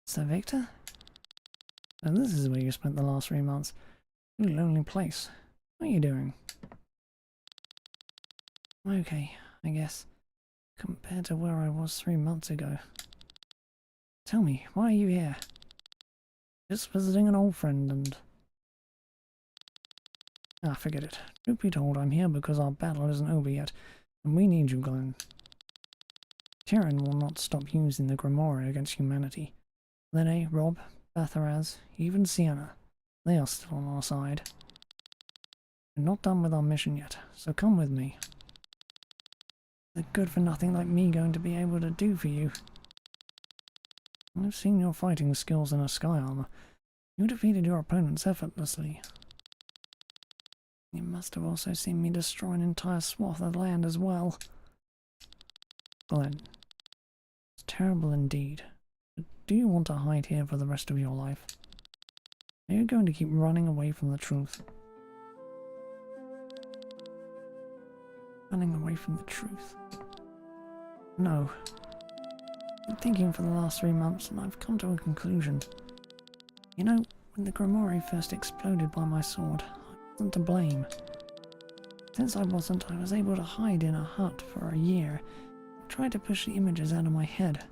So, Victor? And this is where you spent the last 3 months. A lonely place. What are you doing? Okay, I guess. Compared to where I was 3 months ago. Tell me, why are you here? Just visiting an old friend and... forget it. Truth be told, I'm here because our battle isn't over yet, and we need you, Glenn. Tyrion will not stop using the Grimoire against humanity. Lene, Rob, Batharaz, even Sienna, they are still on our side. We're not done with our mission yet, so come with me. The good-for-nothing like me going to be able to do for you. I've seen your fighting skills in a sky armor. You defeated your opponents effortlessly. You must have also seen me destroy an entire swath of land as well. Glenn, it's terrible indeed. But do you want to hide here for the rest of your life? Are you going to keep running away from the truth? Running away from the truth? No. I've been thinking for the last 3 months and I've come to a conclusion. You know, when the Grimoire first exploded by my sword, I wasn't to blame. Since I wasn't, I was able to hide in a hut for a year. I tried to push the images out of my head.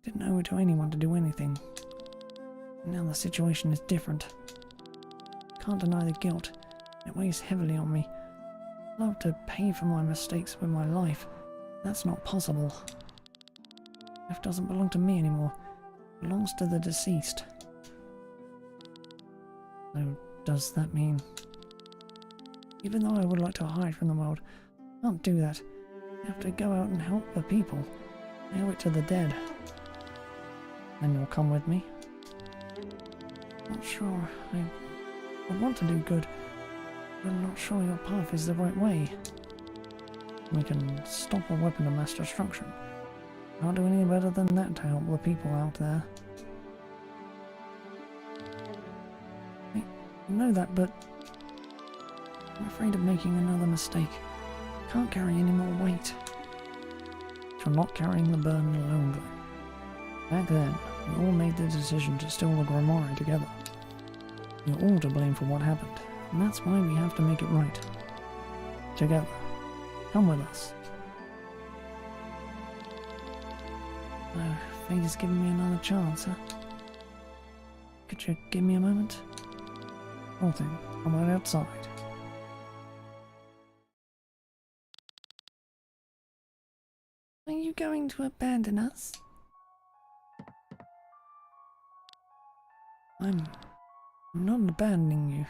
Didn't owe it to anyone to do anything. Now the situation is different. Can't deny the guilt. It weighs heavily on me. I'd love to pay for my mistakes with my life. That's not possible. Life doesn't belong to me anymore. It belongs to the deceased. So, does that mean... Even though I would like to hide from the world, I can't do that. I have to go out and help the people. I owe it to the dead. Then you'll come with me? Not sure. I want to do good, but I'm not sure your path is the right way. We can stop a weapon of mass destruction. Can't do any better than that to help the people out there. I know that, but I'm afraid of making another mistake. I can't carry any more weight. You're not carrying the burden alone, Glenn. Back then, we all made the decision to steal the Grimoire together. You're all to blame for what happened, and that's why we have to make it right. Together. Come with us. Oh, fate has given me another chance, huh? Could you give me a moment? Whole thing. I'm right outside. Are you going to abandon us? I'm not abandoning you.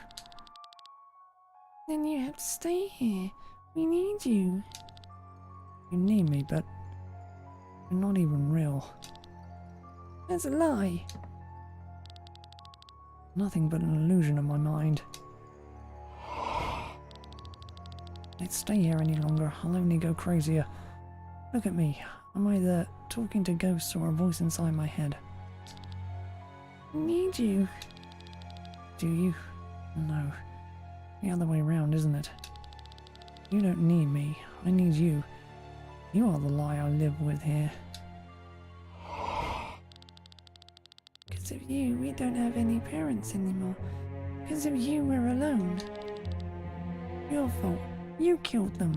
Then you have to stay here. We need you. You need me, but you're not even real. That's a lie. Nothing but an illusion of my mind. If I stay here any longer, I'll only go crazier. Look at me. I'm either talking to ghosts or a voice inside my head. We need you. Do you? No. The other way around, isn't it? You don't need me. I need you. You are the lie I live with here. Because of you, we don't have any parents anymore. Because of you, we're alone. Your fault. You killed them.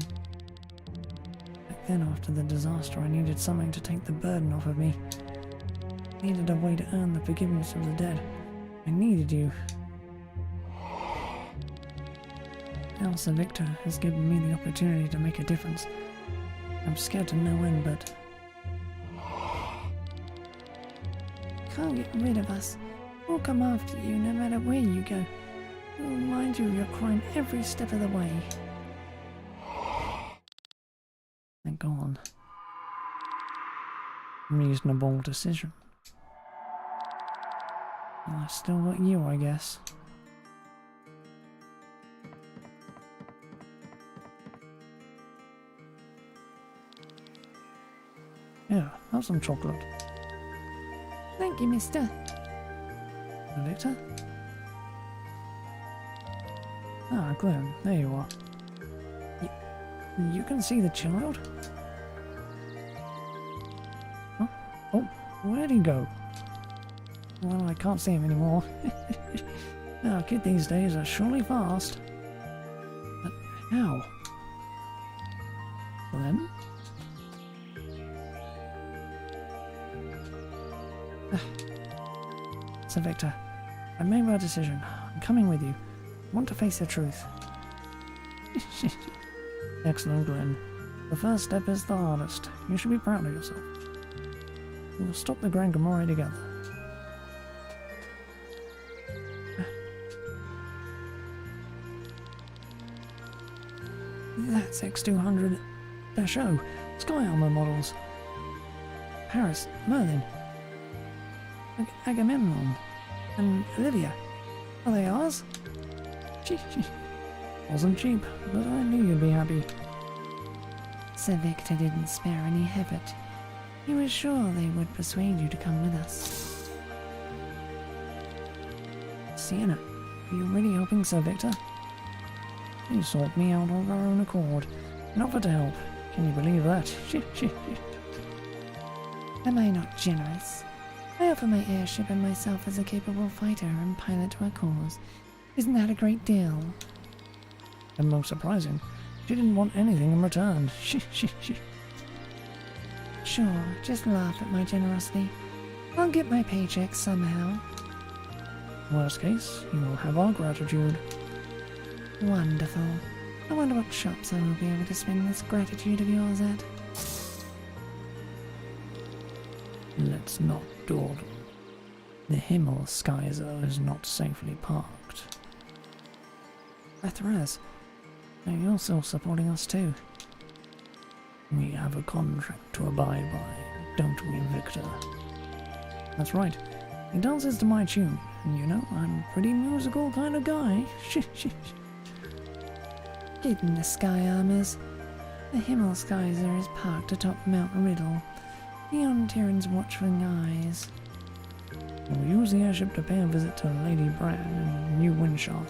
Back then, after the disaster, I needed something to take the burden off of me. I needed a way to earn the forgiveness of the dead. I needed you. Now Sir Victor has given me the opportunity to make a difference. I'm scared to no end, but... Can't get rid of us. We'll come after you no matter where you go. We'll remind you of your crime every step of the way. Thank God. Reasonable decision. Well, I still got you, I guess. Yeah, have some chocolate. Thank you, mister. Victor? Ah, Glenn, there you are. You can see the child? Huh? Oh, where'd he go? Well, I can't see him anymore. Our kid these days are surely fast. But how? Glenn? Sir Victor, I've made my decision. I'm coming with you. I want to face the truth. Excellent, Glenn. The first step is the hardest. You should be proud of yourself. We'll stop the Grand Grimoire together. That's X200-0 Sky Armor models. Paris, Merlin, Agamemnon, and Olivia. Are they ours? Wasn't cheap, but I knew you'd be happy. Sir Victor didn't spare any effort. He was sure they would persuade you to come with us. Sienna, are you really helping Sir Victor? You sought me out of our own accord and offered to help. Can you believe that? Am I not generous? I offer my airship and myself as a capable fighter and pilot to our cause. Isn't that a great deal? And most surprising, she didn't want anything in return. Sure, just laugh at my generosity. I'll get my paycheck somehow. Worst case, you will have our gratitude. Wonderful. I wonder what shops I will be able to spend this gratitude of yours at. Let's not dawdle. The Himmelskaiser is not safely parked. Therese, you're still supporting us too. We have a contract to abide by, don't we, Victor? That's right. He dances to my tune, and you know, I'm a pretty musical kind of guy. Hid in the sky armors. The Himmelskaiser is parked atop Mount Riddle, beyond Tyrann's watchful eyes. We'll use the airship to pay a visit to Lady Bran in New Windshaw.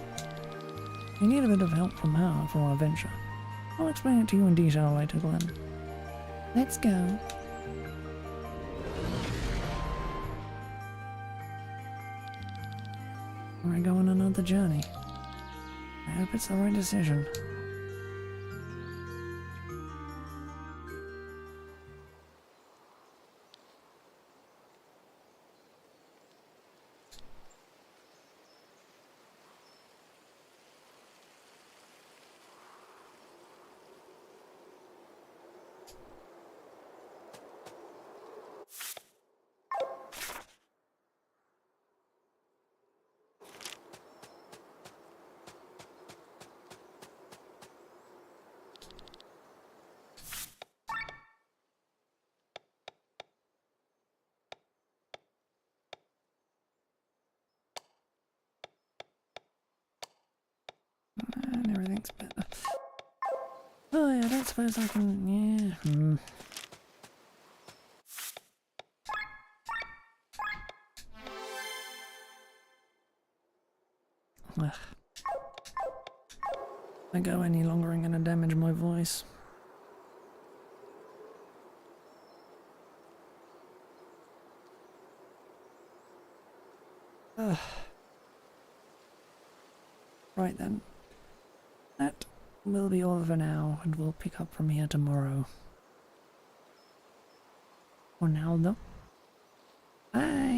We need a bit of help from her for our venture. I'll explain it to you in detail later, Glenn. Let's go. I go on another journey. I hope it's the right decision. And everything's better. Oh yeah, I don't suppose I can... yeah... Ugh. If I go any longer, I'm gonna damage my voice. Ugh. Right then. That will be all for now, and we'll pick up from here tomorrow. For now, though. Bye!